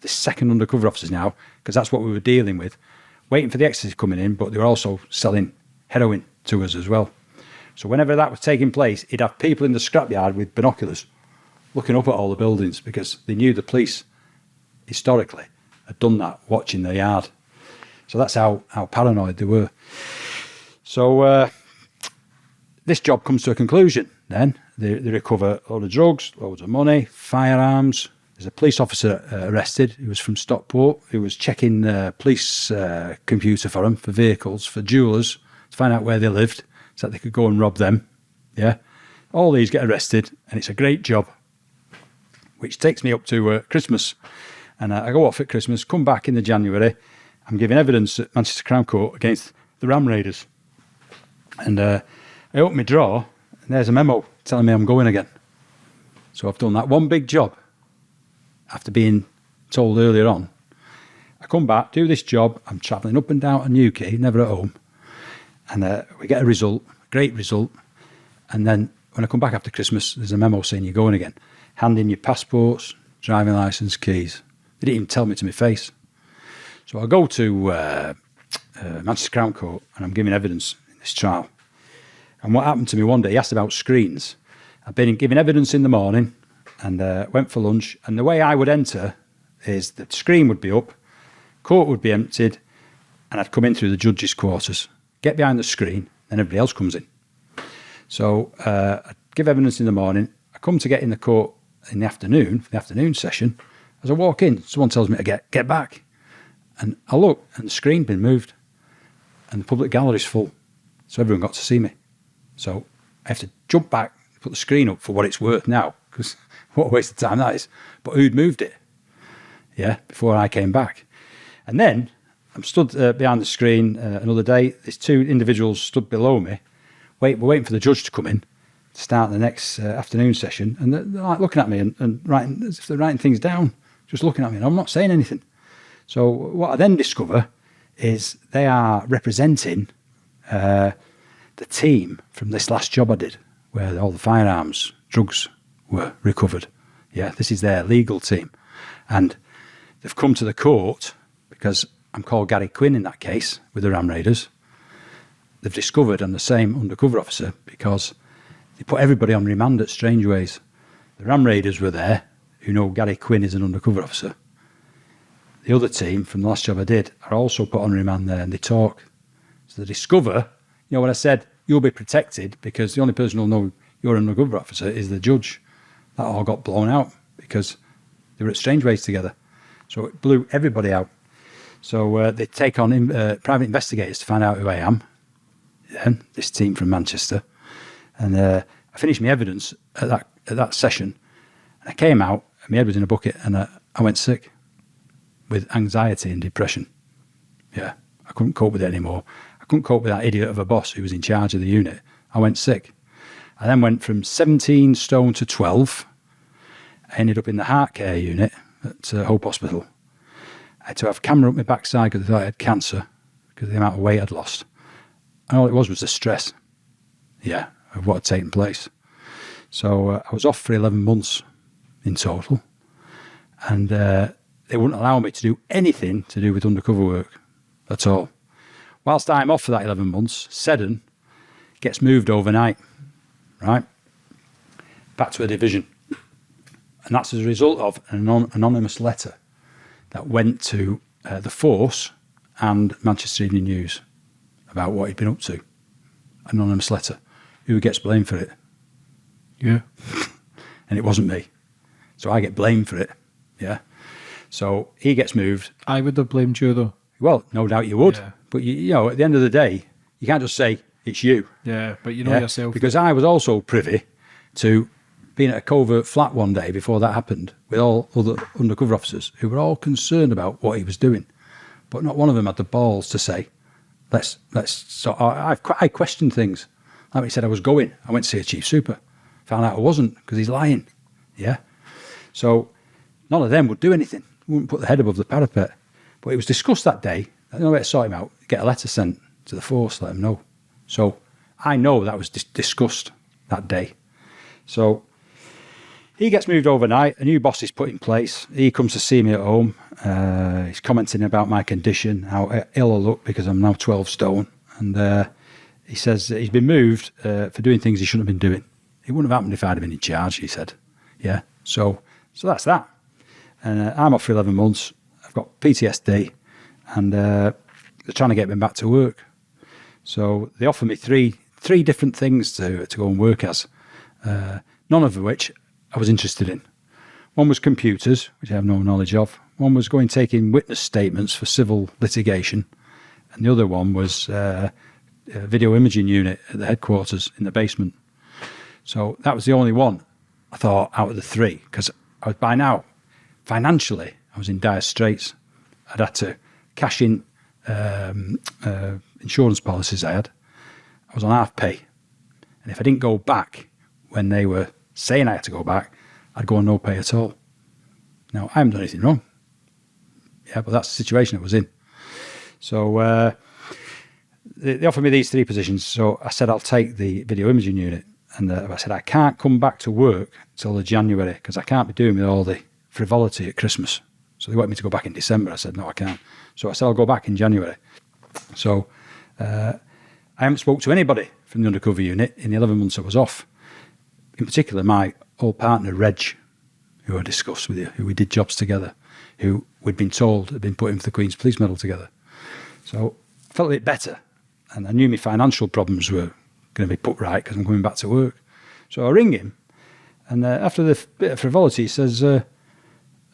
the second undercover officers now, because that's what we were dealing with, waiting for the ecstasy coming in, but they were also selling heroin to us as well. So whenever that was taking place, he'd have people in the scrapyard with binoculars looking up at all the buildings because they knew the police historically had done that, watching the yard. So that's how paranoid they were. So this job comes to a conclusion then. They recover a load of drugs, loads of money, firearms. There's a police officer arrested who was from Stockport, who was checking the police computer for them, for vehicles, for jewellers, to find out where they lived so that they could go and rob them. Yeah. All these get arrested, and it's a great job, which takes me up to Christmas. And I go off at Christmas, come back in the January. I'm giving evidence at Manchester Crown Court against the Ram Raiders. And I open my drawer, and there's a memo telling me I'm going again. So I've done that one big job after being told earlier on. I come back, do this job. I'm travelling up and down to Newquay, never at home. And we get a result, great result. And then when I come back after Christmas, there's a memo saying you're going again. Hand in your passports, driving licence, keys. They didn't even tell me to my face. So I go to Manchester Crown Court, and I'm giving evidence in this trial. And what happened to me one day, he asked about screens. I'd been giving evidence in the morning and went for lunch. And the way I would enter is the screen would be up, court would be emptied, and I'd come in through the judge's quarters, get behind the screen, then everybody else comes in. So I give evidence in the morning. I come to get in the court in the afternoon, for the afternoon session. As I walk in, someone tells me to get back. And I look, and the screen's been moved, and the public gallery's full. So everyone got to see me. So I have to jump back, put the screen up for what it's worth now, because what a waste of time that is. But who'd moved it? Yeah, before I came back. And then I'm stood behind the screen another day. These two individuals stood below me. We're waiting for the judge to come in to start the next afternoon session. And they're like looking at me and writing, as if they're writing things down, just looking at me. And I'm not saying anything. So what I then discover is they are representing the team from this last job I did, where all the firearms, drugs were recovered. Yeah, this is their legal team. And they've come to the court because I'm called Garry Quinn in that case with the Ram Raiders. They've discovered I'm the same undercover officer because they put everybody on remand at Strangeways. The Ram Raiders were there, who know Garry Quinn is an undercover officer. The other team from the last job I did are also put on remand there, and they talk. So they discover, you know, when I said you'll be protected because the only person who'll know you're an undercover officer is the judge. That all got blown out because they were at Strangeways together. So it blew everybody out. So they take on private investigators to find out who I am. Yeah, this team from Manchester. And I finished my evidence at that session. And I came out, and my head was in a bucket, and I went sick with anxiety and depression. Yeah, I couldn't cope with it anymore. I couldn't cope with that idiot of a boss who was in charge of the unit. I went sick. I then went from 17 stone to 12. I ended up in the heart care unit at Hope Hospital. I had to have a camera up my backside because they thought I had cancer because of the amount of weight I'd lost. And all it was the stress, yeah, of what had taken place. So I was off for 11 months in total. And they wouldn't allow me to do anything to do with undercover work at all. Whilst I'm off for that 11 months, Seddon gets moved overnight, right, back to a division. And that's as a result of an anonymous letter that went to the Force and Manchester Evening News about what he'd been up to. Anonymous letter. Who gets blamed for it? Yeah. And it wasn't me. So I get blamed for it. Yeah. So he gets moved. I would have blamed you, though. Well, no doubt you would. Yeah. But, you know, at the end of the day, you can't just say it's you. Yeah, but you know yourself. Because I was also privy to being at a covert flat one day before that happened with all other undercover officers who were all concerned about what he was doing. But not one of them had the balls to say, let's. So I questioned things. Like he said, I was going. I went to see a chief super. Found out I wasn't because he's lying. Yeah. So none of them would do anything. Wouldn't put the head above the parapet. But it was discussed that day. The only way to sort him out, get a letter sent to the Force, let him know. So I know that was discussed that day. So he gets moved overnight. A new boss is put in place. He comes to see me at home. He's commenting about my condition, how ill I look because I'm now 12 stone. And he says that he's been moved for doing things he shouldn't have been doing. It wouldn't have happened if I'd have been in charge, he said. Yeah. So that's that. And I'm off for 11 months. I've got PTSD. And they're trying to get me back to work. So they offer me three different things to go and work as, none of which I was interested in. One was computers, which I have no knowledge of. One was taking witness statements for civil litigation. And the other one was video imaging unit at the headquarters in the basement. So that was the only one I thought out of the three, because I was by now, financially, I was in dire straits. I'd had to cash in insurance policies I had. I was on half pay. And if I didn't go back when they were saying I had to go back, I'd go on no pay at all. Now, I haven't done anything wrong. Yeah, but that's the situation I was in. So they offered me these three positions. So I said, I'll take the video imaging unit. And I said, I can't come back to work till the January because I can't be doing with all the frivolity at Christmas. So they want me to go back in December. I said, no, I can't. So I said, I'll go back in January. So I haven't spoke to anybody from the undercover unit in the 11 months I was off. In particular, my old partner, Reg, who I discussed with you, who we did jobs together, who we'd been told had been put in for the Queen's Police Medal together. So I felt a bit better. And I knew my financial problems were going to be put right because I'm coming back to work. So I ring him. And after the bit of frivolity, he says, have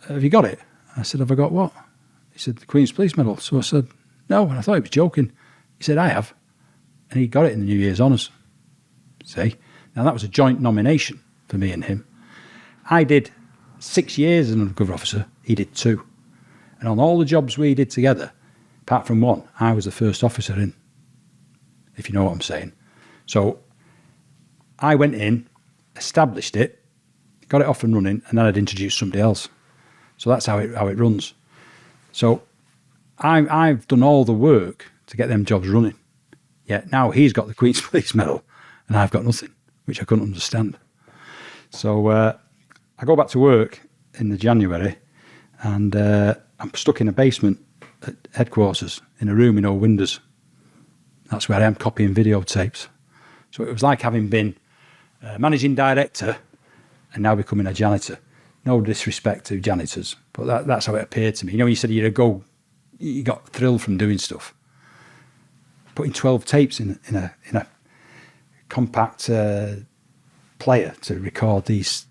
you got it? I said, have I got what? He said, the Queen's Police Medal. So I said, no. And I thought he was joking. He said, I have. And he got it in the New Year's Honours. See? Now, that was a joint nomination for me and him. I did 6 years as an undercover officer. He did 2. And on all the jobs we did together, apart from one, I was the first officer in, if you know what I'm saying. So I went in, established it, got it off and running, and then I'd introduce somebody else. So that's how it runs. So I've done all the work to get them jobs running. Yet now he's got the Queen's Police Medal and I've got nothing, which I couldn't understand. So I go back to work in the January and I'm stuck in a basement at headquarters in a room with no windows. That's where I am copying videotapes. So it was like having been managing director and now becoming a janitor. No disrespect to janitors, but that's how it appeared to me. You know, when you said you got thrilled from doing stuff. Putting 12 tapes in a compact player to record these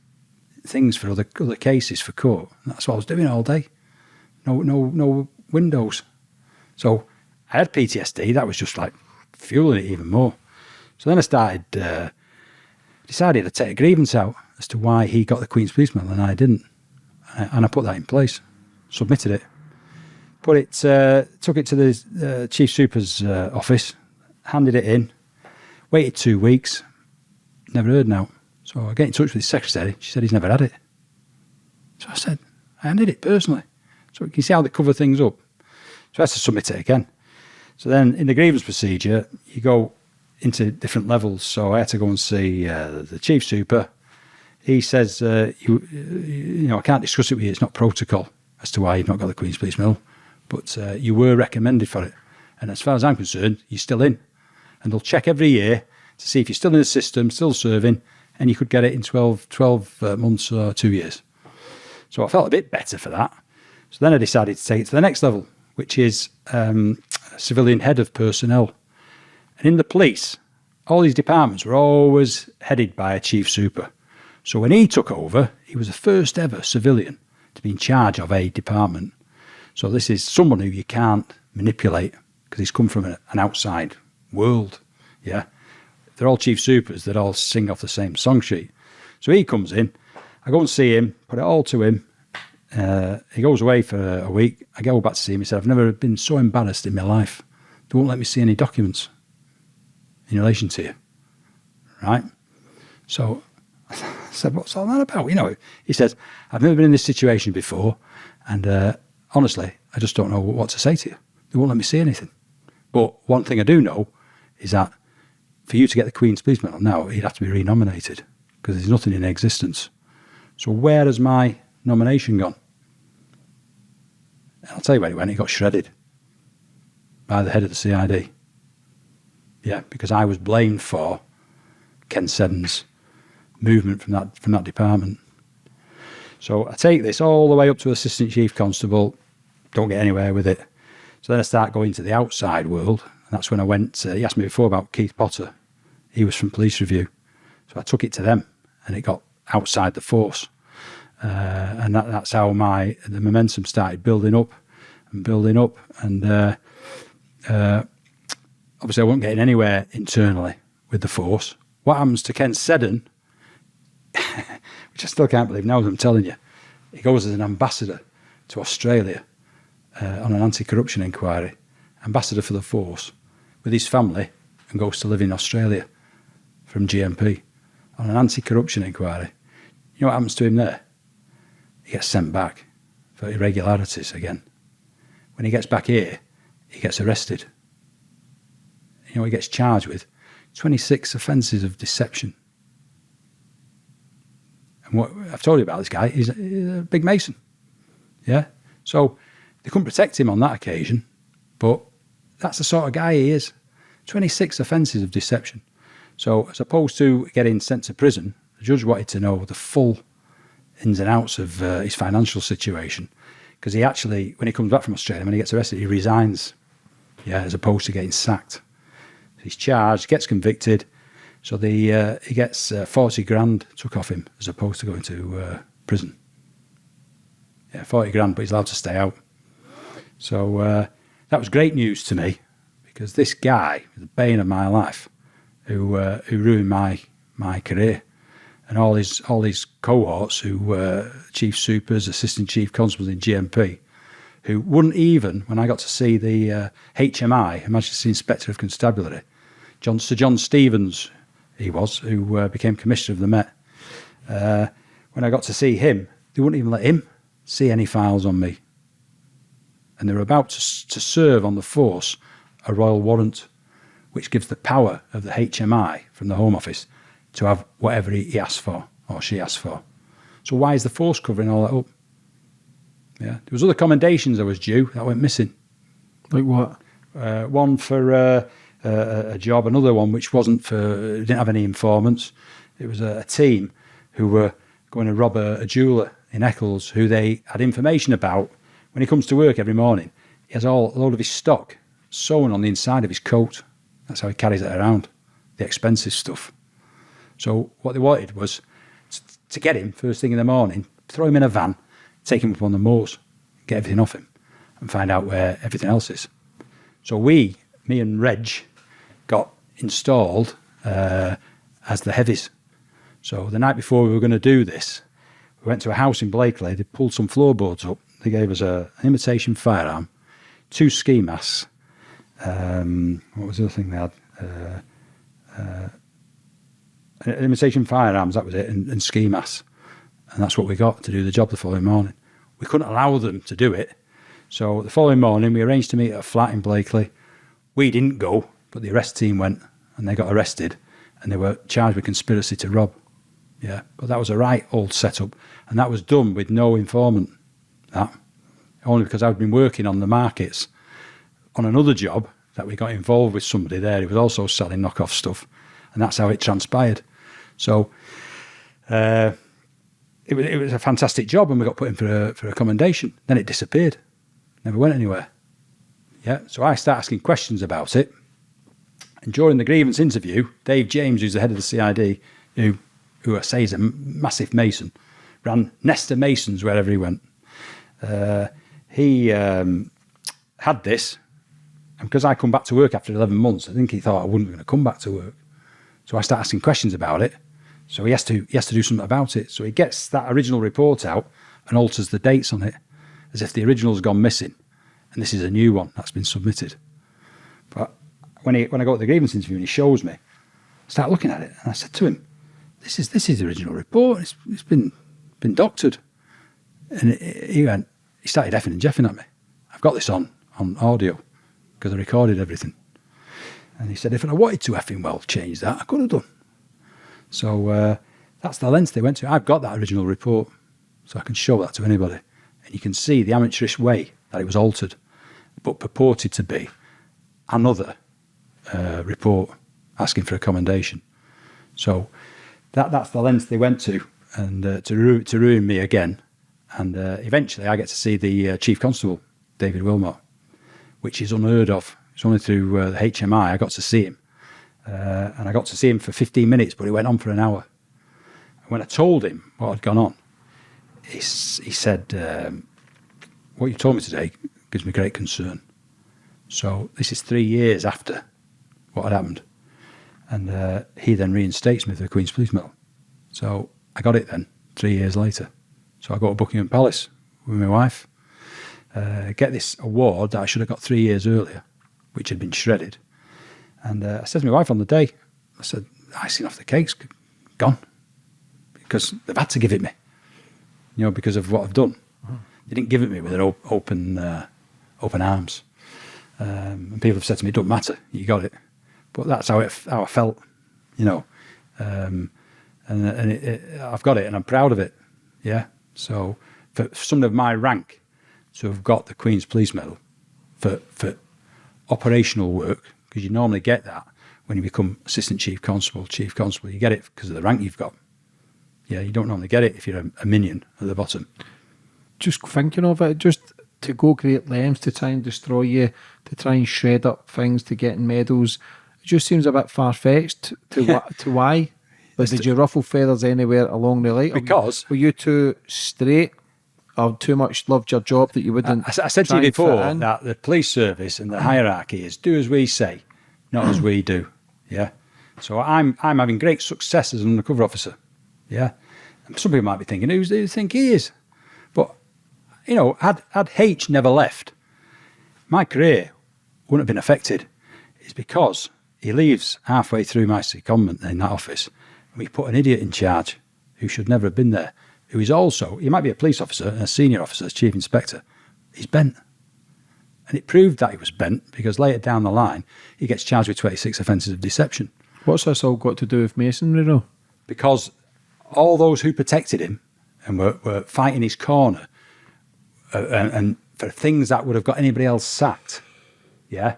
things for other cases for court. And that's what I was doing all day. No windows. So I had PTSD. That was just like fueling it even more. So then I decided to take a grievance out as to why he got the Queen's Police Medal and I didn't. And I put that in place, submitted it. Took it to the Chief Super's office, handed it in, waited 2 weeks, never heard now. So I get in touch with his secretary. She said he's never had it. So I said, I handed it personally. So you can see how they cover things up. So I had to submit it again. So then in the grievance procedure, you go into different levels. So I had to go and see the Chief Super. He says, I can't discuss it with you. It's not protocol as to why you've not got the Queen's Police Medal. But you were recommended for it. And as far as I'm concerned, you're still in. And they'll check every year to see if you're still in the system, still serving, and you could get it in 12 months or 2 years. So I felt a bit better for that. So then I decided to take it to the next level, which is civilian head of personnel. And in the police, all these departments were always headed by a Chief Super. So when he took over, he was the first ever civilian to be in charge of a department. So this is someone who you can't manipulate because he's come from an outside world. Yeah, they're all Chief Supers that all sing off the same song sheet. So he comes in, I go and see him, put it all to him. He goes away for a week. I go back to see him. He said, I've never been so embarrassed in my life. They won't let me see any documents in relation to you. Right? So I said, what's all that about? You know, he says, I've never been in this situation before. And honestly, I just don't know what to say to you. They won't let me see anything. But one thing I do know is that for you to get the Queen's Police Medal now, you'd have to be renominated because there's nothing in existence. So where has my nomination gone? I'll tell you where it went. It got shredded by the head of the CID. Yeah, because I was blamed for Ken Seddon's movement from that department. So I take this all the way up to Assistant Chief Constable, don't get anywhere with it. So then I start going to the outside world, and that's when I went, he asked me before about Keith Potter. He was from Police Review. So I took it to them, and it got outside the force. And that's how the momentum started building up, and obviously I wasn't getting anywhere internally with the force. What happens to Ken Seddon, which I still can't believe now as I'm telling you, he goes as an ambassador to Australia on an anti-corruption inquiry, ambassador for the force, with his family, and goes to live in Australia from GMP on an anti-corruption inquiry. You know what happens to him there? He gets sent back for irregularities again. When he gets back here, he gets arrested. You know what he gets charged with? 26 offences of deception. And what I've told you about this guy, he's a big Mason. Yeah? So they couldn't protect him on that occasion, but that's the sort of guy he is. 26 offences of deception. So as opposed to getting sent to prison, the judge wanted to know the full ins and outs of his financial situation, because he actually, when he comes back from Australia, when he gets arrested, he resigns, yeah, as opposed to getting sacked. He's charged, gets convicted, so he gets 40 grand took off him as opposed to going to prison. Yeah, 40 grand, but he's allowed to stay out. So that was great news to me, because this guy was the bane of my life, who ruined my career, and all his cohorts who were chief supers, assistant chief constables in GMP, who wouldn't even, when I got to see the HMI, Her Majesty's Inspector of Constabulary, Sir John Stevens, he was, who became Commissioner of the Met. When I got to see him, they wouldn't even let him see any files on me. And they were about to serve on the force a royal warrant, which gives the power of the HMI from the Home Office to have whatever he asked for or she asked for. So why is the force covering all that up? Yeah, there was other commendations I was due that went missing. Like what? One for a job, another one which wasn't for, didn't have any informants. It was a team who were going to rob a jeweller in Eccles, who they had information about. When he comes to work every morning, he has a load of his stock sewn on the inside of his coat. That's how he carries it around, the expensive stuff. So what they wanted was to get him first thing in the morning, throw him in a van, take him up on the moors, get everything off him, and find out where everything else is. So me and Reg got installed as the heavies. So the night before we were going to do this, we went to a house in Blakely. They pulled some floorboards up. They gave us an imitation firearm, 2 ski masks. What was the other thing they had? Imitation firearms, that was it, and ski masks. And that's what we got to do the job the following morning. We couldn't allow them to do it. So the following morning, we arranged to meet at a flat in Blakely. We didn't go, but the arrest team went, and they got arrested, and they were charged with conspiracy to rob. Yeah, but that was a right old setup, and that was done with no informant. That only because I'd been working on the markets on another job that we got involved with somebody there who was also selling knockoff stuff, and that's how it transpired. So it was a fantastic job, and we got put in for a commendation. Then it disappeared, never went anywhere. Yeah, so I started asking questions about it, and during the grievance interview, Dave James, who's the head of the CID, who I say is a massive Mason, ran Nesta Masons wherever he went. He had this, and because I come back to work after 11 months, I think he thought I wasn't going to come back to work. So I start asking questions about it. So he has to do something about it. So he gets that original report out and alters the dates on it, as if the original's gone missing, and this is a new one that's been submitted. But when I go to the grievance interview and he shows me, I start looking at it, and I said to him, "This is the original report. It's been doctored." And he started effing and jeffing at me. I've got this on audio because I recorded everything. And he said, if I wanted to effing well change that, I could have done. So that's the length they went to. I've got that original report, so I can show that to anybody. And you can see the amateurish way that it was altered, but purported to be another report asking for a commendation. So that's the length they went to, and to ruin me again. And eventually I get to see the Chief Constable, David Wilmot, which is unheard of. It's only through the HMI I got to see him. And I got to see him for 15 minutes, but it went on for an hour. And when I told him what had gone on, he said, "What you told me today gives me great concern." So this is 3 years after what had happened. And he then reinstates me for the Queen's Police Medal. So I got it then, 3 years later. So I go to Buckingham Palace with my wife, get this award that I should have got 3 years earlier, which had been shredded. And I said to my wife on the day, I said, icing off the cake's gone. Because they've had to give it me, because of what I've done. They didn't give it me with an open arms. And people have said to me, it doesn't matter, you got it. But that's how I felt, and I've got it and I'm proud of it. Yeah. So for someone of my rank to have got the Queen's Police Medal for operational work, because you normally get that when you become Assistant Chief Constable, you get it because of the rank you've got. Yeah, you don't normally get it if you're a minion at the bottom. Just thinking of it, just to go great lengths to try and destroy you, to try and shred up things to get in medals, it just seems a bit far-fetched to why. Like, did you ruffle feathers anywhere along the line? Because... Were you too straight or too much loved your job that you wouldn't... I said to you before that the police service and the hierarchy is do as we say, not as we do. Yeah. So I'm having great success as an undercover officer. Yeah. And some people might be thinking, who do you think he is? But, had H never left, my career wouldn't have been affected. It's because he leaves halfway through my secondment in that office, and we put an idiot in charge who should never have been there, who is also, he might be a police officer and a senior officer as chief inspector. He's bent. And it proved that he was bent because later down the line, he gets charged with 26 offences of deception. What's this all got to do with masonry, though? Because all those who protected him and were fighting his corner and for things that would have got anybody else sacked, yeah,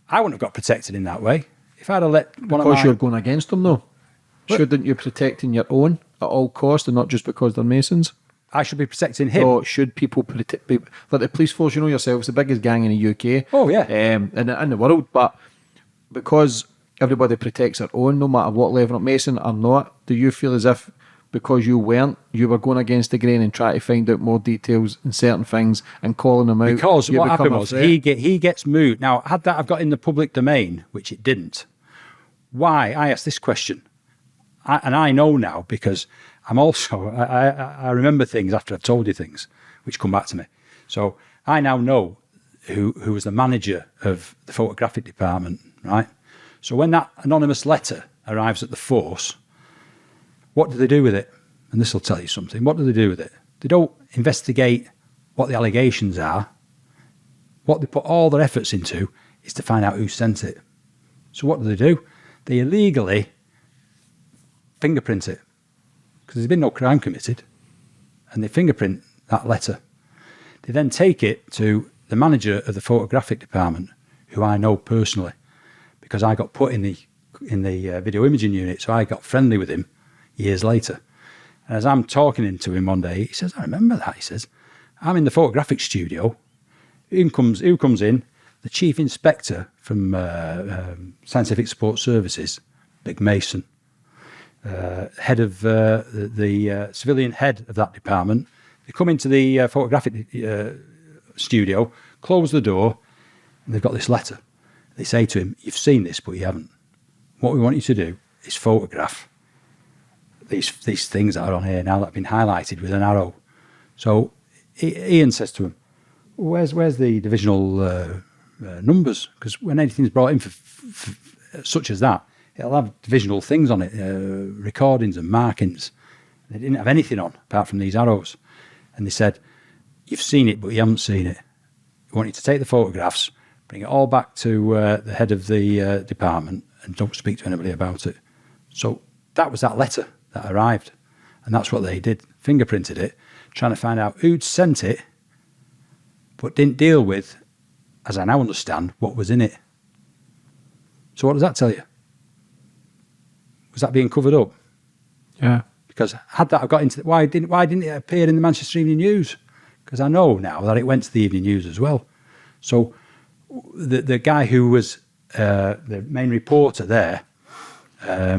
I wouldn't have got protected in that way. If I'd have let one because you're going against them, though. Shouldn't you protecting your own at all costs and not just because they're Masons? I should be protecting him. So should people protect... Like the police force, yourself, it's the biggest gang in the UK. Oh, yeah. In the world. But because everybody protects their own, no matter what level of Mason or not, do you feel as if because you were going against the grain and trying to find out more details in certain things and calling them out? Because what happened was he gets moved. Now, had that have got in the public domain, which it didn't, why? I asked this question. And I know now because I'm also, I remember things after I've told you things, which come back to me. So I now know who was the manager of the photographic department, right? So when that anonymous letter arrives at the force, what do they do with it? And this will tell you something. What do they do with it? They don't investigate what the allegations are. What they put all their efforts into is to find out who sent it. So what do? They illegally fingerprint it because there's been no crime committed, and they fingerprint that letter. They then take it to the manager of the photographic department, who I know personally because I got put in the video imaging unit, so I got friendly with him years later. And as I'm talking to him one day, he says, I remember that. He says, I'm in the photographic studio. Who comes in? The chief inspector from Scientific Support Services, Big Mason, head of the civilian head of that department. They come into the photographic studio, close the door, and they've got this letter. They say to him, you've seen this, but you haven't. What we want you to do is photograph these things that are on here now that have been highlighted with an arrow. So Ian says to him, where's the divisional numbers? Because when anything's brought in for such as that, it'll have divisional things on it, recordings and markings. They didn't have anything on apart from these arrows. And they said, you've seen it, but you haven't seen it. We want you to take the photographs, bring it all back to the head of the department, and don't speak to anybody about it. So that was that letter that arrived. And that's what they did, fingerprinted it, trying to find out who'd sent it, but didn't deal with, as I now understand, what was in it. So what does that tell you? Was that being covered up? Yeah. Because had that got into why didn't it appear in the Manchester Evening News? Because I know now that it went to the Evening News as well. So the guy who was the main reporter there at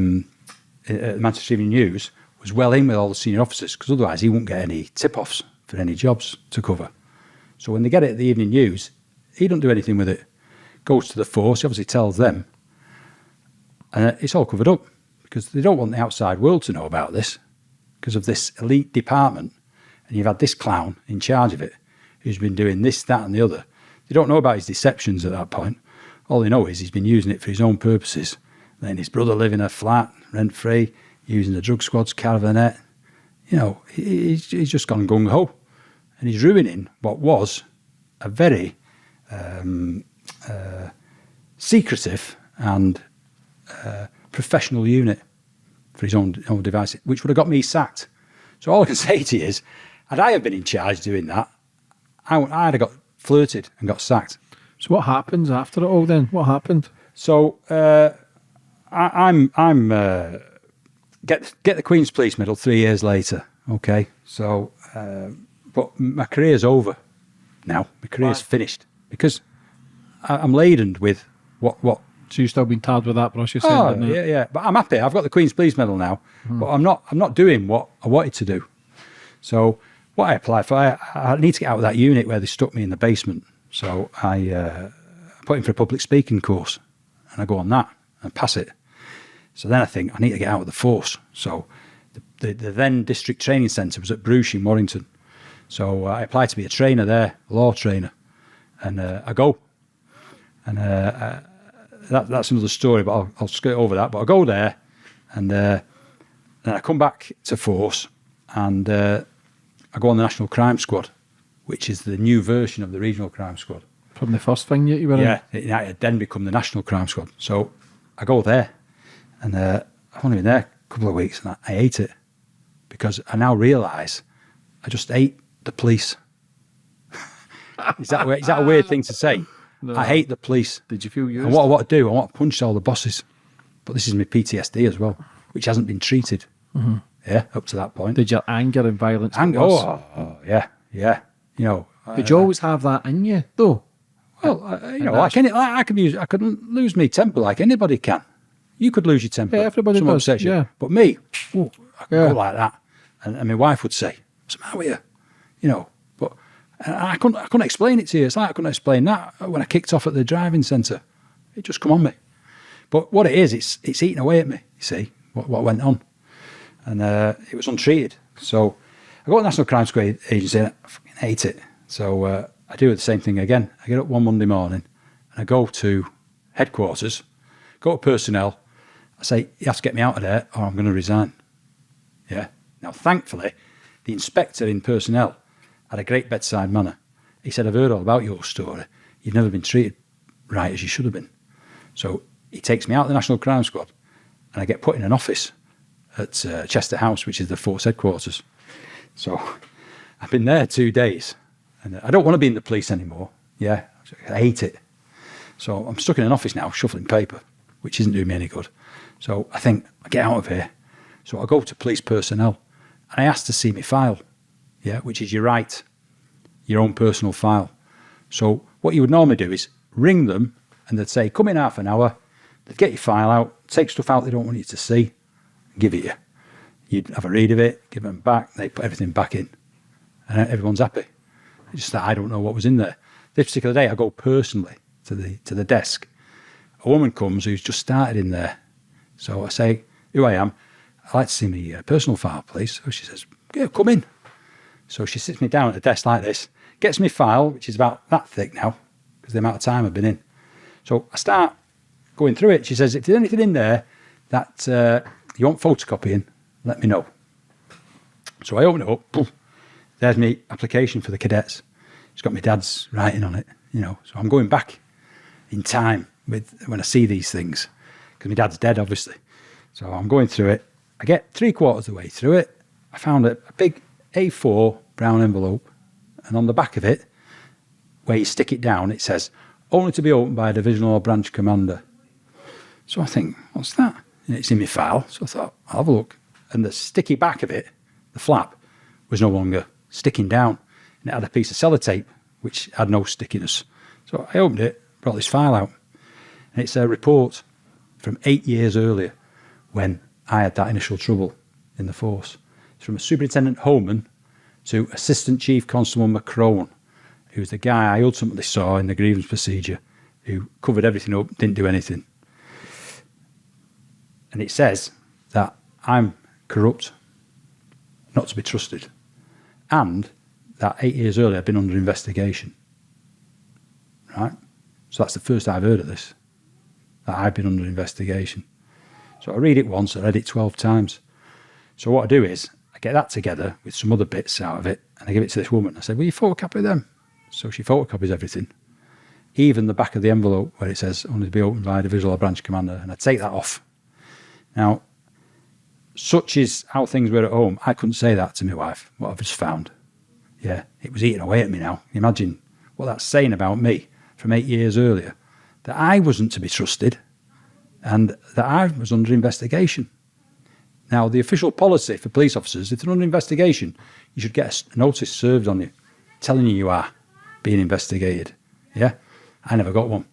the Manchester Evening News was well in with all the senior officers, because otherwise he wouldn't get any tip-offs for any jobs to cover. So when they get it at the Evening News, he don't do anything with it. Goes to the force, he obviously tells them, And it's all covered up because they don't want the outside world to know about this because of this elite department. And you've had this clown in charge of it who's been doing this, that and the other. They don't know about his deceptions at that point. All they know is he's been using it for his own purposes. Then his brother living in a flat, rent-free, using the drug squad's caravanette. You know, he's just gone gung-ho. And he's ruining what was a very secretive and professional unit for his own device, which would have got me sacked. So all I can say to you is, had I have been in charge doing that, I'd have got flirted and got sacked. So what happens after it all then? What happened? So I'm get the Queen's Police Medal 3 years later. Okay, so but my career's over now. My career's finished because I'm laden with what. So you've still been tarred with that brush, you're saying? Oh yeah. But I'm happy. I've got the Queen's Police Medal now, but I'm not doing what I wanted to do. So what I applied for, I need to get out of that unit where they stuck me in the basement. So I put in for a public speaking course, and I go on that and pass it. So then I think I need to get out of the force. So the then district training centre was at Bruges in Warrington. So I applied to be a trainer there, a law trainer, and I go. And that's another story, but I'll skirt over that. But I go there, and then I come back to force, and I go on the National Crime Squad, which is the new version of the Regional Crime Squad. From the first thing you were in? Yeah, it had then become the National Crime Squad. So I go there, and I've only been there a couple of weeks, and I hate it because I now realise I just hate the police. Is that a weird thing to say? No. I hate the police. Did you feel used? And what I want to do, I want to punch all the bosses. But this is my PTSD as well, which hasn't been treated. Mm-hmm. Yeah, up to that point. Did your anger and violence? Yeah. You know. Did you always have that in you, though? Well, I could lose my temper like anybody can. You could lose your temper. Yeah, everybody does. Yeah. But me, I could go like that. And my wife would say, "What's the matter with you?" You know. But I couldn't explain it to you. It's like I couldn't explain that when I kicked off at the driving centre. It just come on me. But what it is, it's eating away at me. You see what went on, and it was untreated. So I got to the National Crime Squad Agency, and I fucking hate it. So I do the same thing again. I get up one Monday morning, and I go to headquarters, go to personnel. I say, "You have to get me out of there, or I'm going to resign." Yeah. Now, thankfully, the inspector in personnel had a great bedside manner. He said, "I've heard all about your story. You've never been treated right as you should have been." So he takes me out of the National Crime Squad, and I get put in an office at Chester House, which is the force headquarters. So I've been there 2 days, and I don't want to be in the police anymore. Yeah, I hate it. So I'm stuck in an office now, shuffling paper, which isn't doing me any good. So I think, I get out of here. So I go to police personnel, and I ask to see my file, yeah, which is your own personal file. So what you would normally do is ring them, and they'd say, "Come in half an hour." They'd get your file out, take stuff out they don't want you to see, and give it you. You'd have a read of it, give them back, they put everything back in, and everyone's happy. It's just that I don't know what was in there. This particular day, I go personally to the desk. A woman comes who's just started in there. So I say, "Who I am, I'd like to see my personal file, please." So she says, "Yeah, come in." So she sits me down at the desk like this, gets me file, which is about that thick now, because the amount of time I've been in. So I start going through it. She says, "If there's anything in there that you want photocopying, let me know." So I open it up. Boom, there's my application for the cadets. It's got my dad's writing on it, you know. So I'm going back in time with when I see these things, because my dad's dead, obviously. So I'm going through it. I get 3/4 of the way through it. I found a big A4 brown envelope, and on the back of it, where you stick it down, it says, "Only to be opened by a divisional or branch commander." So I think, what's that? And it's in my file. So I thought, I'll have a look. And the sticky back of it, the flap, was no longer sticking down. And it had a piece of sellotape, which had no stickiness. So I opened it, brought this file out. And it's a report from 8 years earlier when I had that initial trouble in the force. It's from a Superintendent Holman to Assistant Chief Constable McCrone, who's the guy I ultimately saw in the grievance procedure, who covered everything up, didn't do anything. And it says that I'm corrupt, not to be trusted, and that 8 years earlier I've been under investigation. Right? So that's the first I've heard of this, that I've been under investigation. So I read it once, I read it 12 times. So what I do is, I get that together with some other bits out of it, and I give it to this woman. I said, will you photocopy them? So she photocopies everything, even the back of the envelope where it says only to be opened by a divisional or branch commander, and I take that off. Now, such is how things were at home. I couldn't say that to my wife, what I've just found. Yeah, it was eating away at me now. Imagine what that's saying about me from 8 years earlier, that I wasn't to be trusted and that I was under investigation. Now, the official policy for police officers, if they're under investigation, you should get a notice served on you telling you are being investigated. Yeah, I never got one.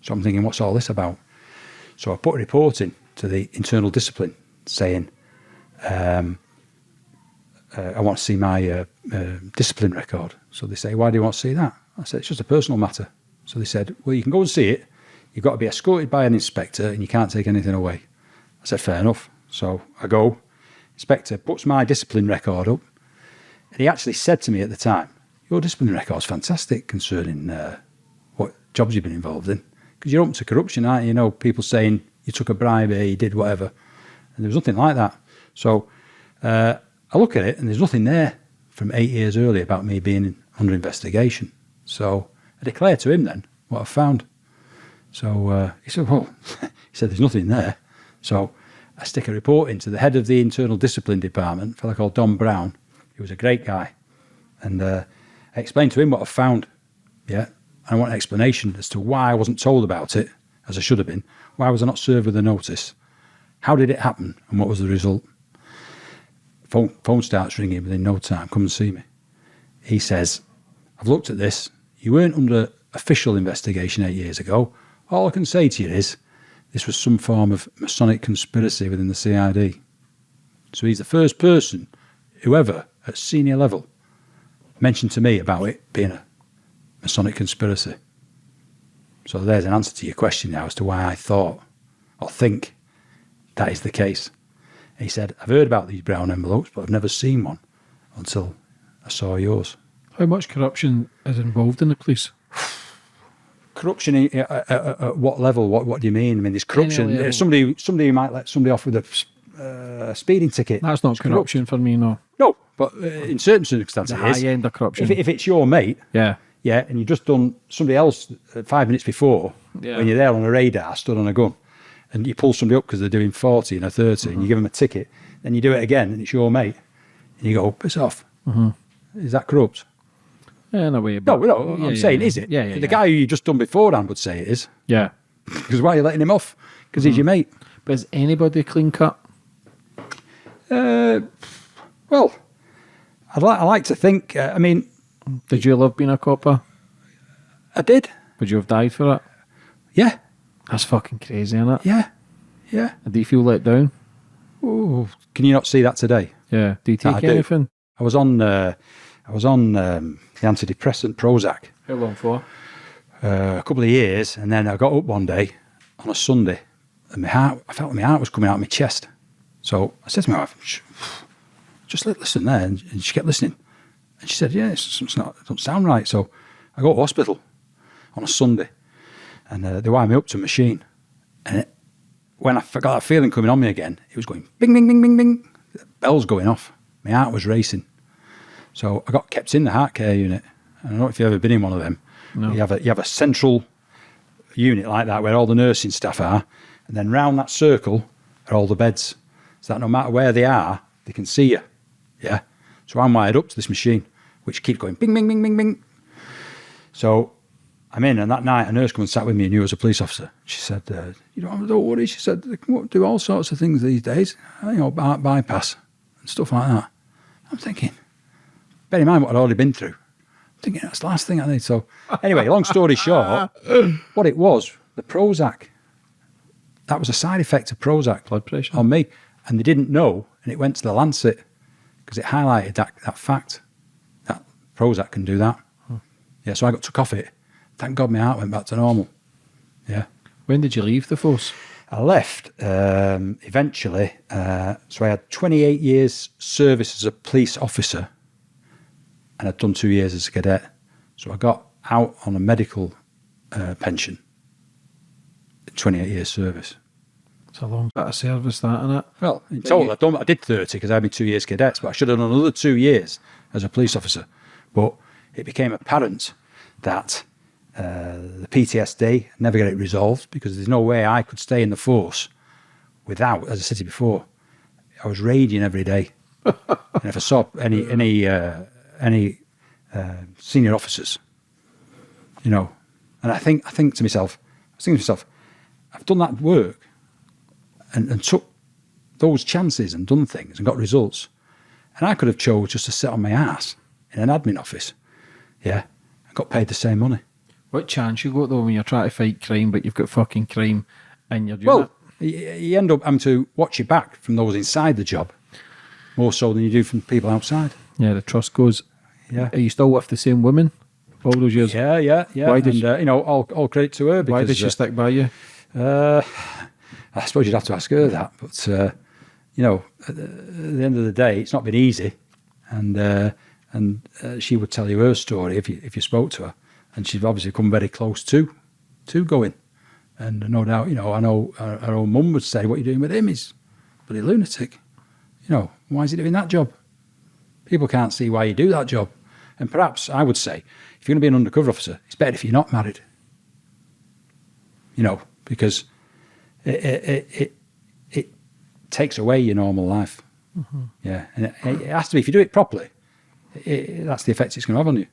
So I'm thinking, what's all this about? So I put a report in to the internal discipline saying, I want to see my discipline record. So they say, why do you want to see that? I said, it's just a personal matter. So they said, well, you can go and see it. You've got to be escorted by an inspector and you can't take anything away. I said, fair enough. So I go. Inspector puts my discipline record up. And he actually said to me at the time, your discipline record's fantastic concerning what jobs you've been involved in. Because you're open to corruption, aren't you? You know, people saying you took a bribe here, you did whatever. And there was nothing like that. So I look at it and there's nothing there from 8 years earlier about me being under investigation. So I declare to him then what I found. So he said, well, he said, there's nothing there. So I stick a report into the head of the internal discipline department, a fellow called Don Brown. He was a great guy. And I explained to him what I found. Yeah. And I want an explanation as to why I wasn't told about it, as I should have been. Why was I not served with a notice? How did it happen? And what was the result? Phone starts ringing within no time. Come and see me. He says, I've looked at this. You weren't under official investigation 8 years ago. All I can say to you is this was some form of masonic conspiracy within the CID. So he's the first person, whoever, at senior level, mentioned to me about it being a masonic conspiracy. So there's an answer to your question now as to why I thought or think that is the case. He said, I've heard about these brown envelopes, but I've never seen one until I saw yours. How much corruption is involved in the police? Corruption at what level? What do you mean? I mean, there's corruption. Somebody might let somebody off with a speeding ticket. That's not corruption for me, no. No, but in certain circumstances, The high end of corruption. if it's your mate, Yeah. yeah, and you've just done somebody else 5 minutes before, Yeah. when you're there on a radar, stood on a gun, and you pull somebody up because they're doing 40 and a 30, and you give them a ticket, then you do it again, and it's your mate, and you go, piss off. Is that corrupt? Yeah, in a way. No, But I'm saying, is it? Yeah. The guy who you just done beforehand would say it is. Yeah. Because why are you letting him off? Because he's your mate. But is anybody clean cut? Well, I like to think, I mean, Did you love being a copper? I did. Would you have died for it? Yeah. That's fucking crazy, isn't it? Yeah. Yeah. Do you feel let down? Ooh, can you not see that today? Yeah. Do you take I do. anything? I was on the antidepressant Prozac How long for? a couple of years, and then I got up one day on a Sunday, and I felt my heart was coming out of my chest. So I said to my wife, just listen there, and she kept listening, and she said, yeah, it doesn't sound right. So I go to hospital on a Sunday, and they wired me up to a machine, and when I got that feeling coming on me again, it was going bing, bing, bing, bing, bing, bells going off. My heart was racing. So I got kept in the heart care unit. I don't know if you've ever been in one of them. No. You have a central unit like that where all the nursing staff are, and then round that circle are all the beds. So that no matter where they are, they can see you. Yeah. So I'm wired up to this machine, which keeps going bing, bing, bing, bing, bing. So I'm in, and that night a nurse come and sat with me and knew I was a police officer. She said, don't worry. She said, they can do all sorts of things these days, heart bypass and stuff like that. I'm thinking, bear in mind what I'd already been through. I'm thinking, that's the last thing I need. So anyway, long story short, what it was, the Prozac, that was a side effect of Prozac. Blood pressure? On me. And they didn't know, and it went to the Lancet because it highlighted that fact, that Prozac can do that. Yeah, so I got took off it. Thank God my heart went back to normal. Yeah. When did you leave the force? I left eventually. So I had 28 years service as a police officer, and I'd done 2 years as a cadet. So I got out on a medical pension. 28 years service. It's a long bit of service, that, isn't it? Well, in total, I did 30 because I had my 2 years cadets, but I should have done another 2 years as a police officer. But it became apparent that the PTSD, never get it resolved, because there's no way I could stay in the force without, as I said to you before, I was raging every day. And if I saw any senior officers, you know, and I think to myself, I've done that work and took those chances and done things and got results, and I could have chose just to sit on my ass in an admin office, and got paid the same money. What chance you got though when you're trying to fight crime, but you've got fucking crime and you're doing you end up having to watch your back from those inside the job more so than you do from people outside. Yeah, the trust goes. Yeah. Are you still with the same woman all those years? Yeah. Why did you know, all credit to her. Because, why did she stick by you? I suppose you'd have to ask her that, but you know, at the end of the day, it's not been easy, and she would tell you her story if you spoke to her, and she'd obviously come very close to going, and no doubt, you know, I know her own mum would say, "What you're doing with him is bloody lunatic." You know, why is he doing that job? People can't see why you do that job, and perhaps I would say, if you're going to be an undercover officer, it's better if you're not married. You know, because it takes away your normal life. Mm-hmm. Yeah, and it has to be, if you do it properly, that's the effect it's going to have on you.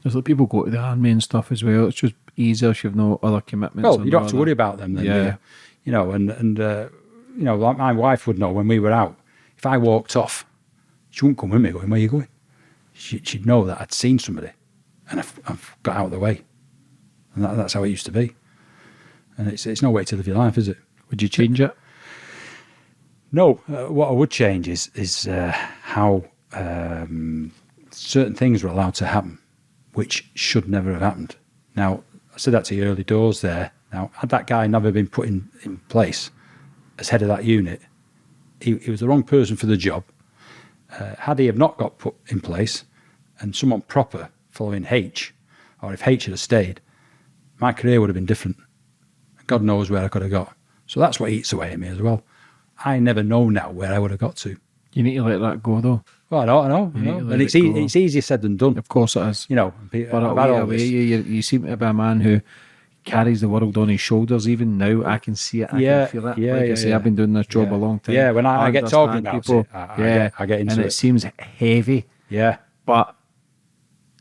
There's like people go to the army and stuff as well. It's just easier if you've no other commitments. Well, you don't have to worry about them then. Yeah. You know, and you know, like my wife would know when we were out, if I walked off, she wouldn't come with me going, "Where are you going?" She'd know that I'd seen somebody and I've got out of the way. And that's how it used to be. And it's no way to live your life, is it? Would you change it? No. What I would change is how certain things were allowed to happen, which should never have happened. Now, I said that to you early doors there. Now, had that guy never been put in place as head of that unit, he was the wrong person for the job. Had he have not got put in place and someone proper following H, or if H had have stayed, my career would have been different. God knows where I could have got. So that's what eats away at me as well. I never know now where I would have got to. You need to let that go though. Well, I know. And it's easier said than done. Of course it is. You know, But you seem to be a man who carries the world on his shoulders. Even now, I can see it. I can feel it. Like I say, I've been doing this job a long time. Yeah, when I get talking about people, I get into it. And it seems heavy. Yeah. But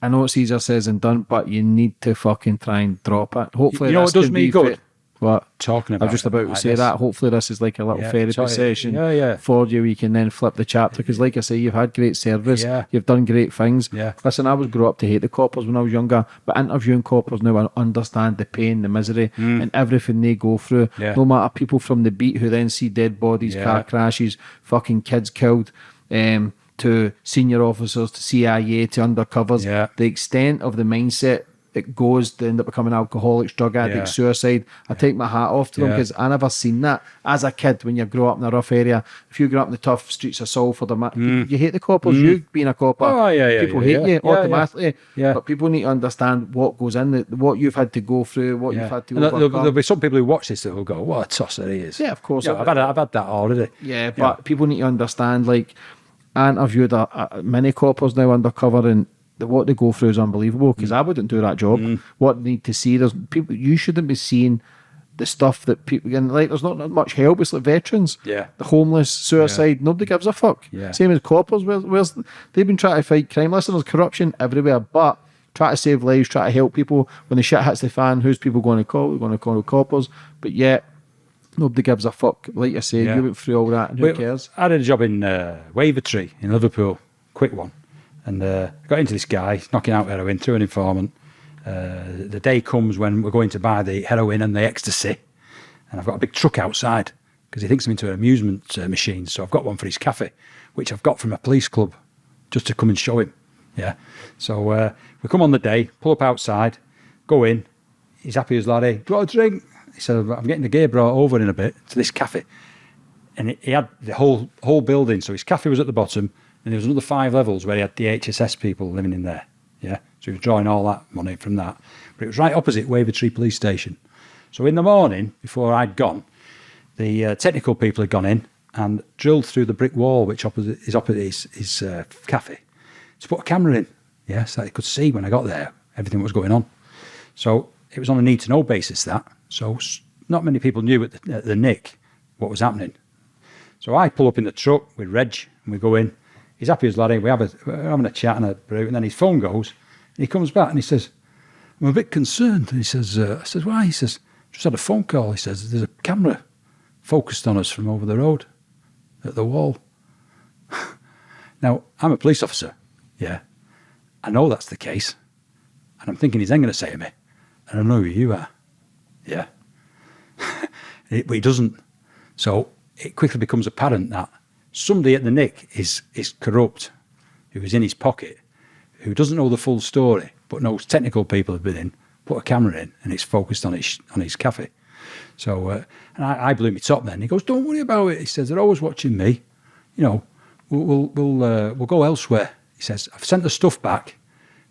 I know it's easier said than done, but you need to fucking try and drop it. Hopefully, you know what does me good? What? Talking about I'm just about to say that. Hopefully this is like a little therapy session for you. We can then flip the chapter, because like I say, you've had great service. You've done great things. Listen, I was grew up to hate the coppers when I was younger, but interviewing coppers now, I understand the pain, the misery and everything they go through. No matter people from the beat who then see dead bodies, car crashes, fucking kids killed, to senior officers, to CIA, to undercovers. The extent of the mindset it goes to end up becoming alcoholics, drug addicts, suicide. I take my hat off to them, because I never seen that as a kid. When you grow up in a rough area, if you grow up in the tough streets of Salford, you hate the coppers. You being a copper, people hate you automatically. But people need to understand what goes in, what you've had to go through, what you've had to overcome. There'll be some people who watch this that will go, "What a tosser he is." Yeah, of course. I've had that already. Yeah, but people need to understand. Like, I interviewed many coppers now undercover, and what they go through is unbelievable, because I wouldn't do that job. What they need to see, there's people, you shouldn't be seeing the stuff that people, and like, there's not much help. It's like veterans, the homeless, suicide, nobody gives a fuck. Same as coppers, where's they've been trying to fight crime. Listen, there's corruption everywhere, but try to save lives, try to help people. When the shit hits the fan, who's people going to call? We're going to call coppers, but yet nobody gives a fuck. Like I say, you went through all that, and who cares? I did a job in Wavertree in Liverpool, quick one. And I got into this guy, he's knocking out heroin through an informant. The day comes when we're going to buy the heroin and the ecstasy. And I've got a big truck outside, because he thinks I'm into an amusement machine. So I've got one for his cafe, which I've got from a police club, just to come and show him. So we come on the day, pull up outside, go in. He's happy as laddie. Do you want a drink? He said, I'm getting the gear brought over in a bit to this cafe. And he had the whole building. So his cafe was at the bottom, and there was another 5 levels where he had the HSS people living in there. Yeah, so he was drawing all that money from that. But it was right opposite Wavertree Police Station. So in the morning, before I'd gone, the technical people had gone in and drilled through the brick wall, which is opposite his cafe, to put a camera in. Yeah, so they could see when I got there everything that was going on. So it was on a need-to-know basis, that. So not many people knew at the Nick what was happening. So I pull up in the truck with Reg, and we go in. He's happy as laddie. We're having a chat and a brew, and then his phone goes, and he comes back and he says, I'm a bit concerned. And he says, I said, why? He says, just had a phone call. He says, there's a camera focused on us from over the road at the wall. Now, I'm a police officer. Yeah. I know that's the case. And I'm thinking he's then going to say to me, and I know who you are. Yeah. But he doesn't. So it quickly becomes apparent that somebody at the Nick is corrupt, who is in his pocket, who doesn't know the full story, but knows technical people have been in, put a camera in, and it's focused on his cafe. So, and I blew my top then. He goes, don't worry about it. He says, they're always watching me. You know, we'll go elsewhere. He says, I've sent the stuff back.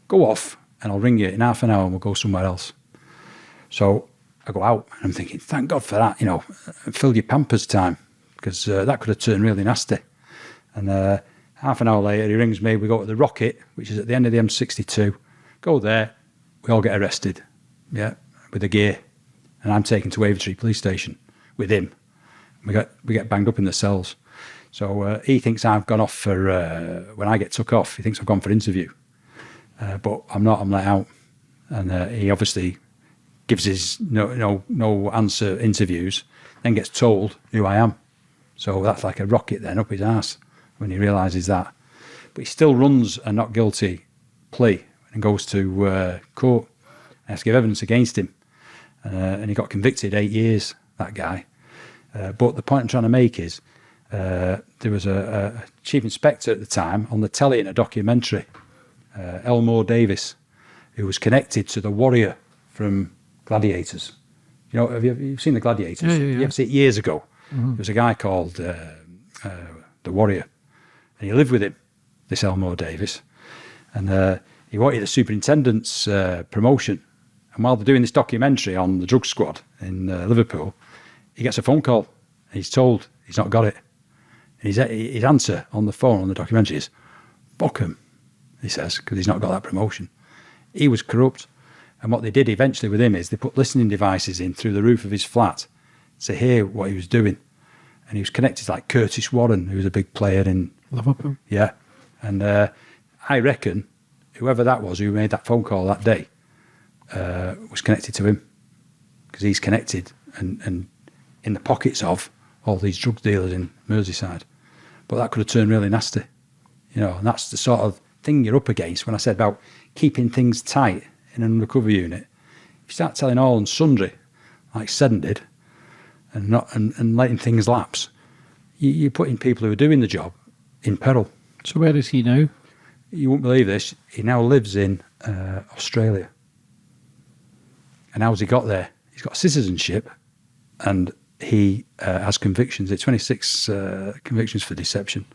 Go off, and I'll ring you in half an hour, and we'll go somewhere else. So I go out, and I'm thinking, thank God for that, you know, fill your Pampers time, because that could have turned really nasty. And half an hour later, he rings me. We go to the Rocket, which is at the end of the M62. Go there. We all get arrested, yeah, with the gear. And I'm taken to Wavertree Police Station with him. We get banged up in the cells. So he thinks I've gone off for, when I get took off, he thinks I've gone for interview. But I'm not, I'm let out. And he obviously gives his no answer interviews, then gets told who I am. So that's like a rocket then up his arse when he realises that. But he still runs a not guilty plea and goes to court. He has to give evidence against him. And he got convicted 8 years, that guy. But the point I'm trying to make is there was a chief inspector at the time on the telly in a documentary, Elmore Davis, who was connected to the warrior from Gladiators. You know, have you seen the Gladiators? Yeah. You ever see it years ago? Mm-hmm. There was a guy called the Warrior, and he lived with him, this Elmore Davis, and he wanted the superintendent's promotion. And while they're doing this documentary on the drug squad in Liverpool, he gets a phone call, and he's told he's not got it. And his answer on the phone on the documentary is, "Fuck him," he says, because he's not got that promotion. He was corrupt. And what they did eventually with him is they put listening devices in through the roof of his flat to hear what he was doing. And he was connected to like Curtis Warren, who was a big player in Liverpool. Yeah. And I reckon whoever that was who made that phone call that day was connected to him, because he's connected and in the pockets of all these drug dealers in Merseyside. But that could have turned really nasty, you know, and that's the sort of thing you're up against when I said about keeping things tight in an undercover unit. If you start telling all and sundry, like Seddon did, and letting things lapse, you're putting people who are doing the job in peril. So where is he now? You won't believe this. He now lives in Australia. And how's he got there? He's got citizenship, and he has convictions. It's 26 convictions for deception.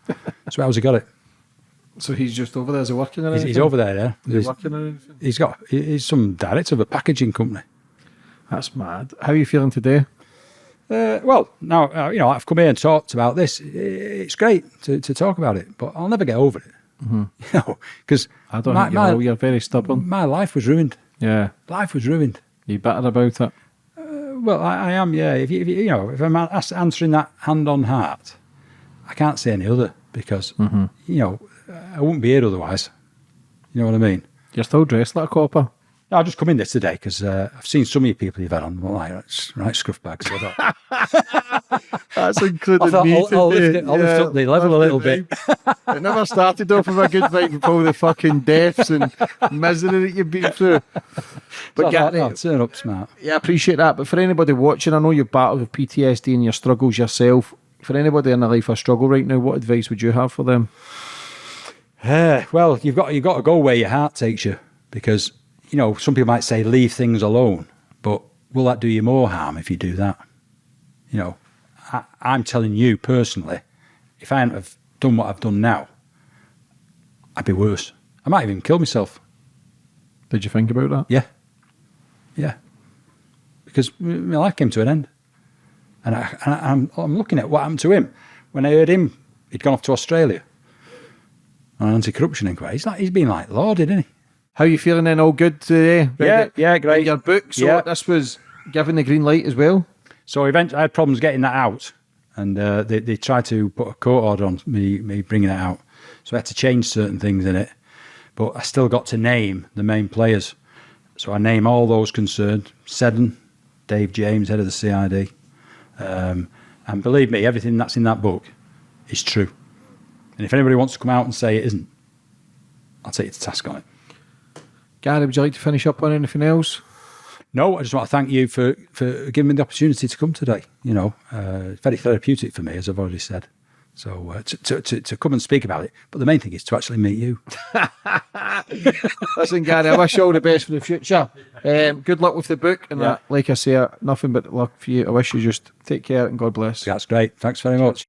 So how's he got it? So he's just over there. Is he working or anything? He's over there, yeah. Is he working or anything? He's some director of a packaging company. That's mad. How are you feeling today? Well, now, you know, I've come here and talked about this. It's great to talk about it, but I'll never get over it. Mm-hmm. You know, because I don't think you will. You're very stubborn. My life was ruined. Yeah. Life was ruined. Are you bitter about it? Well, I am, yeah. If if I'm answering that hand on heart, I can't say any other, because, you know, I wouldn't be here otherwise. You know what I mean? You're still dressed like a copper. No, I just come in this today because I've seen some of you people you've had on. Well, like, right, scruff bags. So That's including I'll me today. I'll lift up the level a little bit. It never started off with a good vibe with all the fucking deaths and misery that you've been through. But Garry, turn up smart. Yeah, I appreciate that. But for anybody watching, I know you've battled with PTSD and your struggles yourself. For anybody in their life a struggle right now, what advice would you have for them? Well, you've got to go where your heart takes you, because, you know, some people might say leave things alone, but will that do you more harm if you do that? You know, I'm telling you personally, if I hadn't have done what I've done now, I'd be worse. I might even kill myself. Did you think about that? Yeah. Yeah. Because my life came to an end. And I'm looking at what happened to him. When I heard him, he'd gone off to Australia on an anti-corruption inquiry. He's been like lauded, isn't he? How you feeling then? All good today? Yeah, great. Your book, so Yeah. this was given the green light as well? So eventually I had problems getting that out. And they tried to put a court order on me bringing it out. So I had to change certain things in it. But I still got to name the main players. So I name all those concerned. Seddon, Dave James, head of the CID. And believe me, everything that's in that book is true. And if anybody wants to come out and say it isn't, I'll take you to task on it. Gary, would you like to finish up on anything else? No, I just want to thank you for giving me the opportunity to come today. You know, very therapeutic for me, as I've already said. So to come and speak about it. But the main thing is to actually meet you. Listen, Gary, I wish you all the best for the future. Good luck with the book. And like I say, nothing but luck for you. I wish you just take care and God bless. That's great. Thanks very much.